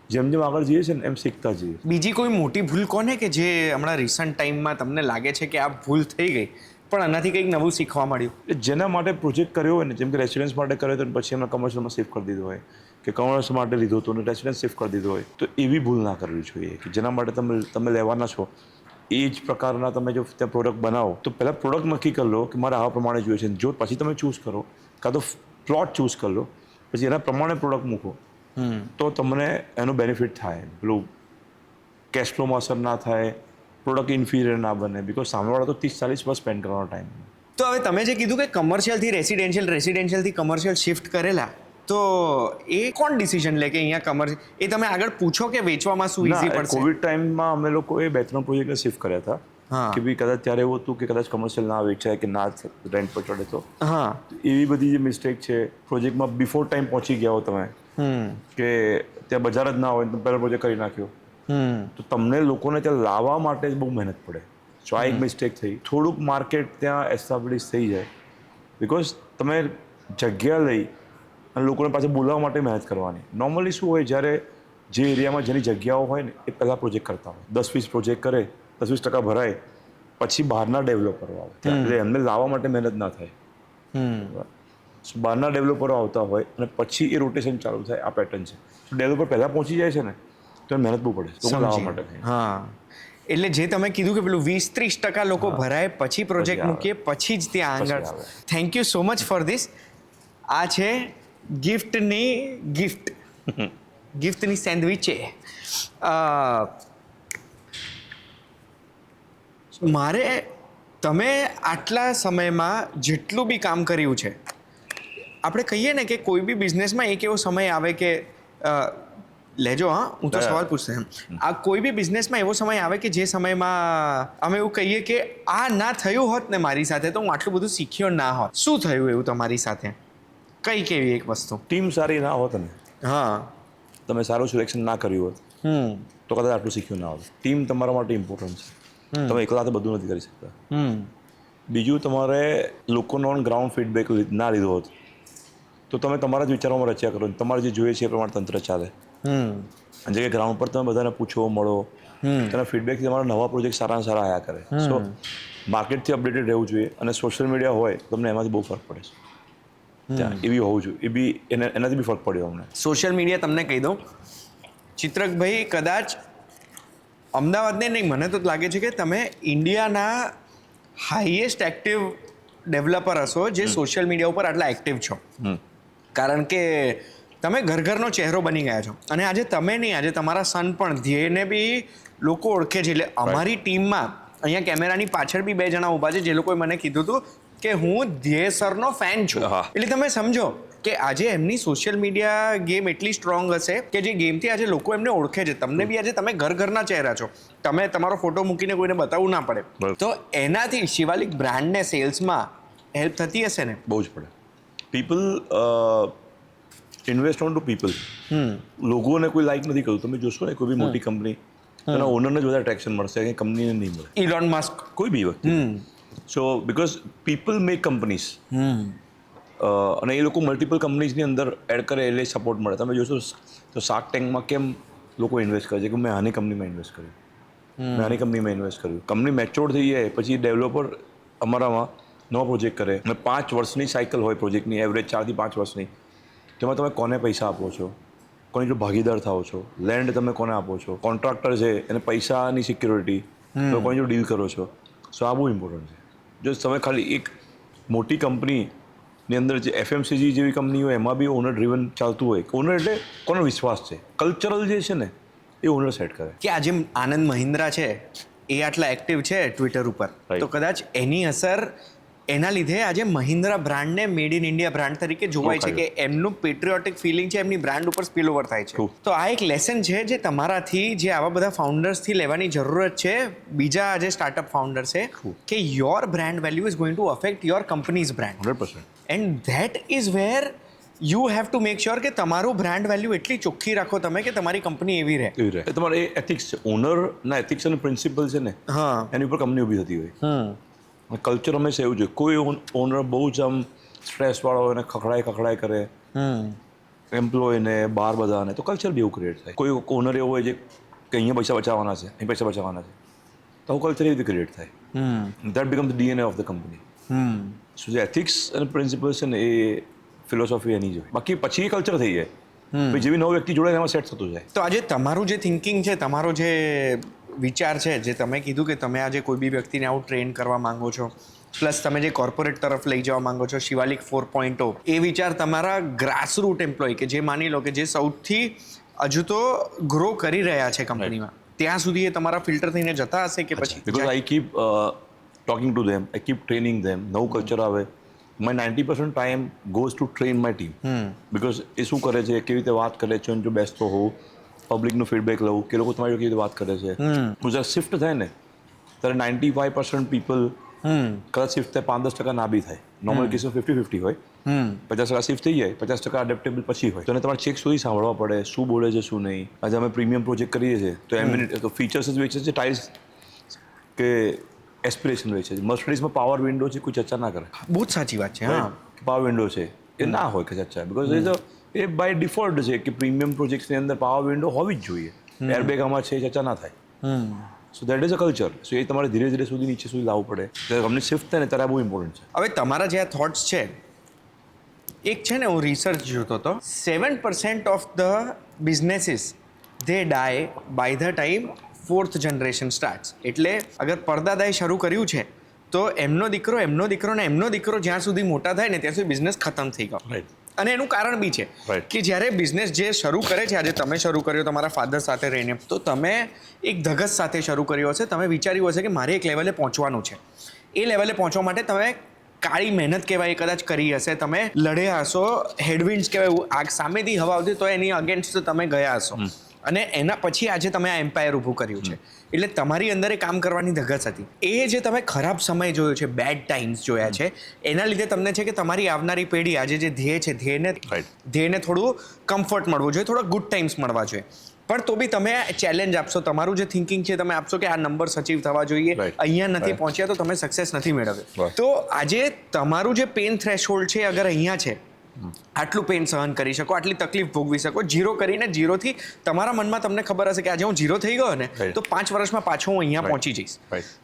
જેમ જેમ આગળ જઈએ છે ને એમ શીખતા જઈએ. બીજી કોઈ મોટી ભૂલ કોને કે જે હમણાં રિસન્ટ ટાઈમમાં તમને લાગે છે કે આ ભૂલ થઈ ગઈ પણ આનાથી કંઈક નવું શીખવા મળ્યું? જેના માટે પ્રોજેક્ટ કર્યો હોય ને, જેમ કે રેસિડેન્સ માટે કર્યો તો પછી એમને કમર્શિયલમાં શિફ્ટ કરી દીધો હોય, કે કમર્શિયલ માટે લીધો હતો અને રેસિડેન્સ શિફ્ટ કરી દીધો હોય, તો એવી ભૂલ ના કરવી જોઈએ. કે જેના માટે તમે લેવાના છો એ જ પ્રકારના તમે જો ત્યાં પ્રોડક્ટ બનાવો, તો પહેલાં પ્રોડક્ટ નક્કી કરી લો કે મારે આવા પ્રમાણે જોઈએ છે. જો પછી તમે ચૂઝ કરો, કાં તો પ્લોટ ચૂઝ કરી લો, પછી એના પ્રમાણે પ્રોડક્ટ મૂકો, તો તમને એનો બેનિફિટ થાય. પેલું કેશ ફ્લોમાં અસર ના થાય, પ્રોડક્ટ ઇન્ફિરિયર ના બને, બિકોઝ સામેવાળા તો 30-40 સ્પેન્ડ કરવાનો ટાઈમ. તો હવે તમે જે કીધું કે કમર્શિયલથી રેસિડેન્શિયલથી કમર્શિયલ શિફ્ટ કરેલા, તો એ કોણ ડિસિઝન લે કે અહીંયા કમર્શિયલ, એ તમે આગળ પૂછો કે વેચવામાં શું ઈઝી પડશે? કોવિડ ટાઈમમાં અમે લોકોએ 2-3 પ્રોજેક્ટને શિફ્ટ કર્યા હતા. કે ભાઈ કદાચ ત્યારે એવું હતું કે કદાચ કમર્શિયલ ના વેચાય કે ના રેન્ટ પર ચડે, તો એવી બધી જે મિસ્ટેક છે, પ્રોજેક્ટમાં બિફોર ટાઈમ પહોંચી ગયા હો તમે, કે ત્યાં બજાર જ ના હોય તો પહેલો પ્રોજેક્ટ કરી નાખ્યો, તો તમને લોકોને ત્યાં લાવવા માટે જ બહુ મહેનત પડે. સો આ એક મિસ્ટેક થઈ. થોડુંક માર્કેટ ત્યાં એસ્ટાબ્લિશ થઈ જાય, બિકોઝ તમે જગ્યા લઈ અને લોકોને પાછા બોલાવવા માટે મહેનત કરવાની. નોર્મલી શું હોય, જ્યારે જે એરિયામાં જેની જગ્યાઓ હોય ને એ પહેલાં પ્રોજેક્ટ કરતા હોય, 10-20 પ્રોજેક્ટ કરે, 10-20% ભરાય, પછી બહારના ડેવલપરો આવે, એટલે એમને લાવવા માટે મહેનત ના થાય. બહારના ડેવલપરો આવતા હોય અને પછી એ રોટેશન ચાલુ થાય. આ પેટર્ન છે. ડેવલપર પહેલાં પહોંચી જાય છે ને તો મહેનત બહુ પડે લાવવા માટે. હા, એટલે જે તમે કીધું કે પેલું 20-30% લોકો ભરાય પછી પ્રોજેક્ટ મૂકીએ, પછી જ ત્યાં આગળ. Thank you so much for this. આ છે ગિફ્ટની સેન્ડવિચ છે. મારે તમે આટલા સમયમાં જેટલું બી કામ કર્યું છે, આપણે કહીએ ને કે કોઈ બી બિઝનેસમાં એક એવો સમય આવે કે લેજો, હા હું તો સવાલ પૂછશે એમ, આ કોઈ બી બિઝનેસમાં એવો સમય આવે કે જે સમયમાં અમે એવું કહીએ કે આ ના થયું હોત ને મારી સાથે તો હું આટલું બધું શીખ્યો ના હોત. શું થયું એવું તમારી સાથે? કઈ કેવી એક વસ્તુ? ટીમ સારી ના હોત ને, તમે સારું સિલેક્શન ના કર્યું હોત તો કદાચ આટલું શીખ્યું ના હોત. ટીમ તમારા માટે ઇમ્પોર્ટન્ટ છે. તમે એકલા હાથે બધું નથી કરી શકતા. બીજું, તમારે લોકોનો ગ્રાઉન્ડ ફીડબેક ના લીધો હોત તો તમે તમારા જ વિચારોમાં રચ્યા કરો, તમારે જે જોઈએ છે એ પ્રમાણે તંત્ર ચાલે. અને જે ગ્રાઉન્ડ પર તમે બધાને પૂછો, મળો, તેના ફીડબેકથી તમારા નવા પ્રોજેક્ટ સારા સારા આવ્યા કરે. સો માર્કેટથી અપડેટેડ રહેવું જોઈએ. અને સોશિયલ મીડિયા હોય તમને એમાંથી બહુ ફરક પડે છે. ત્યાં એ બી હોવું જોઈએ. એ બી એનાથી બી ફરક પડ્યો અમને. સોશિયલ મીડિયા તમને કહી દઉં, ચિત્રકભાઈ કદાચ અમદાવાદને નહીં, મને તો લાગે છે કે તમે ઇન્ડિયાના હાઈએસ્ટ એક્ટિવ ડેવલપર હશો જે સોશિયલ મીડિયા ઉપર આટલા એક્ટિવ છો. કારણ કે તમે ઘરનો ચહેરો બની ગયા છો. અને આજે તમે નહીં, આજે તમારા સન પણ ધ્યેયને બી લોકો ઓળખે છે. એટલે અમારી ટીમમાં અહીંયા કેમેરાની પાછળ બી 2 જણા ઊભા છે જે લોકોએ મને કીધું હતું કે હું ધ્યેય સરનો ફેન છું. એટલે તમે સમજો કે આજે એમની સોશિયલ મીડિયા ગેમ એટલી સ્ટ્રોંગ હશે કે જે ગેમથી આજે લોકો એમને ઓળખે છે. તમને બી આજે તમે ઘરના ચહેરા છો, તમે તમારો ફોટો મૂકીને કોઈને બતાવવું ના પડે. તો એનાથી શિવાલિક બ્રાન્ડને સેલ્સમાં હેલ્પ થતી હશે ને? બહુ જ પડે. People invest on two people. લોકોને કોઈ લાઈક નથી કરતું. તમે જોશો ને કોઈ બી મોટી કંપની, એના ઓનરને જ વધારે ટ્રેક્શન મળશે, કે કંપનીને નહીં મળે. ઇલોન મસ્ક, કોઈ બી વ્યક્તિ. સો બિકોઝ પીપલ મેક કંપનીઝ, અને એ લોકો મલ્ટિપલ કંપનીઝની અંદર એડ કરે એટલે સપોર્ટ મળે. તમે જોશો તો શાર્ક ટેન્કમાં કેમ લોકો ઇન્વેસ્ટ કરે છે કે મેં આની કંપનીમાં ઇન્વેસ્ટ કર્યું, મેં આની કંપનીમાં ઇન્વેસ્ટ કર્યું. કંપની મેચ્યોર થઈ જાય પછી ડેવલપર અમારામાં નવો પ્રોજેક્ટ કરે, અને 5 વર્ષની સાયકલ હોય પ્રોજેક્ટની, એવરેજ 4 થી 5 વર્ષની. તેમાં તમે કોને પૈસા આપો છો, કોની જો ભાગીદાર થાઓ છો, લેન્ડ તમે કોને આપો છો, કોન્ટ્રાક્ટર છે એને પૈસાની સિક્યોરિટી, તો કોની જો ડીલ કરો છો. સો આ બહુ ઇમ્પોર્ટન્ટ છે. જો તમે ખાલી એક મોટી કંપનીની અંદર જે FMCG જેવી કંપની હોય એમાં બી ઓનર ડ્રીવન ચાલતું હોય. ઓનર એટલે કોનો વિશ્વાસ છે, કલ્ચરલ જે છે ને એ ઓનર સેટ કરે. કે આજે આનંદ મહિન્દ્રા છે એ આટલા એક્ટિવ છે ટ્વિટર ઉપર, તો કદાચ એની અસર એના લીધે આજે મહિન્દ્રા બ્રાન્ડને મેડ ઇન ઇન્ડિયા બ્રાન્ડ તરીકે જોવાય છે, કે એમનું પેટ્રિયોટિક ફિલિંગ છે એમની બ્રાન્ડ ઉપર સ્પિલ ઓવર થાય છે. તો આ એક લેસન છે જે તમારાથી, જે આવા બધા ફાઉન્ડર્સથી લેવાની જરૂરત છે, બીજા આજે સ્ટાર્ટઅપ ફાઉન્ડર છે, કે your brand value is going to affect your companies brand. 100%. And that is wear you have to make sure કે તમારું બ્રાન્ડ વેલ્યુ એટલી ચોખ્ખી રાખો તમે કે તમારી કંપની એવી રહે. તમારે એ એથિક્સ છે, ઓનરના એથિક્સ અને પ્રિન્સિપલ છે ને, એની ઉપર કંપની ઊભી થતી હોય. કલ્ચર હંમેશા એવું છે. કોઈ ઓનર બહુ જ આમ સ્ટ્રેસવાળો હોય ને ખખડાય કરે એમ્પ્લોયને બહાર બધાને, તો કલ્ચર બી એવું ક્રિએટ થાય. કોઈ ઓનર એવો હોય છે કે અહીંયા પૈસા બચાવવાના છે, અહીં પૈસા બચાવવાના છે, તો કલ્ચર એવી રીતે ક્રિએટ થાય. That become the DNA of the company. So જે એથિક્સ અને પ્રિન્સિપલ છે ને એ ફિલોસોફી એની જ હોય. બાકી પછી એ કલ્ચર થઈ જાય, પછી જેવી નવો વ્યક્તિ જોડે એમાં સેટ થતું જાય. તો આજે તમારું જે થિંકિંગ છે, તમારો જે વિચાર છે, જે તમે કીધું કે તમે આજે કોઈ બી વ્યક્તિને આવું ટ્રેન કરવા માંગો છો, પ્લસ તમે જે કોર્પોરેટ તરફ લઈ જવા માંગો છો, શિવાલિક 4.0, એ વિચાર તમારા ગ્રાસરૂટ એમ્પ્લોય, કે જે માની લો કે જે સૌથી હજુ તો ગ્રો કરી રહ્યા છે કંપનીમાં, ત્યાં સુધી એ તમારા ફિલ્ટર થઈને જતા હશે કે પછી? Because I keep talking to them, I keep training them. નવું કલ્ચર આવે, my 90% time goes to train my team. Because એ શું કરે છે, કેવી રીતે વાત કરે છે, જો બેસતો હોઉં, પબ્લિકનું ફીડબેક લઉં કે લોકો તમારી કેવી રીતે વાત કરે છે. જ્યારે શિફ્ટ થાય ને ત્યારે 95% પીપલ કદાચ શિફ્ટ થાય, 5-10% ના બી થાય. નોર્મલ કેસમાં 50-50 હોય. 50% શિફ્ટ થઈ જાય, 50% અડેપ્ટેબલ પછી હોય. તો એને તમારે ચેક સુધી સાંભળવા પડે, શું બોલે છે શું નહીં. આજે અમે પ્રીમિયમ પ્રોજેક્ટ કરીએ છીએ તો એમ તો ફીચર્સ જ વેચે છે, ટાઇલ્સ કે એસ્પિરેશન વેચે છે. મર્સિડીઝમાં પાવર વિન્ડો છે, કોઈ ચર્ચા ના કરે. બહુ જ સાચી વાત છે. હા, પાવર વિન્ડો છે એ ના હોય કે ચર્ચા, બીકોઝ એ બાય ડિફોલ્ટ છે કે પ્રીમિયમ પ્રોજેક્ટ્સની અંદર પાવર વિન્ડો હોવી જ જોઈએ. એરબેગ આમાં છે, ચર્ચા ના થાય. So that is a culture. So એ તમારે ધીરે ધીરે સુધી નીચે સુધી લાવવું પડે. જ્યારે કંપની શિફ્ટ થાય ને ત્યારે બહુ ઇમ્પોર્ટન્ટ છે. હવે તમારા જે આ થોટ્સ છે, એક છે ને, હું રિસર્ચ જોતો હતો, 7% of the businesses they die by the time 4th generation starts. એટલે અગર પરદાદાએ શરૂ કર્યું છે તો એમનો દીકરો ને એમનો દીકરો જ્યાં સુધી મોટા થાય ને ત્યાં સુધી બિઝનેસ ખતમ થઈ ગયો. રાઈટ. અને એનું કારણ બી છે કે જ્યારે બિઝનેસ જે શરૂ કરે છે, આજે તમે શરૂ કર્યો તમારા ફાધર સાથે રહીને, તો તમે એક ધગસ સાથે શરૂ કર્યો હશે. તમે વિચાર્યું હશે કે મારે એક લેવલે પહોંચવાનું છે. એ લેવલે પહોંચવા માટે તમે કાળી મહેનત કહેવાય એ કદાચ કરી હશે, તમે લડ્યા હશો, હેડવિન્ડ્સ કહેવાય, આગ સામેથી હવા આવતી તો એની અગેન્સ્ટ તમે ગયા હશો, અને એના પછી આજે તમે આ એમ્પાયર ઊભું કર્યું છે. એટલે તમારી અંદર એ કામ કરવાની ધગસ હતી. એ જે તમે ખરાબ સમય જોયો છે, બેડ ટાઈમ્સ જોયા છે, એના લીધે તમને છે કે તમારી આવનારી પેઢી આજે જે ધ્યેય છે, ધ્યેયને થોડું કમ્ફર્ટ મળવું જોઈએ, થોડા ગુડ ટાઈમ્સ મળવા જોઈએ. પણ તો બી તમે ચેલેન્જ આપશો, તમારું જે થિંકિંગ છે તમે આપશો કે આ નંબર અચીવ થવા જોઈએ, અહીંયા નથી પહોંચ્યા તો તમે સક્સેસ નથી મેળવ્યો. તો આજે તમારું જે પેન થ્રેશહોલ્ડ છે, અગર અહીંયા છે, આટલું પેન સહન કરી શકો, આટલી તકલીફ ભોગવી શકો, 0 કરીને 0થી તમારા મનમાં તમને ખબર હશે કે આજે હું 0 થઈ ગયો ને તો 5 વર્ષમાં પાછો હું અહીંયા પહોંચી જઈશ.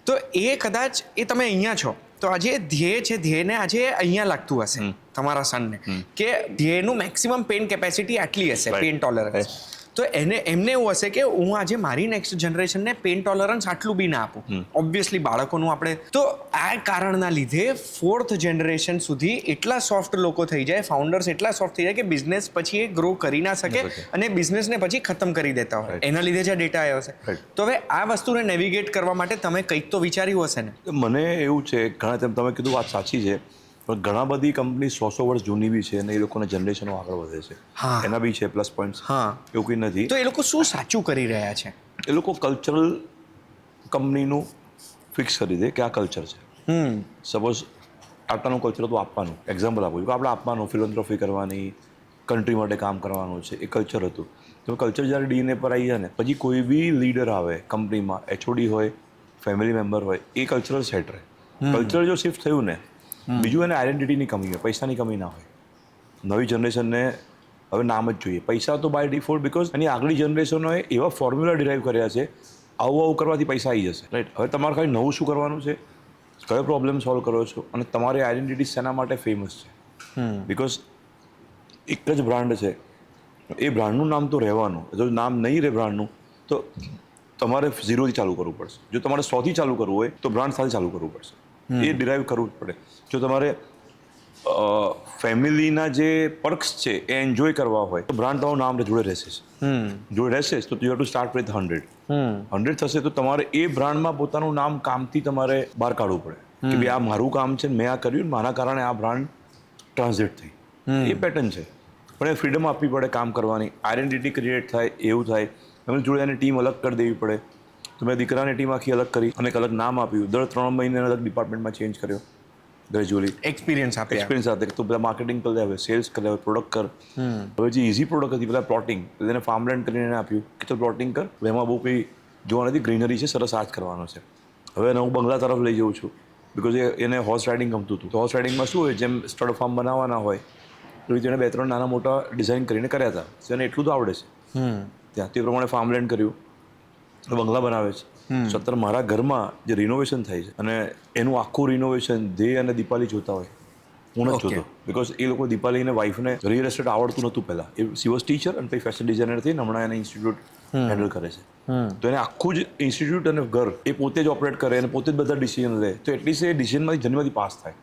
તો એ કદાચ એ તમે અહીંયા છો તો આજે ધ્યેય છે, ધ્યેયને આજે અહીંયા લાગતું હશે તમારા સનને, કે ધ્યેયનું મેક્સિમમ પેન કેપેસિટી આટલી હશે, પેન ટોલરન્સ. તો એમને એવું હશે કે હું આજે મારી નેક્સ્ટ જનરેશનને પેન ટોલરન્સ આટલું બી ના આપું. ઓબ્વિયસલી બાળકોનું આપણે તો આ કારણના લીધે 4th જનરેશન સુધી એટલા સોફ્ટ લોકો થઈ જાય, ફાઉન્ડર્સ એટલા સોફ્ટ થઈ જાય કે બિઝનેસ પછી એ ગ્રો કરી ના શકે અને બિઝનેસને પછી ખતમ કરી દેતા હોય. એના લીધે જે ડેટા આવ્યો છે. તો હવે આ વસ્તુને નેવિગેટ કરવા માટે તમે કંઈક તો વિચાર્યું હશે ને? મને એવું છે, ઘણા તમે કીધું વાત સાચી છે પણ ઘણા બધી કંપની 100 વર્ષ જૂની બી છે અને એ લોકોના જનરેશનો આગળ વધે છે. હા. એના બી છે પ્લસ પોઈન્ટ્સ. હા. એવું કંઈ નથી. તો એ લોકો શું સાચું કરી રહ્યા છે? એ લોકો કલ્ચરલ કંપનીનું ફિક્સ કરી દે કે આ કલ્ચર છે. સપોઝ આટલાનું કલ્ચર હતું આપવાનું, એક્ઝામ્પલ આપું છું કે આપણે આપવાનું, ફિલોન્થ્રોફી કરવાની, કન્ટ્રી માટે કામ કરવાનું છે, એ કલ્ચર હતું. તો કલ્ચર જ્યારે ડીએનએ પર આવી જાય ને પછી કોઈ બી લીડર આવે કંપનીમાં, એચઓડી હોય, ફેમિલી મેમ્બર હોય, એ કલ્ચરલ સેટ રહે. કલ્ચર જો શિફ્ટ થયું ને, બીજું એને આઈડેન્ટિટીની કમી હોય, પૈસાની કમી ના હોય. નવી જનરેશનને હવે નામ જ જોઈએ. પૈસા તો બાય ડિફોલ્ટ, બિકોઝ એની આગલી જનરેશનોએ એવા ફોર્મ્યુલા ડિરાઈવ કર્યા છે, આવું કરવાથી પૈસા આવી જશે, રાઈટ? હવે તમારે ખાલી નવું શું કરવાનું છે, કયો પ્રોબ્લેમ સોલ્વ કરો છો, અને તમારી આઈડેન્ટિટી શેના માટે ફેમસ છે. બિકોઝ એક જ બ્રાન્ડ છે, એ બ્રાન્ડનું નામ તો રહેવાનું. જો નામ નહીં રહે બ્રાન્ડનું, તો તમારે 0થી ચાલુ કરવું પડશે. જો તમારે 100થી ચાલુ કરવું હોય તો બ્રાન્ડ સાથે ચાલુ કરવું પડશે. એ ડિરાઈવ કરવું જ પડે. જો તમારે ફેમિલીના જે પર્ક્સ છે એ એન્જોય કરવા હોય તો બ્રાન્ડ તમારું નામ જોડે રહેશે. જોડે રહેશે તો you have to start with 100. 100 થશે તો તમારે એ બ્રાન્ડમાં પોતાનું નામ કામથી તમારે બહાર કાઢવું પડે કે ભાઈ આ મારું કામ છે, મેં આ કર્યું, મારા કારણે આ બ્રાન્ડ ટ્રાન્સલેટ થઈ. એ પેટર્ન છે. પણ એ ફ્રીડમ આપવી પડે કામ કરવાની, આઈડેન્ટિટી ક્રિએટ થાય, એવું થાય. એમની જોડે એની ટીમ અલગ કરી દેવી પડે. તો મેં દીકરાની ટીમ આખી અલગ કરી અને એક અલગ નામ આપ્યું. દર 3 મહિને અલગ ડિપાર્ટમેન્ટમાં ચેન્જ કર્યો ગ્રેજ્યુઅલી. એક્સપિરિયન્સ સાથે તો બધા માર્કેટિંગ કરી દે, હવે સેલ્સ કરી દે, પ્રોડક્ટ કર. હવે જે ઇઝી પ્રોડક્ટ હતી બધા પ્લોટિંગ, એને ફાર્મલેન્ડ કરીને એને આપ્યું કે તો પ્લોટિંગ કર. એમાં બહુ કંઈ જોવા નથી, ગ્રીનરી છે, સરસ આ જ કરવાનો છે. હવે એને હું બંગલા તરફ લઈ જઉં છું બિકોઝ એને હોર્સ રાઇડિંગ ગમતું હતું. તો હોર્સ રાઇડિંગમાં શું હોય, જેમ સ્ટડ ફાર્મ બનાવવાના હોય તો એને 2-3 નાના મોટા ડિઝાઇન કરીને કર્યા હતા. તો એને એટલું તો આવડે છે ત્યાં. તે પ્રમાણે ફાર્મલેન્ડ કર્યું, બંગલા બનાવે છે. સત્તર મારા ઘરમાં જે રિનોવેશન થાય છે અને એનું આખું રિનોવેશન ધ્યેય અને દીપાલી જોતા હોય, હું નથી જોતો. બિકોઝ એ લોકો દીપાલીને વાઈફને રિયલ એસ્ટેટ આવડતું નહોતું પહેલાં. એ સી વોઝ ટીચર અને પછી ફેશન ડિઝાઇનર થઈને હમણાં એને ઇન્સ્ટિટ્યૂટ હેન્ડલ કરે છે. તો એને આખું જ ઇન્સ્ટિટ્યૂટ અને ઘર એ પોતે જ ઓપરેટ કરે અને પોતે જ બધા ડિસિઝન લે. તો એટલીસ્ટ એ ડિસિઝનમાંથી જન્મથી પાસ થાય.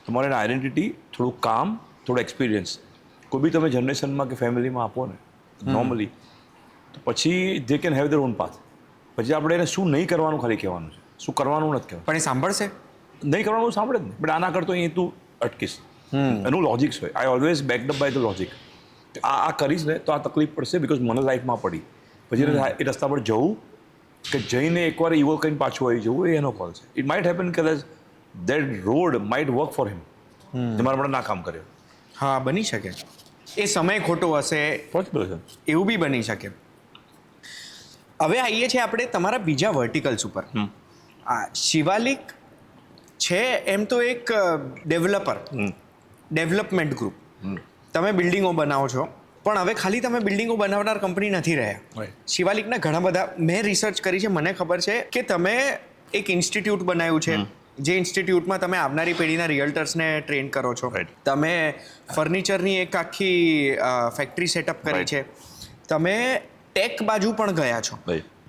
તમારે એને આઈડેન્ટિટી, થોડું કામ, થોડો એક્સપિરિયન્સ કોઈ બી તમે જનરેશનમાં કે ફેમિલીમાં આપો ને નોર્મલી, તો પછી they can have there on path. પછી આપણે એને શું નહીં કરવાનું ખાલી કહેવાનું છે, શું કરવાનું નથી કહેવાનું. પણ એ સાંભળશે? નહીં કરવાનું સાંભળે જ નહીં. બટ આના કરતો અહીં તું અટકીશ. એનું લોજિક્સ હોય. I always backed up by the logic. આ કરીશ ને તો આ તકલીફ પડશે બિકોઝ મને લાઈફમાં પડી. પછી એ રસ્તા પર જવું કે જઈને એકવાર ઇવો કરીને પાછું આવી જવું, એ એનો કોલ છે. ઇટ માઇટ હેપન કે that road might work for him. તમારા માટે ના કામ કર્યો. હા, બની શકે. એ સમય ખોટો હશે, પોસિબલ છે. એવું બી બની શકે. હવે આવીએ છીએ આપણે તમારા બીજા વર્ટિકલ્સ ઉપર. આ શિવાલિક છે એમ તો એક ડેવલપર, ડેવલપમેન્ટ ગ્રુપ. તમે બિલ્ડિંગો બનાવો છો, પણ હવે ખાલી તમે બિલ્ડિંગો બનાવનાર કંપની નથી રહ્યા. શિવાલિકના ઘણા બધા મેં રિસર્ચ કરી છે, મને ખબર છે કે તમે એક ઇન્સ્ટિટ્યૂટ બનાવ્યું છે, જે ઇન્સ્ટિટ્યૂટમાં તમે આવનારી પેઢીના રિયલ્ટર્સને ટ્રેન કરો છો. તમે ફર્નિચરની એક આખી ફેક્ટરી સેટઅપ કરી છે. તમે ટેક બાજુ પણ ગયા છો.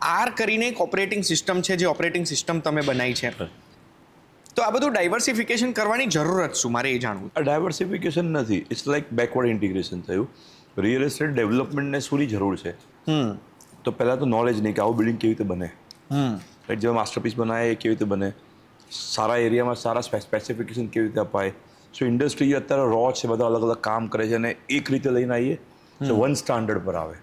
આર કરીને એક ઓપરેટિંગ સિસ્ટમ છે, જે ઓપરેટિંગ સિસ્ટમ તમે બનાવી છે. તો આ બધું ડાયવર્સિફિકેશન કરવાની જરૂરત શું, મારે એ જાણવું. આ ડાયવર્સિફિકેશન નથી, ઇટ્સ લાઈક બેકવર્ડ ઇન્ટિગ્રેશન થયું. રિયલ એસ્ટેટ ડેવલપમેન્ટને શુંની જરૂર છે? તો પહેલાં તો નોલેજ નહીં કે આવું બિલ્ડિંગ કેવી રીતે બને, રાઈટ? જેવા માસ્ટરપીસ બનાવે એ કેવી રીતે બને, સારા એરિયામાં સારા સ્પેસિફિકેશન કેવી રીતે અપાય. સો ઇન્ડસ્ટ્રી અત્યારે રો છે, બધા અલગ અલગ કામ કરે છે અને એક રીતે લઈને આવીએ તો વન સ્ટાન્ડર્ડ પર આવે.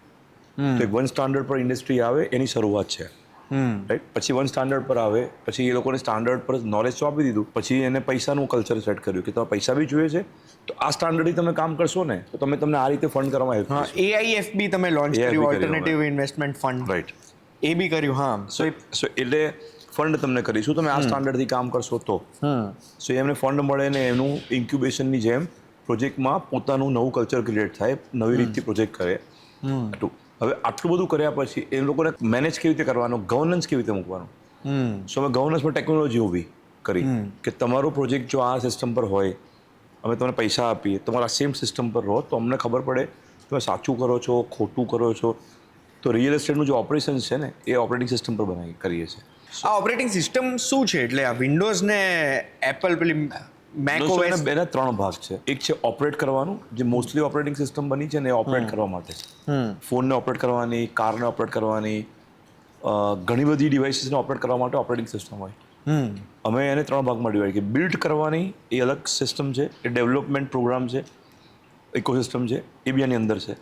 તો એક વન સ્ટાન્ડર્ડ પર ઇન્ડસ્ટ્રી આવે, એની શરૂઆત છે, રાઈટ? પછી વન સ્ટાન્ડર્ડ પર આવે, પછી એ લોકોને સ્ટાન્ડર્ડ પર નોલેજ તો આપી દીધું, પછી એને પૈસાનું કલ્ચર સેટ કર્યું કે તમારે પૈસા બી જોઈએ છે, તો આ સ્ટાન્ડર્ડથી તમે કામ કરશો ને તો તમને આ રીતે ફંડ કરવામાં હેલ્પ કરશે. AIFB તમે લોન્ચ કર્યું, ઓલ્ટરનેટિવ ઇન્વેસ્ટમેન્ટ ફંડ, રાઈટ? એ બી કર્યું. હા. સો એટલે ફંડ તમને કરીશું, તમે આ સ્ટાન્ડર્ડથી કામ કરશો તો. સો એમને ફંડ મળે ને એનું ઇન્ક્યુબેશનની જેમ પ્રોજેક્ટમાં પોતાનું નવું કલ્ચર ક્રિએટ થાય, નવી રીતથી પ્રોજેક્ટ કરે. હવે આટલું બધું કર્યા પછી એ લોકોને મેનેજ કેવી રીતે કરવાનું, ગવર્નન્સ કેવી રીતે મૂકવાનું. સો અમે ગવર્નન્સમાં ટેકનોલોજી ઊભી કરી કે તમારો પ્રોજેક્ટ જો આ સિસ્ટમ પર હોય, અમે તમને પૈસા આપીએ, તમારા સેમ સિસ્ટમ પર રહો, તો અમને ખબર પડે તમે સાચું કરો છો, ખોટું કરો છો. તો રિયલ એસ્ટેટનું જે ઓપરેશન છે ને એ ઓપરેટિંગ સિસ્ટમ પર કરીએ છીએ. આ ઓપરેટિંગ સિસ્ટમ શું છે? એટલે આ વિન્ડોઝ ને એપલ પેલી મેકઓએસ, બેના 3 ભાગ છે. એક છે ઓપરેટ કરવાનું, જે મોસ્ટલી ઓપરેટિંગ સિસ્ટમ બની છે ને એ ઓપરેટ કરવા માટે છે. ફોનને ઓપરેટ કરવાની, કારને ઓપરેટ કરવાની, ઘણી બધી ડિવાઇસીસને ઓપરેટ કરવા માટે ઓપરેટિંગ સિસ્ટમ હોય. અમે એને 3 ભાગમાં ડિવાઈડ કરીએ. બિલ્ડ કરવાની એ અલગ સિસ્ટમ છે, એ ડેવલપમેન્ટ પ્રોગ્રામ છે, ઇકોસિસ્ટમ છે, એ બી આની અંદર છે.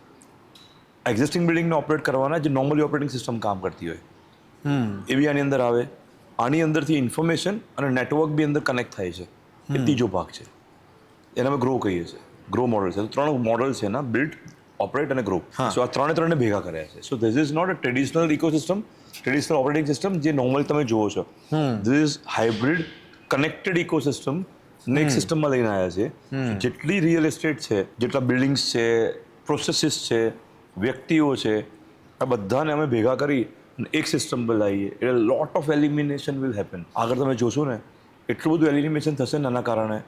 એક્ઝિસ્ટિંગ બિલ્ડિંગને ઓપરેટ કરવાના જે નોર્મલી ઓપરેટિંગ સિસ્ટમ કામ કરતી હોય એ બી આની અંદર આવે. આની અંદરથી ઇન્ફોર્મેશન અને નેટવર્ક બી અંદર કનેક્ટ થાય છે. એ ત્રીજો ભાગ છે, એને અમે ગ્રો કહીએ છીએ. ગ્રો મોડલ છે. તો 3 મોડલ છે ના, બિલ્ડ, ઓપરેટ અને ગ્રો. સો આ ત્રણે ભેગા કર્યા છે. So this is not a traditional ecosystem, traditional operating system જે નોર્મલ તમે જુઓ છો. This is hybrid connected ecosystem ને એક સિસ્ટમમાં લઈને આવ્યા છે. જેટલી રિયલ એસ્ટેટ છે, જેટલા બિલ્ડિંગ્સ છે, પ્રોસેસીસ છે, વ્યક્તિઓ છે, આ બધાને અમે ભેગા કરી એક સિસ્ટમ પર લાવીએ એટલે lot of elimination will happen. આગળ તમે જોશો ને એટલું બધું એલિમિનેશન થશે ને આના કારણે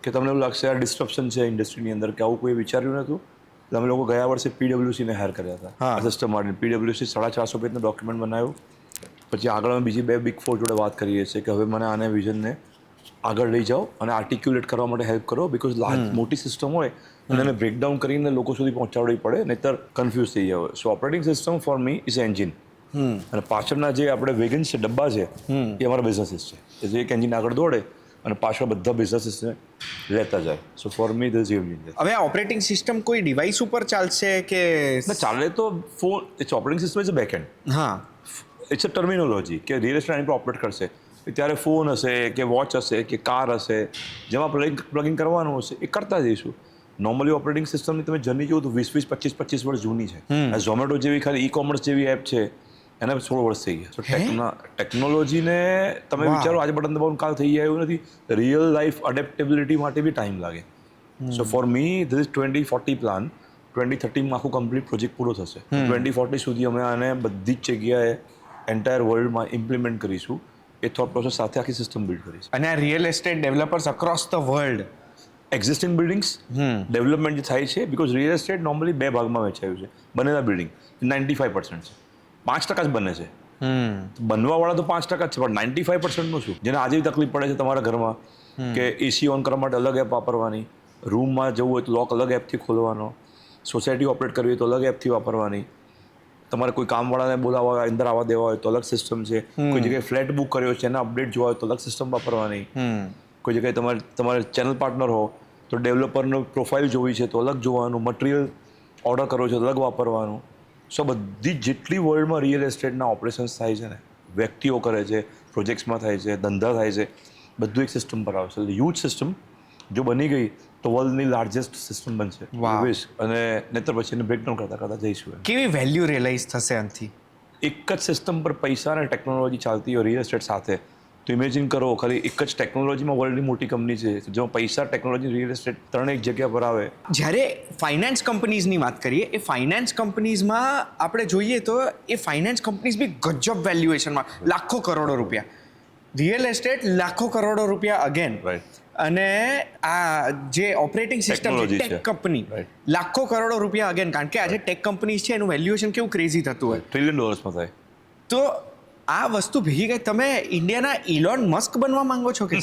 કે તમને એવું લાગશે આ ડિસ્ટ્રપ્શન છે ઇન્ડસ્ટ્રીની અંદર, કે આવું કોઈ વિચાર્યું નહોતું. અમે લોકો ગયા વર્ષે PwCને હાયર કર્યા હતા આ સિસ્ટમ માટે. PwC 450 પેજનો ડોક્યુમેન્ટ બનાવ્યું. પછી આગળ અમે બીજી 2 બિગ 4 જોડે વાત કરીએ છીએ કે હવે મને આને વિઝનને આગળ લઈ જાઓ અને આર્ટિક્યુલેટ કરવા માટે હેલ્પ કરો. બિકોઝ મોટી સિસ્ટમ હોય અને એને બ્રેકડાઉન કરીને લોકો સુધી પહોંચાડવી પડે, નહીંતર કન્ફ્યુઝ થઈ જાય. So operating system for me is engine, અને પાછળના જે આપણે વેગન્સ છે, ડબ્બા છે, એ અમારા બિઝનેસીસ છે. જે એક એન્જિન આગળ દોડે અને પાછળ બધા બિઝનેસીસને લેતા જાય. સો ફોર મી ધીસ એન્જિન છે. હવે આ ઓપરેટિંગ સિસ્ટમ કોઈ ડિવાઇસ ઉપર ચાલશે કે ચાલે તો phone, it's operating system is a back end. હા, ઇટ્સ અ ટર્મિનોલોજી કે રિયલ એસ્ટેટ આની પર ઓપરેટ કરશે. ત્યારે ફોન હશે કે વોચ હશે કે કાર હશે, જેમાં પ્લગિંગ કરવાનું હશે એ કરતા જઈશું. નોર્મલી ઓપરેટિંગ સિસ્ટમની તમે જર્ની જુઓ તો 20-25 વર્ષ જૂની છે. ઝોમેટો જેવી ખાલી ઈ કોમર્સ જેવી એપ છે એને 16 વર્ષ થઈ ગયા. ટેકનોલોજીને તમે વિચારો આજે બટન દબાવવાનું કાલ થઈ જાય એવું નથી. રિયલ લાઈફ અડેપ્ટેબિલિટી માટે બી ટાઈમ લાગે. સો ફોર મી ધીસ 2040 પ્લાન 2030માં આખું કમ્પ્લીટ પ્રોજેક્ટ પૂરો થશે. 2040 સુધી અમે આને બધી જ જગ્યાએ એન્ટાયર વર્લ્ડમાં ઇમ્પ્લિમેન્ટ કરીશું. એ થોટ પ્રોસેસ સાથે આખી સિસ્ટમ બિલ્ડ કરીશ. અને આ real estate developers across the world existing buildings development જે થાય છે, બિકોઝ રિયલ એસ્ટેટ નોર્મલી 2 ભાગમાં વહેંચાયું છે. બનેલા બિલ્ડિંગ 95% છે, 5% જ બને છે. બનવાવાળા તો 5% જ છે, પણ 95%નું શું? જેને આજે તકલીફ પડે છે તમારા ઘરમાં કે એસી ઓન કરવા માટે અલગ એપ વાપરવાની, રૂમમાં જવું હોય તો લોક અલગ એપથી ખોલવાનો, સોસાયટી ઓપરેટ કરવી હોય તો અલગ એપથી વાપરવાની, તમારે કોઈ કામવાળાને બોલાવવા અંદર આવવા દેવા હોય તો અલગ સિસ્ટમ છે, કોઈ જગ્યાએ ફ્લેટ બુક કર્યો છે એના અપડેટ જોવા હોય તો અલગ સિસ્ટમ વાપરવાની, કોઈ જગ્યાએ તમારે ચેનલ પાર્ટનર હો તો ડેવલપરનો પ્રોફાઇલ જોવી છે તો અલગ જોવાનું, મટીરિયલ ઓર્ડર કરવો છે તો અલગ વાપરવાનું. સો બધી જેટલી વર્લ્ડમાં રિયલ એસ્ટેટના ઓપરેશન્સ થાય છે ને, વ્યક્તિઓ કરે છે, પ્રોજેક્ટ્સમાં થાય છે, ધંધા થાય છે, બધું એક સિસ્ટમ પર આવશે. હ્યુજ સિસ્ટમ જો બની ગઈ તો વર્લ્ડની લાર્જેસ્ટ સિસ્ટમ બનશે. અને નહીતર પછી એને બ્રેકડાઉન કરતા જઈશું. કેવી વેલ્યુ રિયલાઇઝ થશે આનાથી? એક જ સિસ્ટમ પર પૈસા અને ટેકનોલોજી ચાલતી હોય રિયલ એસ્ટેટ સાથે, તો ઇમેજિન કરો ખાલી એક જ ટેકનોલોજીમાં વર્લ્ડની મોટી કંપની છે, જેમાં પૈસા, ટેકનોલોજી, રિયલ એસ્ટેટ ત્રણે એક જગ્યા પર આવે. જ્યારે ફાઇનાન્સ કંપનીઝની વાત કરીએ, એ ફાઇનાન્સ કંપનીઝમાં આપણે જોઈએ તો એ ફાઇનાન્સ કંપનીઝ બી ગજબ વેલ્યુએશનમાં, લાખો કરોડો રૂપિયા. રિયલ એસ્ટેટ લાખો કરોડો રૂપિયા અગેન. અને આ જે ઓપરેટિંગ સિસ્ટમ છે, ટેક કંપની, લાખો કરોડો રૂપિયા અગેન. કારણ કે આજે ટેક કંપનીઝ છે એનું વેલ્યુએશન કેવું ક્રેઝી થતું હોય, $1 trillion થાય. તો આ વસ્તુ ભેગી ગઈ. તમે ઇન્ડિયાના ઇલોન મસ્ક બનવા માંગો છો કે?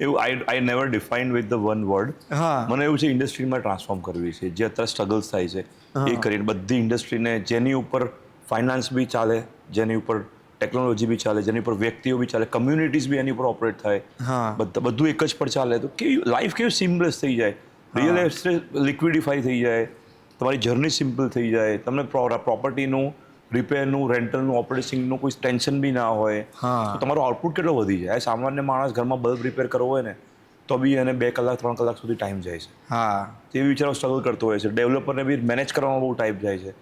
એવું I never defined with the one word. મને એવું છે ઇન્ડસ્ટ્રીમાં ટ્રાન્સફોર્મ કરવી છે. જે અત્યારે સ્ટ્રગલ્સ થાય છે એ કરીને બધી ઇન્ડસ્ટ્રીને, જેની ઉપર ફાઇનાન્સ બી ચાલે, જેની ઉપર ટેકનોલોજી બી ચાલે, જેની ઉપર વ્યક્તિઓ બી ચાલે, કમ્યુનિટીઝ બી એની ઉપર ઓપરેટ થાય, બધું એક જ પર ચાલે, તો કેવી લાઈફ કેવી સિમ્પલેસ થઈ જાય, રિયલ એસ્ટેટ લિક્વિડિફાઈ થઈ જાય, તમારી જર્ની સિમ્પલ થઈ જાય, તમને પ્રોપર્ટીનું, રિપેરનું, રેન્ટલનું, ઓપરેટિંગનું કોઈ ટેન્શન બી ના હોય, તો તમારો આઉટપુટ કેટલો વધી જાય. સામાન્ય માણસ ઘરમાં બલ્બ રિપેર કરવો હોય ને તો બી એને 2 કલાક 3 કલાક સુધી ટાઈમ જાય છે. તે વિચારો સ્ટ્રગલ કરતો હોય છે. ડેવલપરને બી મેનેજ કરવામાં બહુ ટાઈમ જાય છે.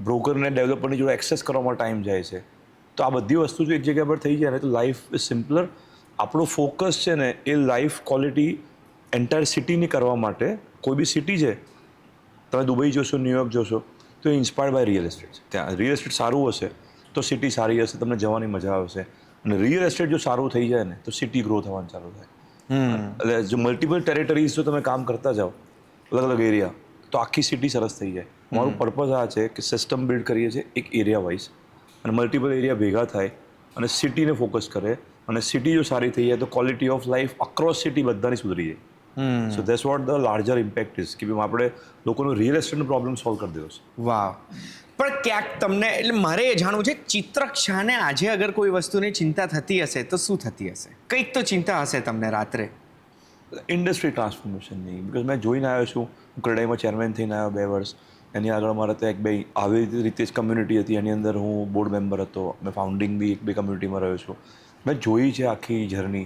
બ્રોકરને ડેવલપરની જોડે એક્સેસ કરવામાં ટાઈમ જાય છે. તો આ બધી વસ્તુ જો એક જગ્યા પર થઈ જાય ને તો લાઈફ ઇઝ સિમ્પલર. આપણું ફોકસ છે ને એ લાઈફ ક્વોલિટી એન્ટાયર સિટીની કરવા માટે. કોઈ બી સિટી છે, તમે દુબઈ જોશો, ન્યુયોર્ક જોશો, તો એ ઇન્સ્પાયર્ડ બાય રિયલ એસ્ટેટ છે. ત્યાં રિયલ એસ્ટેટ સારું હશે તો સિટી સારી હશે, તમને જવાની મજા આવશે. અને રિયલ એસ્ટેટ જો સારું થઈ જાય ને તો સિટી ગ્રો થવાનું ચાલુ થાય. એટલે જો મલ્ટિપલ ટેરેટરીઝ જો તમે કામ કરતા જાઓ, અલગ અલગ એરિયા, તો આખી સિટી સરસ થઈ જાય. મારું પર્પઝ આ છે કે સિસ્ટમ બિલ્ડ કરીએ છીએ એક એરિયા વાઇઝ, અને મલ્ટિપલ એરિયા ભેગા થાય અને સિટીને ફોકસ કરે. અને સિટી જો સારી થઈ જાય તો quality of life across city બધાની સુધરી જાય. સો that's vote the larger impact is કે આપણે લોકોનો રિયલ એસ્ટેટનો પ્રોબ્લેમ સોલ્વ કરી દેવો છે. વાહ. પણ ક્યાંક તમને એટલે મારે એ જાણવું છે, ચિત્રક શાહને આજે અગર કોઈ વસ્તુની ચિંતા થતી હશે તો શું થતી હશે? કંઈક તો ચિંતા હશે તમને રાત્રે. ઇન્ડસ્ટ્રી ટ્રાન્સફોર્મેશનની, બિકોઝ મેં જોઈને આવ્યો છું, હું ક્રેડાઈમાં ચેરમેન થઈને આવ્યો 2 વર્ષ. એની આગળ મારા ત્યાં એક બે આવી રીતે જ કમ્યુનિટી હતી, એની અંદર હું બોર્ડ મેમ્બર હતો. મેં ફાઉન્ડિંગ બી 1-2 કમ્યુનિટીમાં રહ્યો છું. મેં જોઈ છે આખી જર્ની.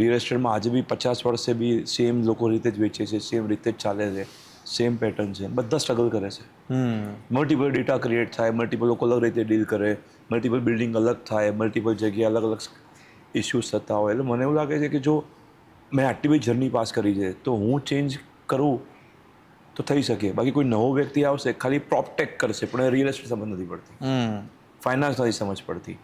રિયલ એસ્ટેટમાં આજે બી 50 વર્ષે બી સેમ લોકો રીતે જ વેચે છે, સેમ રીતે જ ચાલે છે, સેમ પેટર્ન છે, બધા સ્ટ્રગલ કરે છે. મલ્ટિપલ ડેટા ક્રિએટ થાય, મલ્ટિપલ લોકો અલગ રીતે ડીલ કરે, મલ્ટિપલ બિલ્ડિંગ અલગ થાય, મલ્ટિપલ જગ્યાએ અલગ અલગ ઇસ્યુઝ થતા હોય. એટલે મને એવું લાગે છે કે જો મેં આટલી બધી જર્ની પાસ કરી છે તો હું ચેન્જ કરું તો થઈ શકે. બાકી કોઈ નવો વ્યક્તિ આવશે ખાલી પ્રોપટેક કરશે પણ રિયલ એસ્ટેટ સમજ નથી પડતી, ફાઇનાન્સ નથી સમજ પડતી,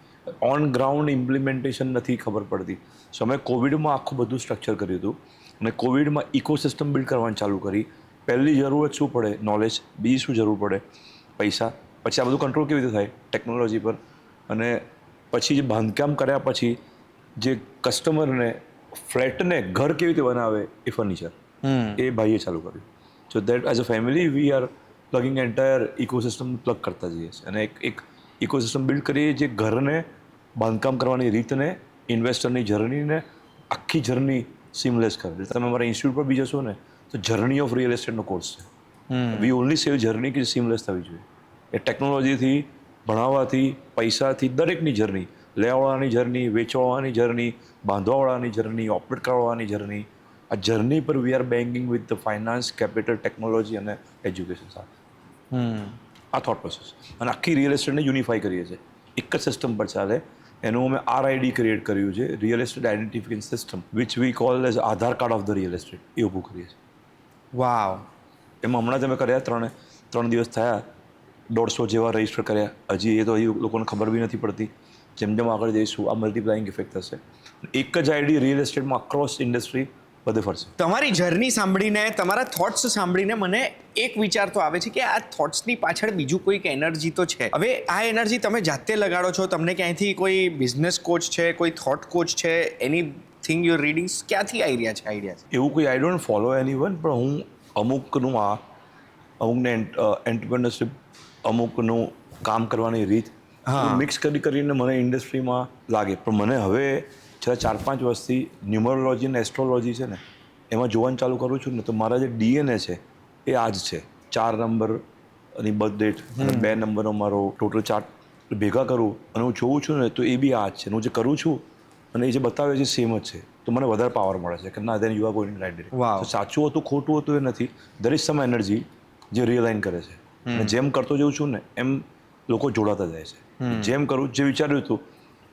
ઓન ગ્રાઉન્ડ ઇમ્પ્લિમેન્ટેશન નથી ખબર પડતી. સો અમે કોવિડમાં આખું બધું સ્ટ્રક્ચર કર્યું હતું અને કોવિડમાં ઇકોસિસ્ટમ બિલ્ડ કરવાનું ચાલુ કરી. પહેલી જરૂરત શું પડે? નોલેજ. બીજી શું જરૂર પડે? પૈસા. પછી આ બધું કંટ્રોલ કેવી રીતે થાય? ટેકનોલોજી પર. અને પછી જે બાંધકામ કર્યા પછી જે કસ્ટમરને ફ્લેટને ઘર કેવી રીતે બનાવે એ ફર્નિચર એ ભાઈએ ચાલુ કર્યું. So that as a family we are plugging entire ecosystem plug કરતા જઈએ છીએ અને એક ઇકોસિસ્ટમ બિલ્ડ કરીએ જે ઘરને બાંધકામ કરવાની રીતને, ઇન્વેસ્ટરની જર્નીને આખી જર્ની સિમલેસ કરે. તમે અમારા ઇન્સ્ટિટ્યૂટ પર બી જશો ને તો જર્ની ઓફ રિયલ એસ્ટેટનો કોર્સ છે. વી ઓનલી સેવ જર્ની કે સિમલેસ થવી જોઈએ. એ ટેકનોલોજીથી, ભણાવવાથી, પૈસાથી, દરેકની જર્ની, લેવાવાળાની જર્ની, વેચવાવાળાની જર્ની, બાંધવાવાળાની જર્ની, ઓપરેટ કરવાવાળાની જર્ની, આ જર્ની પર we are banking with the finance, capital, technology અને એજ્યુકેશન સાથે. આ થોટ પ્રોસેસ. અને આખી રિયલ એસ્ટેટને યુનિફાઈ કરીએ છીએ, એક જ સિસ્ટમ પર ચાલે. એનું અમે RID ક્રિએટ કર્યું છે, real estate identification system, which we call as Aadhaar card of the real estate. એ ઊભું કરીએ છીએ. વાવ. એમાં હમણાં જ અમે કર્યા 3 દિવસ થયા, 150 જેવા રજિસ્ટર કર્યા. હજી એ તો હજી લોકોને ખબર બી નથી પડતી. જેમ જેમ આગળ જઈશું આ મલ્ટીપ્લાઇંગ ઇફેક્ટ થશે. એક જ આઈડી રિયલ એસ્ટેટમાં અક્રોસ ઇન્ડસ્ટ્રી બધે ફરશે. તમારી જર્ની સાંભળીને, તમારા થોટ્સ સાંભળીને મને એક વિચાર તો આવે છે કે આ થોટ્સની પાછળ બીજું કોઈક એનર્જી તો છે. હવે આ એનર્જી તમે જાતે લગાડો છો, તમને ક્યાંયથી કોઈ બિઝનેસ કોચ છે, કોઈ થોટ કોચ છે, એનીથિંગ યુર રીડિંગ્સ ક્યાંથી આવી રહ્યા છે આઈડિયાઝ? એવું કોઈ આઈ ડોન્ટ ફોલો એનીવન, પણ હું અમુકનું અમુકને એન્ટરપ્રેન્યોરશિપ, અમુકનું કામ કરવાની રીત મિક્સ કરીને મને ઇન્ડસ્ટ્રીમાં લાગે. પણ મને હવે છેલ્લા 4-5 વર્ષથી ન્યુમરોલોજી અને એસ્ટ્રોલોજી છે ને એમાં જોવાનું ચાલુ કરું છું ને તો મારા જે DNA છે એ આ જ છે. 4 નંબરની બર્થ ડેટ અને 2 નંબરનો મારો ટોટલ ચાર્ટ ભેગા કરું અને હું જોઉં છું ને તો એ બી આ જ છે. હું જે કરું છું અને એ જે બતાવે છે સેમ જ છે. તો મને વધારે પાવર મળે છે કે ના, then you are going right direction. તો સાચું હતું ખોટું હતું એ નથી, દેર ઇઝ સમ એનર્જી જે રિયલાઇન કરે છે. અને જેમ કરતો જઉં છું ને એમ લોકો જોડાતા જાય છે. જેમ કરું, જે વિચાર્યું હતું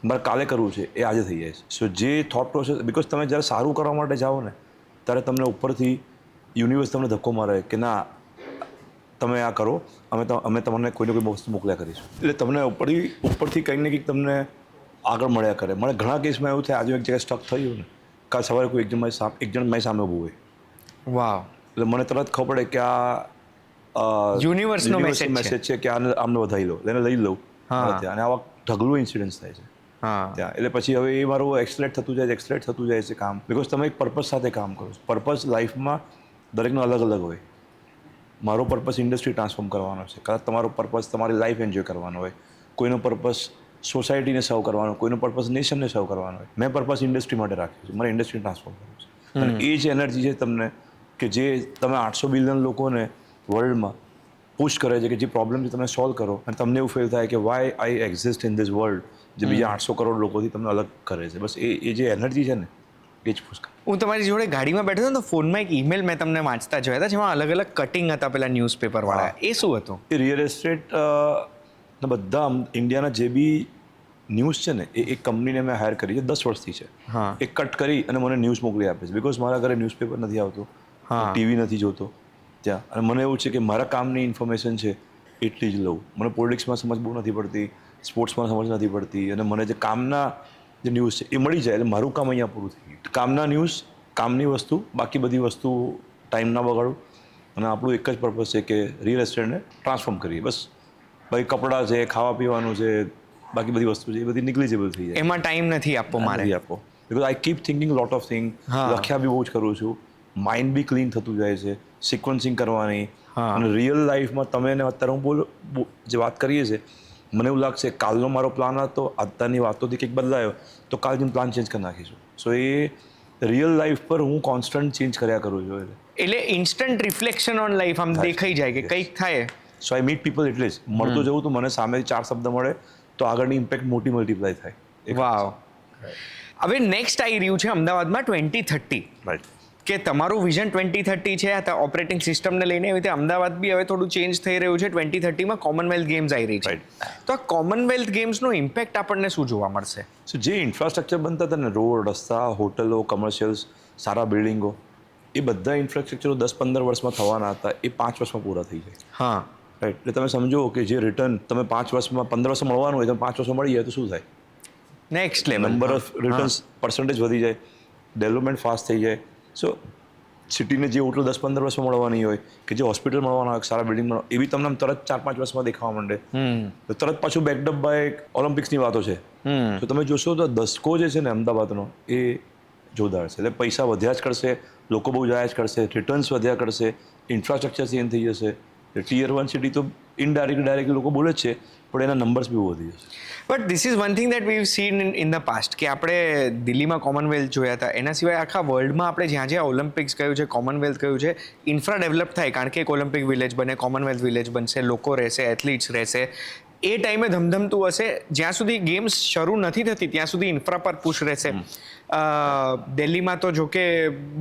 મારે કાલે કરવું છે એ આજે થઈ જાય છે. સો જે થોટ પ્રોસેસ, બિકોઝ તમે જ્યારે સારું કરવા માટે જાઓ ને ત્યારે તમને ઉપરથી યુનિવર્સ તમને ધક્કો મારે કે ના તમે આ કરો, અમે તમને કોઈને કોઈ વસ્તુ મોકલ્યા કરીશું. એટલે તમને ઉપરથી કંઈક ને કંઈક તમને આગળ મળ્યા કરે. મને ઘણા કેસમાં એવું થાય, આજે એક જગ્યાએ સ્ટક થયું ને કાલ સવારે કોઈ એક જણ મારી સામે ઊભું હોય. વાવ. એટલે મને તરત ખબર પડે કે આ યુનિવર્સનો મેસેજ છે કે આમને વધારી લો, એને લઈ લઉં. અને આવા ઢગલું ઇન્સિડન્સ થાય છે ત્યાં. એટલે પછી હવે એ મારું એક્સલેટ થતું જાય છે કામ, બિકોઝ તમે એક પર્પઝ સાથે કામ કરો છો. પર્પઝ લાઈફમાં દરેકનો અલગ અલગ હોય. મારો પર્પઝ ઇન્ડસ્ટ્રી ટ્રાન્સફોર્મ કરવાનો છે, કદાચ તમારો પર્પઝ તમારી લાઈફ એન્જોય કરવાનો હોય, કોઈનો પર્પઝ સોસાયટીને સર્વ કરવાનો, કોઈનો પર્પઝ નેશનને સર્વ કરવાનો હોય. મેં પર્પઝ ઇન્ડસ્ટ્રી માટે રાખ્યું છે, મારે ઇન્ડસ્ટ્રી ટ્રાન્સફોર્મ કરવું છે. અને એ જ એનર્જી છે તમને કે જે તમે 800 બિલિયન લોકોને વર્લ્ડમાં પુશ કરે છે કે જે પ્રોબ્લેમ છે તમે સોલ્વ કરો અને તમને એવું ફીલ થાય કે why I exist in this world, જે બીજા 800 કરોડ લોકોથી તમને અલગ કરે છે. બસ એ જે એનર્જી છે ને એ જ પુશ કરે. હું તમારી જોડે ગાડીમાં બેઠો હતો તો ફોનમાં એક ઈમેલ મેં તમને વાંચતા જોયા હતા જેમાં અલગ અલગ કટિંગ હતા પેલા ન્યૂઝપેપરવાળા. એ શું હતું? એ રિયલ એસ્ટેટ બધા ઇન્ડિયાના જે બી ન્યૂઝ છે ને એ એક કંપનીને મેં હાયર કરી છે, 10 વર્ષથી છે. એ કટ કરી અને મને ન્યૂઝ મોકલી આપે છે, બિકોઝ મારા ઘરે ન્યૂઝપેપર નથી આવતું, ટીવી નથી જોતો ત્યાં. અને મને એવું છે કે મારા કામની ઇન્ફોર્મેશન છે એટલી જ લઉં. મને પોલિટિક્સમાં સમજ બહુ નથી પડતી, સ્પોર્ટ્સમાં સમજ નથી પડતી, અને મને જે કામના જે ન્યૂઝ છે એ મળી જાય એટલે મારું કામ અહીંયા પૂરું થઈ ગયું. કામના ન્યૂઝ, કામની વસ્તુ, બાકી બધી વસ્તુ ટાઈમ ના બગાડું. અને આપણું એક જ પર્પઝ છે કે રિયલ એસ્ટેટને ટ્રાન્સફોર્મ કરીએ બસ. બાકી કપડાં છે, ખાવા પીવાનું છે, બાકી બધી વસ્તુ છે એ બધી નિગ્લિજેબલ થઈ જાય. એમાં ટાઈમ નથી આપવો મારે. Because I keep thinking lot of thing. લખ્યા બી બહુ જ કરું છું. માઇન્ડ બી ક્લીન થતું જાય છે, સિક્વન્સિંગ કરવાની. અને રિયલ લાઈફમાં તમે ને અત્યારે હું જે વાત કરીએ છીએ, મને એવું લાગશે કાલનો મારો પ્લાન હતો, અત્યારની વાતોથી કંઈક બદલાયો તો કાલ હું પ્લાન ચેન્જ કરી નાખીશું. સો એ રિયલ લાઈફ પર હું કોન્સ્ટન્ટ ચેન્જ કર્યા કરું છું. એટલે ઇન્સ્ટન્ટ રિફ્લેક્શન ઓન લાઈફ આમ દેખાઈ જાય કે કંઈક થાય. સો આઈ મીટ પીપલ એટલે જ મળતો જવું તો મને સામે 4 શબ્દ મળે તો આગળની ઇમ્પેક્ટ મોટી મલ્ટીપ્લાય થાય. વાવ. હવે નેક્સ્ટ આવી રહ્યું છે અમદાવાદમાં 2030. રાઈટ. કે તમારું વિઝન 2030 છે, આ ઓપરેટિંગ સિસ્ટમને લઈને એવી રીતે અમદાવાદ બી હવે થોડું ચેન્જ થઈ રહ્યું છે. 2030માં કોમનવેલ્થ ગેમ્સ આવી રહી છે. તો આ કોમનવેલ્થ ગેમ્સનો ઇમ્પેક્ટ આપણને શું જોવા મળશે? સો જે ઇન્ફ્રાસ્ટ્રક્ચર બનતા હતા ને, રોડ, રસ્તા, હોટલો, કમર્શિયલ્સ, સારા બિલ્ડિંગો, એ બધા ઇન્ફ્રાસ્ટ્રક્ચરો 10-15 વર્ષમાં થવાના હતા, એ 5 વર્ષમાં પૂરા થઈ જાય. હા, રાઈટ. એટલે તમે સમજો કે જે રિટર્ન તમે 5 વર્ષમાં 15 વર્ષમાં મળવાનું હોય, તમે 5 વર્ષમાં મળી જાય તો શું થાય? Next level. Number of returns percentage વધી જાય, ડેવલપમેન્ટ ફાસ્ટ થઈ જાય. સો સિટીને જે હોટલ 10-15 વર્ષમાં મળવાની હોય, કે જે હોસ્પિટલ મળવાના હોય, સારા બિલ્ડિંગ મળવા, એવી તમને તરત 4-5 વર્ષમાં દેખાવા માંડે. તો તરત પાછું બેકડઅપ બાય ઓલિમ્પિક્સની વાતો છે. તો તમે જોશો તો દસકો જે છે ને અમદાવાદનો, એ જોરદાર છે. એટલે પૈસા વધ્યા જ કરશે, લોકો બહુ જાયા જ કરશે, રિટર્ન્સ વધ્યા કરશે, ઇન્ફ્રાસ્ટ્રક્ચર ચેન્જ થઈ જશે. ટિયર 1 સિટી તો ડાયરેક્ટલી લોકો બોલે જ છે, પણ એના નંબર્સ બી બહુ વધી જશે. But this is one thing that we seen in the past, કે આપણે દિલ્હીમાં કોમનવેલ્થ જોયા હતા. એના સિવાય આખા વર્લ્ડમાં આપણે જ્યાં જ્યાં ઓલિમ્પિક્સ કહ્યું છે, કોમનવેલ્થ કહ્યું છે, ઇન્ફ્રા ડેવલપ થાય, કારણ કે એક ઓલિમ્પિક વિલેજ બને, કોમનવેલ્થ વિલેજ બનશે, લોકો રહેશે, એથ્લીટ્સ રહેશે. એ ટાઈમે ધમધમતું હશે. જ્યાં સુધી ગેમ્સ શરૂ નથી થતી ત્યાં સુધી ઇન્ફ્રા પર પુશ રહેશે. દિલ્હીમાં તો જો કે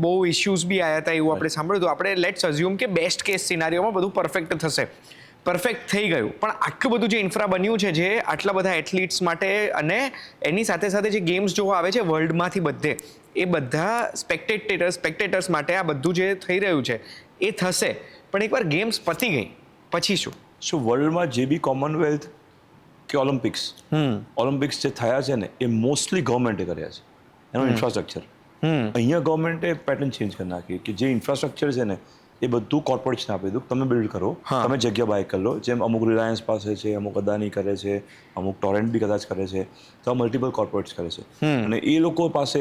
બહુ ઇશ્યુઝ બી આવ્યા હતા એવું આપણે સાંભળ્યું હતું. આપણે લેટ્સ અઝ્યુમ કે બેસ્ટ કેસ સિનારીઓમાં બધું પરફેક્ટ થશે, પરફેક્ટ થઈ ગયું. પણ આટલું બધું જે ઇન્ફ્રા બન્યું છે, જે આટલા બધા એથ્લીટ્સ માટે, અને એની સાથે સાથે જે ગેમ્સ જોવા આવે છે વર્લ્ડમાંથી બધે, એ બધા સ્પેક્ટેટર્સ માટે આ બધું જે થઈ રહ્યું છે એ થશે. પણ એકવાર ગેમ્સ પતી ગઈ પછી શું? સો વર્લ્ડમાં જે બી કોમનવેલ્થ કે ઓલિમ્પિક્સ જે થયા છે ને, એ મોસ્ટલી ગવર્મેન્ટે કર્યા છે. એનું ઇન્ફ્રાસ્ટ્રક્ચર અહીંયા ગવર્મેન્ટે પેટર્ન ચેન્જ કરી નાખી, કે જે ઇન્ફ્રાસ્ટ્રક્ચર છે ને એ બધું કોર્પોરેશન આપી દીધું, તમે બિલ્ડ કરો, તમે જગ્યા બાય કરી લો. જેમ અમુક રિલાયન્સ પાસે છે, અમુક અદાની કરે છે, અમુક ટોરેન્ટ બી કદાચ કરે છે, તો આ મલ્ટિપલ કોર્પોરેટ્સ કરે છે. અને એ લોકો પાસે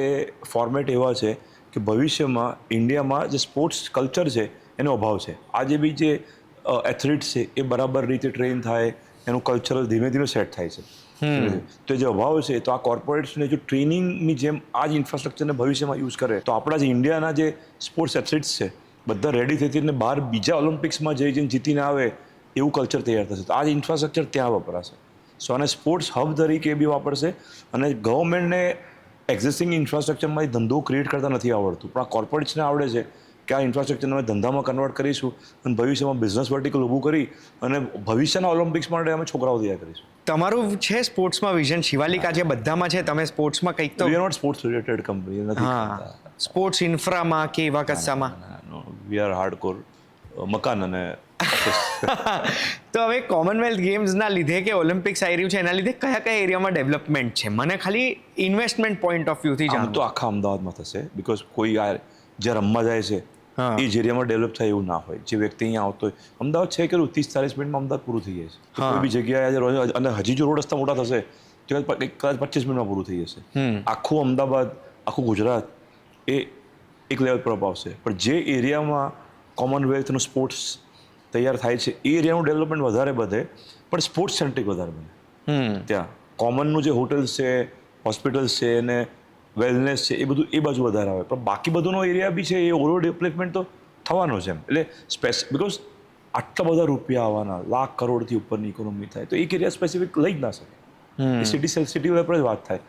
ફોર્મેટ એવા છે કે ભવિષ્યમાં ઇન્ડિયામાં જે સ્પોર્ટ્સ કલ્ચર છે એનો અભાવ છે. આજે બી જે એથ્લીટ્સ છે એ બરાબર રીતે ટ્રેન થાય, એનું કલ્ચરલ ધીમે ધીમે સેટ થાય છે. તો જે અભાવ છે, તો આ કોર્પોરેટ્સને જો ટ્રેનિંગની જેમ આ જ ઇન્ફ્રાસ્ટ્રક્ચરને ભવિષ્યમાં યુઝ કરે તો આપણા જે ઇન્ડિયાના જે સ્પોર્ટ્સ એથ્લીટ્સ છે બધા રેડી થઈને બહાર બીજા ઓલિમ્પિક્સમાં જઈને જીતીને આવે એવું કલ્ચર તૈયાર થશે. તો આ જ ઇન્ફ્રાસ્ટ્રક્ચર ત્યાં વપરાશે. સો આને સ્પોર્ટ્સ હબ તરીકે બી વાપરશે. અને ગવર્મેન્ટને એક્ઝિસ્ટિંગ ઇન્ફ્રાસ્ટ્રક્ચરમાં ધંધો ક્રિએટ કરતા નથી આવડતું, પણ આ કોર્પોરેટ્સને આવડે છે કે આ ઇન્ફ્રાસ્ટ્રક્ચરને અમે ધંધામાં કન્વર્ટ કરીશું અને ભવિષ્યમાં બિઝનેસ વર્ટિકલ ઊભું કરી અને ભવિષ્યના ઓલિમ્પિક્સ માટે અમે છોકરાઓ તૈયાર કરીશું. તમારું છે સ્પોર્ટ્સમાં વિઝન, શિવાલિકા છે, બધામાં છે. તમે સ્પોર્ટ્સમાં કંઈક તો we are not sports related company નથી. સ્પોર્ટ્સ ઇન્ફ્રામાં કે એવા કસ્સામાં વી આર હાર્ડકોર મકાન અને તો હવે કોમનવેલ્થ ગેમ્સના લીધે કે ઓલિમ્પિક્સ આવી રહ્યું છે એના લીધે કયા કયા એરિયામાં ડેવલપમેન્ટ છે? મને ખાલી ઇન્વેસ્ટમેન્ટ પોઈન્ટ ઓફ વ્યૂથી આમ જાણવું. તો આખા અમદાવાદમાં થશે, બિકોઝ કોઈ જે રમવા જાય છે એ જ એરિયામાં ડેવલપ થાય એવું ના હોય. જે વ્યક્તિ અહીંયા આવતો હોય, અમદાવાદ છે કે 30-40 મિનિટમાં અમદાવાદ પૂરું થઈ જાય છે. કોઈ બી જગ્યાએ અને હજી જો રોડ રસ્તા મોટા થશે તો કદાચ 25 મિનિટમાં પૂરું થઈ જશે. આખું અમદાવાદ, આખું ગુજરાત એ એક લેવલ પર આવશે. પણ જે એરિયામાં કોમનવેલ્થનું સ્પોર્ટ્સ તૈયાર થાય છે એ એરિયાનું ડેવલપમેન્ટ વધારે વધે, પણ સ્પોર્ટ્સ સેન્ટ્રિક વધારે બને. ત્યાં કોમનનું જે હોટલ્સ છે, હોસ્પિટલ્સ છે અને વેલનેસ છે એ બધું એ બાજુ વધારે આવે. પણ બાકી બધુંનો એરિયા બી છે એ ઓવર ડેવલપમેન્ટ તો થવાનો છે એમ. એટલે બિકોઝ આટલા બધા રૂપિયા આવવાના, લાખ કરોડથી ઉપરની ઇકોનોમી થાય તો એક એરિયા સ્પેસિફિક લઈ જ ના શકે. એ સિટી લેવલ પર જ વાત થાય.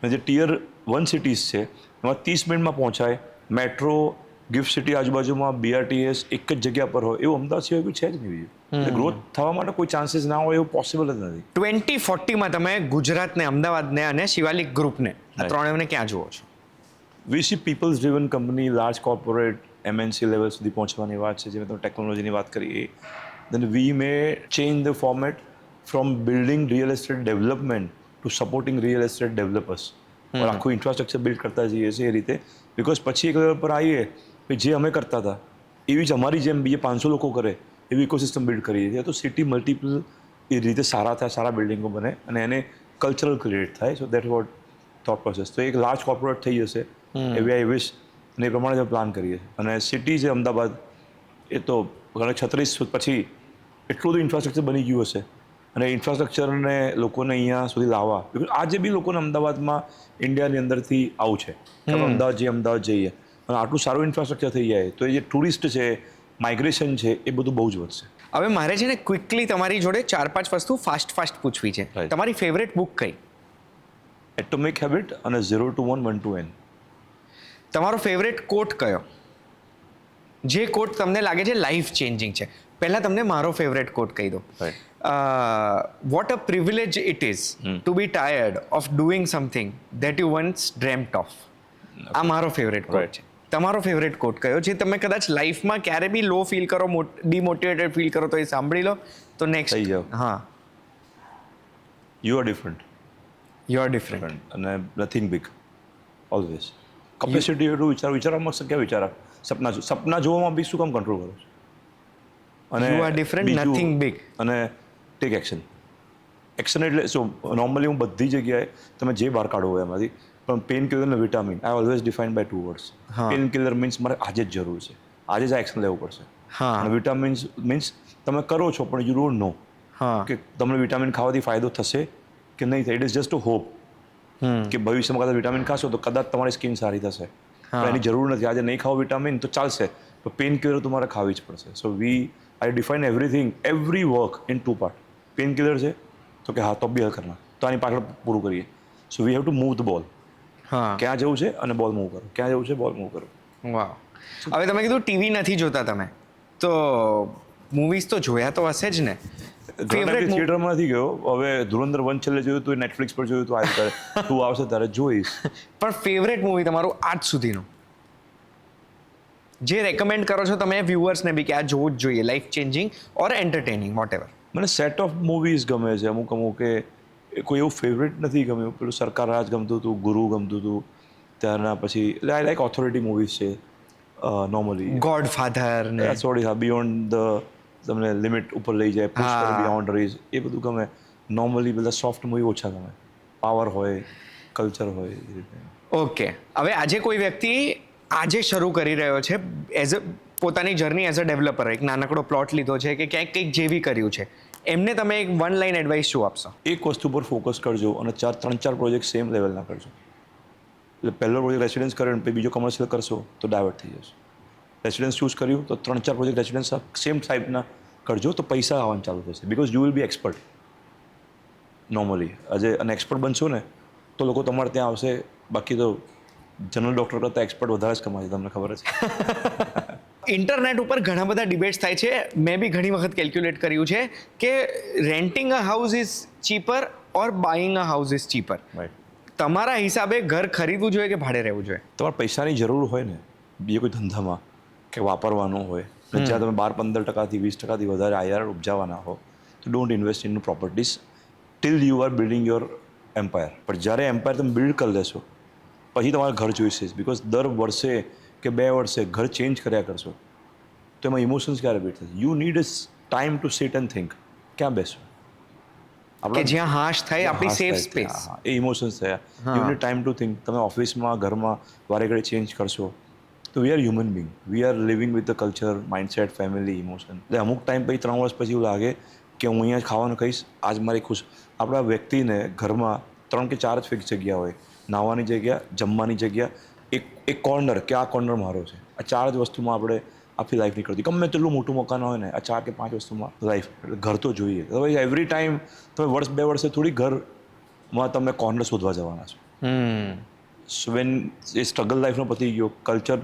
અને જે ટિયર 1 સિટીઝ છે એમાં 30 મિનિટમાં પહોંચાય, મેટ્રો, ગિફ્ટ સિટી આજુબાજુમાં, BRTS એક જ જગ્યા પર હોય, એવું અમદાવાદ સિવાય કોઈ છે જ નહીં બીજું. ગ્રોથ થવા માટે કોઈ ચાન્સીસ ના હોય એવું પોસિબલ જ નથી. 2040માં તમે ગુજરાતને, અમદાવાદને અને શિવાલિક ગ્રુપને, આ ત્રણેયને ક્યાં જુઓ છો? We see peoples driven company, large corporate, MNC level સુધી પહોંચવાની વાત છે. જેમ તમે ટેકનોલોજીની વાત કરી એ, then we may change the format from building real estate development to supporting real estate developers. આખું ઇન્ફ્રાસ્ટ્રક્ચર બિલ્ડ કરતા જઈએ છીએ એ રીતે. બિકોઝ પછી એક લેવલ પર આવીએ કે જે અમે કરતા હતા એવી જ અમારી જેમ બીજે 500 લોકો કરે એવી ઇકોસિસ્ટમ બિલ્ડ કરીએ છીએ. તો સિટી મલ્ટિપલ એ રીતે સારા થાય, સારા બિલ્ડિંગો બને અને એને કલ્ચરલ ક્રિએટ થાય. So that vote thought process. તો એક લાર્જ કોર્પોરેટ થઈ જશે એવી આઈ વિશ. અને એ પ્રમાણે અમે પ્લાન કરીએ છીએ. અને સિટી છે અમદાવાદ, એ તો 36 પછી એટલું બધું ઇન્ફ્રાસ્ટ્રક્ચર બની ગયું હશે, અને ઇન્ફ્રાસ્ટ્રક્ચરને લોકોને અહીંયા સુધી લાવવા, બિકોઝ આજે બી લોકોને અમદાવાદમાં ઇન્ડિયાની અંદરથી આવું છે કે આપણે અમદાવાદ જઈએ, અને આટલું સારું ઇન્ફ્રાસ્ટ્રક્ચર થઈ જાય તો એ જે ટુરિસ્ટ છે, માઇગ્રેશન છે, એ બધું બહુ જ વધશે. હવે મારે છે ને ક્વિકલી તમારી જોડે 4-5 વસ્તુ ફાસ્ટ પૂછવી છે. Right. તમારી ફેવરેટ બુક કઈ? એટોમિક હેબિટ અને 0 to 1, 1 to n. તમારો ફેવરેટ કોટ કયો? જે કોટ તમને લાગે છે લાઈફ ચેન્જિંગ છે. પહેલા તમને મારો ફેવરેટ કોટ કહી દો. Right. What a privilege it is to be tired of doing something that you once dreamt of. આ મારો ફેવરેટ કોટ Right. છે. તમારો ફેવરેટ કોટ કયો જે તમે કદાચ લાઈફમાં ક્યારે બી લો ફીલ કરો, ડિમોટિવેટેડ ફીલ કરો તો એ સાંભળી લો તો નેક્સ્ટ થઈ જાઓ. હા, you are different. You are different. અને નથિંગ બિગ, ઓલવેઝ. કેપેસિટી એટલું વિચારવામાં ક્યાં વિચારા, સપના જોવામાં બી શું કામ કંટ્રોલ કરો છો? અને You are different, બીજું, nothing big. અને ટેક એક્શન. એક્શન એટલે સો નોર્મલી હું બધી જગ્યાએ તમે જે બહાર કાઢો હોય એમાંથી, પણ પેન કિલર અને vitamin I always define by 2 words. હા. પેન કિલર મીન્સ મારે આજે જ જરૂર છે, આજે જ આ એક્શન લેવું પડશે. હા. અને વિટામિન્સ મીન્સ તમે કરો છો પણ યુ ડોન્ટ નો હા, કે તમને વિટામિન ખાવાથી ફાયદો થશે કે નહીં થાય. It is just a hope કે ભવિષ્યમાં કદાચ વિટામિન ખાશો તો કદાચ તમારી સ્કિન સારી થશે, પણ એની જરૂર નથી. આજે નહીં ખાઓ વિટામિન તો ચાલશે, પણ પેન કિલર તમારે ખાવી જ પડશે. So I define everything, every work in 2 part. Pain killer છે તો કે હા તો બી હલ કરના, તો આની પાછળ પૂરું કરીએ. So we have to move the ball. હા. ક્યાં જવું છે અને બોલ મૂવ કરો, ક્યાં જવું છે બોલ મૂવ કરો. વાવ. હવે તમે કીધું ટીવી નથી જોતા તમે, તો મૂવીઝ તો જોયા તો હશે જ ને. ફેવરેટ થિયેટરમાં નથી ગયો. હવે ધુરંધર 1 છેલ્લે જોયું તો નેટફ્લિક્સ પર જોયું તો આજે તું આવશે ત્યારે જોઈશ. પણ ફેવરેટ મૂવી તમારું આજ સુધીનું જે રેકમેન્ડ કરો છો તમે વ્યુઅર્સને બી કે આ જોવું જ જોઈએ, લાઈફ ચેન્જિંગ ઓર એન્ટરટેનિંગ વોટ એવર? મને સેટ ઓફ મૂવીઝ ગમે છે અમુક કે કોઈ એવું ફેવરેટ નથી ગમ્યું. પેલું સરકાર રાજ ગમતું હતું, ગુરુ ગમતું હતું, ત્યારના પછી આઈ લાઈક ઓથોરિટી મૂવીઝ છે નોર્મલી. ગોડફાધર ને સોરી હા, બિયોન્ડ ધ તમને લિમિટ ઉપર લઈ જાય, પુશ હા. કરે બિયોન્ડ રીઝ, એ બધું ગમે. નોર્મલી બધા સોફ્ટ મૂવી ઓછા ગમે. પાવર હોય, કલ્ચર હોય, એ રીતે. ઓકે. હવે આજે કોઈ વ્યક્તિ આજે શરૂ કરી રહ્યો છે એઝ અ પોતાની જર્ની એઝ અ ડેવલપર, એક નાનકડો પ્લોટ લીધો છે કે ક્યાંક કંઈક જેવી કર્યું છે, એમને તમે એક 1 લાઇન એડવાઇસ શું આપશો? એક વસ્તુ પર ફોકસ કરજો અને 3-4 પ્રોજેક્ટ સેમ લેવલના કરજો. એટલે પહેલો પ્રોજેક્ટ રેસિડેન્સ કર્યો ને પછી બીજો કમર્શિયલ કરશો તો ડાયવર્ટ થઈ જશે. રેસિડેન્સ ચૂઝ કર્યું તો 3-4 પ્રોજેક્ટ રેસિડેન્સ સેમ ટાઈપના કરજો તો પૈસા આવવાનું ચાલુ થશે, because you will be expert normally. આજે અને એક્સપર્ટ બનશો ને તો લોકો તમારે ત્યાં આવશે. બાકી તો જનરલ ડૉક્ટર કરતાં એક્સપર્ટ વધારે જ કમાય છે, તમને ખબર જ છે. ઇન્ટરનેટ ઉપર ઘણા બધા ડિબેટ્સ થાય છે. મેં બી ઘણી વખત કેલ્ક્યુલેટ કર્યું છે કે renting a house is cheaper or buying a house is cheaper. તમારા હિસાબે ઘર ખરીદવું જોઈએ કે ભાડે રહેવું જોઈએ? તમારે પૈસાની જરૂર હોય ને બીજે કોઈ ધંધામાં કે વાપરવાનો હોય, અને જ્યાં તમે 12-15% 20% વધારે IRR ઉપજાવવાના હો તો don't invest in properties till you are building your empire. પણ જ્યારે એમ્પાયર તમે બિલ્ડ કરી લેશો પછી તમારે ઘર જોઈશે, બિકોઝ દર વર્ષે કે 2 વર્ષે ઘર ચેન્જ કર્યા કરશો તો એમાં ઇમોશન્સ ક્યારે બીટ થશે? You need a time to sit and think. ક્યાં બેસો કે જ્યાં હાશ થાય, આપણી સેફ સ્પેસ. એ ઇમોશન્સ થયા. You need time to think. તમે ઓફિસમાં ઘરમાં વારે ઘડી ચેન્જ કરશો તો we are human being, we are living with the culture, mindset, family, emotion. એટલે અમુક ટાઈમ પછી 3 વર્ષ પછી એવું લાગે કે હું અહીંયા ખાવાનું કહીશ, આજ મારી ખુશ. આપણા વ્યક્તિને ઘરમાં 3 કે 4 જ ફિક્સ જગ્યા હોય, નાહવાની જગ્યા, જમવાની જગ્યા, એક કોર્નર કે આ કોર્નર મારો છે. આ 4 જ વસ્તુમાં આપણે આખી લાઈફ નીકળતી. ગમે તેટલું મોટું મકાન હોય ને, આ 4 કે 5 વસ્તુમાં લાઈફ. એટલે ઘર તો જોઈએ. તો ભાઈ એવરી ટાઈમ તમે 1-2 વર્ષે થોડી ઘરમાં તમે કોર્નર શોધવા જવાના છો. સો વેન એ સ્ટ્રગલ લાઈફનો પતી ગયો, કલ્ચર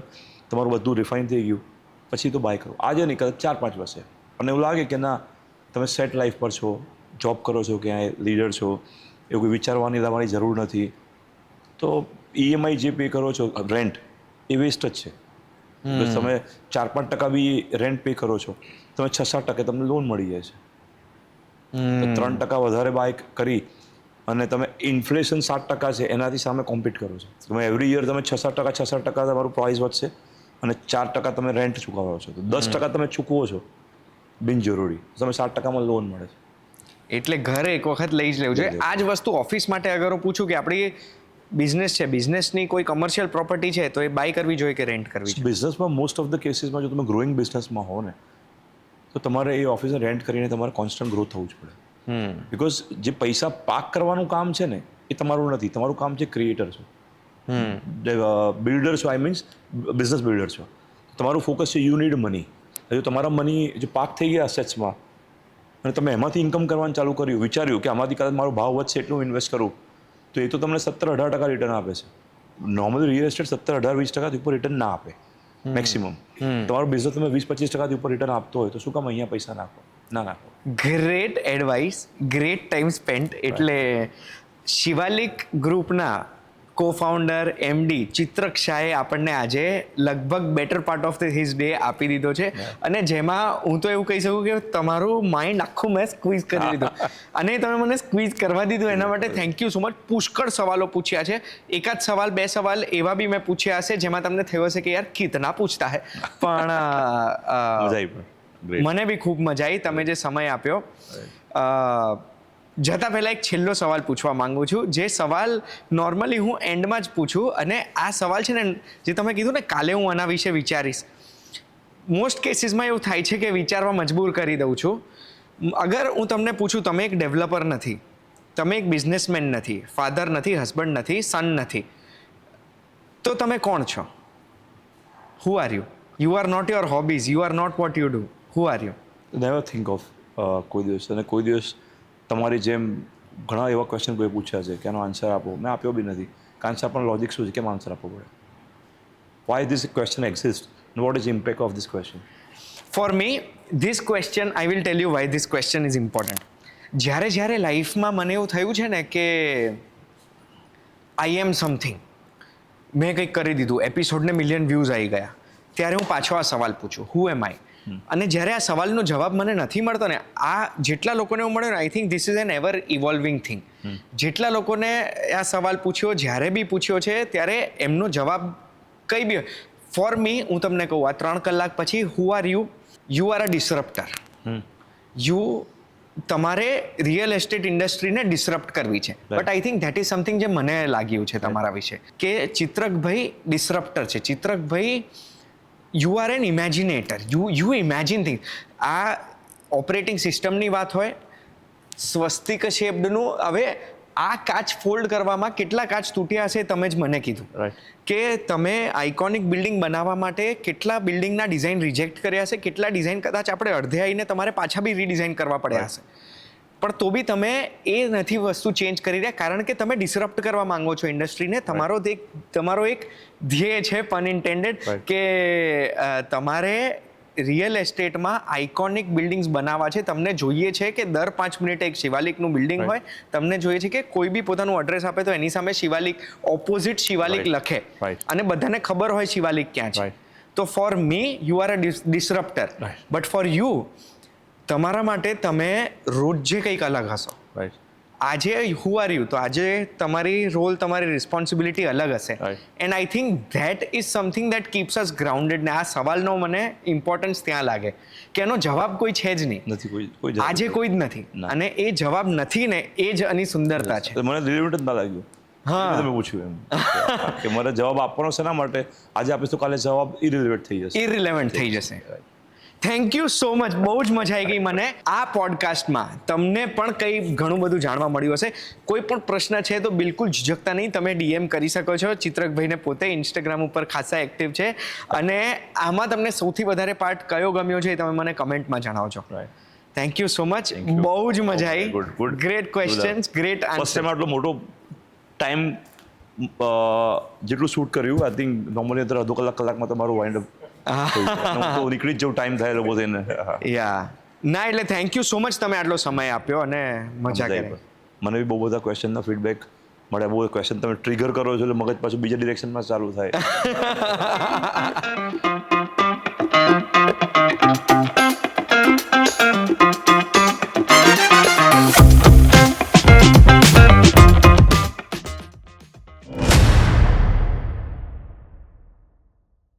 તમારું બધું રિફાઇન થઈ ગયું, પછી તો બાય કરો. આજે નહીં, કદાચ 4-5 વર્ષે અને એવું લાગે કે ના તમે સેટ લાઈફ પર છો, જોબ કરો છો, ક્યાંય લીડર છો, એવું કોઈ વિચારવાની તમારી જરૂર નથી, તો EMI જે પે કરો છો, રેન્ટ, એ વેસ્ટ જ છે. તમે 4-5% બી રેન્ટ પે કરો છો, તમે 6-7% તમને લોન મળી જાય છે. તો 3% વધારે બાય કરી અને તમે ઇન્ફ્લેશન 7% છે એનાથી સામે કોમ્પિટ કરો છો. તમે એવરી યર તમે 6-7% તમારું પ્રાઇસ વધશે અને 4% તમે રેન્ટ ચૂકવો છો, તો 10% તમે ચૂકવો છો બિનજરૂરી, તમે 7%માં લોન મળે છે. એટલે ઘર એક વખત લઈ જ લેવું જોઈએ. આ જ વસ્તુ ઓફિસ માટે અગર હું પૂછું કે આપણી બિઝનેસ છે, બિઝનેસની કોઈ કમર્શિયલ પ્રોપર્ટી છે તો એ બાય કરવી જોઈએ કે રેન્ટ કરવી જોઈએ? બિઝનેસમાં મોસ્ટ ઓફ ધ કેસીસમાં જો તમે ગ્રોઈંગ બિઝનેસમાં હો ને તો તમારે એ ઓફિસને રેન્ટ કરીને તમારે કોન્સ્ટન્ટ ગ્રોથ થવું જ પડે. બિકોઝ જે પૈસા પાક કરવાનું કામ છે ને એ તમારું નથી, તમારું કામ છે ક્રિએટર છો, બિલ્ડર છો, આઈ મીન્સ બિઝનેસ બિલ્ડર છો. તમારું ફોકસ છે યુ નીડ મની. જો તમારા મની જે પાક થઈ ગયા અસેટ્સમાં અને તમે એમાંથી ઇન્કમ કરવાનું ચાલુ કર્યું, વિચાર્યું કે આમાંથી કદાચ મારો ભાવ વધશે એટલું ઇન્વેસ્ટ કરું, તો એ તો તમને 17-18% રિટર્ન આપે છે. નોર્મલી રિયલ એસ્ટેટ 17-18-20% ઉપર રિટર્ન ના આપે મેક્સિમમ. તમારો બિઝનેસ તમે 20-25% ઉપર રિટર્ન આપતો હોય તો શું કામ અહીંયા પૈસા ના નાખો? Great advice, great time spent. એટલે શિવાલિક ગ્રુપના co-founder એમડી ચિત્રક શાહે આપણને આજે લગભગ better part of his day આપી દીધો છે. અને જેમાં હું તો એવું કહી શકું કે તમારું માઇન્ડ આખું મેં સ્ક્વીઝ કરી લીધું અને તમે મને સ્ક્વીઝ કરવા દીધું એના માટે થેન્ક યુ સો મચ. પુષ્કળ સવાલો પૂછ્યા છે, એકાદ સવાલ બે સવાલ એવા બી મેં પૂછ્યા હશે જેમાં તમને થયો હશે કે યાર કિતના પૂછતા હે, પણ મને બી ખૂબ મજા આવી તમે જે સમય આપ્યો. જતા પહેલાં એક છેલ્લો સવાલ પૂછવા માંગુ છું, જે સવાલ નોર્મલી હું એન્ડમાં જ પૂછું, અને આ સવાલ છે ને જે તમે કીધું ને કાલે હું આના વિશે વિચારીશ, મોસ્ટ કેસીસમાં એવું થાય છે કે વિચારવા મજબૂર કરી દઉં છું. અગર હું તમને પૂછું, તમે એક ડેવલપર નથી, તમે એક બિઝનેસમેન નથી, ફાધર નથી, હસબન્ડ નથી, સન નથી, તો તમે કોણ છો? Who are you? You are not your hobbies, you are not what you do. Who are you? Never think of કોઈ દિવસ. અને કોઈ દિવસ તમારી જેમ ઘણા એવા ક્વેશ્ચન કોઈ પૂછ્યા છે કે એનો આન્સર આપો, મેં આપ્યો બી નથી. આન્સર પણ લોજિક શું છે, કેમ આન્સર આપવો પડે? Y this question exist, what is impact of this question? For me this question, I will tell you Y this question is important. જ્યારે લાઈફમાં મને એવું થયું છે ને કે આઈ એમ સમથિંગ, મેં કંઈક કરી દીધું, એપિસોડને મિલિયન વ્યૂઝ આવી ગયા, ત્યારે હું પાછો આ સવાલ પૂછું, હુ એમ આઈ? અને જ્યારે આ સવાલનો જવાબ મને નથી મળતો ને, આ જેટલા લોકોને એવું મળ્યો ને, I think this is an ever evolving thing. જેટલા લોકોને આ સવાલ પૂછ્યો, જ્યારે બી પૂછ્યો છે, ત્યારે એમનો જવાબ કંઈ બી, ફોર મી હું તમને કહું, આ 3 કલાક પછી who are you? You are a disrupter. તમારે રિયલ એસ્ટેટ ઇન્ડસ્ટ્રીને ડિસરપ્ટ કરવી છે. But I think that is something જે મને લાગ્યું છે તમારા વિશે, કે ચિત્રકભાઈ ડિસરપ્ટર છે. ચિત્રકભાઈ you are an imaginator, you imagine thing. આ ઓપરેટિંગ સિસ્ટમની વાત હોય, સ્વસ્તિક શેપ્ડનું, હવે આ કાચ ફોલ્ડ કરવામાં કેટલા કાચ તૂટ્યા હશે તમે જ મને કીધું, કે તમે આઇકોનિક બિલ્ડિંગ બનાવવા માટે કેટલા બિલ્ડિંગના ડિઝાઇન રિજેક્ટ કર્યા હશે, કેટલા ડિઝાઇન કદાચ આપણે અડધે આવીને તમારે પાછા બી રીડિઝાઇન કરવા પડ્યા હશે, પણ તો બી તમે એ નથી વસ્તુ ચેન્જ કરી રહ્યા, કારણ કે તમે ડિસરપ્ટ કરવા માંગો છો ઇન્ડસ્ટ્રીને. તમારો એક ધ્યેય છે, પન ઇન્ટેન્ડેડ, કે તમારે રિયલ એસ્ટેટમાં આઇકોનિક બિલ્ડિંગ્સ બનાવવા છે. તમને જોઈએ છે કે દર 5 મિનિટે એક શિવાલિકનું બિલ્ડિંગ હોય, તમને જોઈએ છે કે કોઈ બી પોતાનું એડ્રેસ આપે તો એની સામે શિવાલિક, ઓપોઝિટ શિવાલિક લખે, અને બધાને ખબર હોય શિવાલિક ક્યાં છે. તો for me you are a disrupter, but for you, તમારા માટે તમે રોજ જે કંઈક અલગ હશો. આજે હુ આર યુ, તો આજે તમારી રોલ, તમારી રિસ્પોન્સિબિલિટી અલગ હશે. And I think that is something that keeps us grounded. ને આ સવાલનો મને ઇમ્પોર્ટન્સ ત્યાં લાગે કે એનો જવાબ કોઈ છે જ નહીં, આજે કોઈ જ નથી, અને એ જવાબ નથી ને એ જ આની સુંદરતા છે. મને રિલેવન્ટ જ ના લાગ્યું. હા, તમે પૂછ્યું એમ કે મારે જવાબ આપવાનો શેના માટે, આજે આપીશ તો કાલે જવાબ ઇરિલેવન્ટ થઈ જશે. થેન્ક યુ સો મચ, બહુ જ મજા આવી ગઈ મને આ પોડકાસ્ટમાં. તમને પણ કંઈ ઘણું બધું જાણવા મળ્યું હશે. કોઈ પણ પ્રશ્ન છે તો બિલકુલ ઝિઝકતા નહીં, તમે ડીએમ કરી શકો છો. ચિત્રકભાઈને પોતે ઇન્સ્ટાગ્રામ ઉપર ખાસા એક્ટિવ છે, અને આમાં તમને સૌથી વધારે પાર્ટ કયો ગમ્યો છે એ તમે મને કમેન્ટમાં જણાવજો. થેન્ક યુ સો મચ, બહુ જ મજા આવી. Great questions, great answer. આટલો મોટો ટાઈમ જેટલું શૂટ કર્યું, આઈ થિંક નોર્મલી અત્યારે અડધો કલાકમાં તમારું વાઇન્ડ અપ નીકળી જ જેવું ટાઈમ થાય લોકો થઈને. યા ના, એટલે થેન્ક યુ સો મચ, તમે આટલો સમય આપ્યો અને મજા કરી. મને બી બહુ બધા ક્વેશ્ચનના ફીડબેક મળે. બહુ ક્વેશ્ચન તમે ટ્રિગર કરો છો એટલે મગજ પાછું બીજા ડિરેક્શનમાં ચાલુ થાય.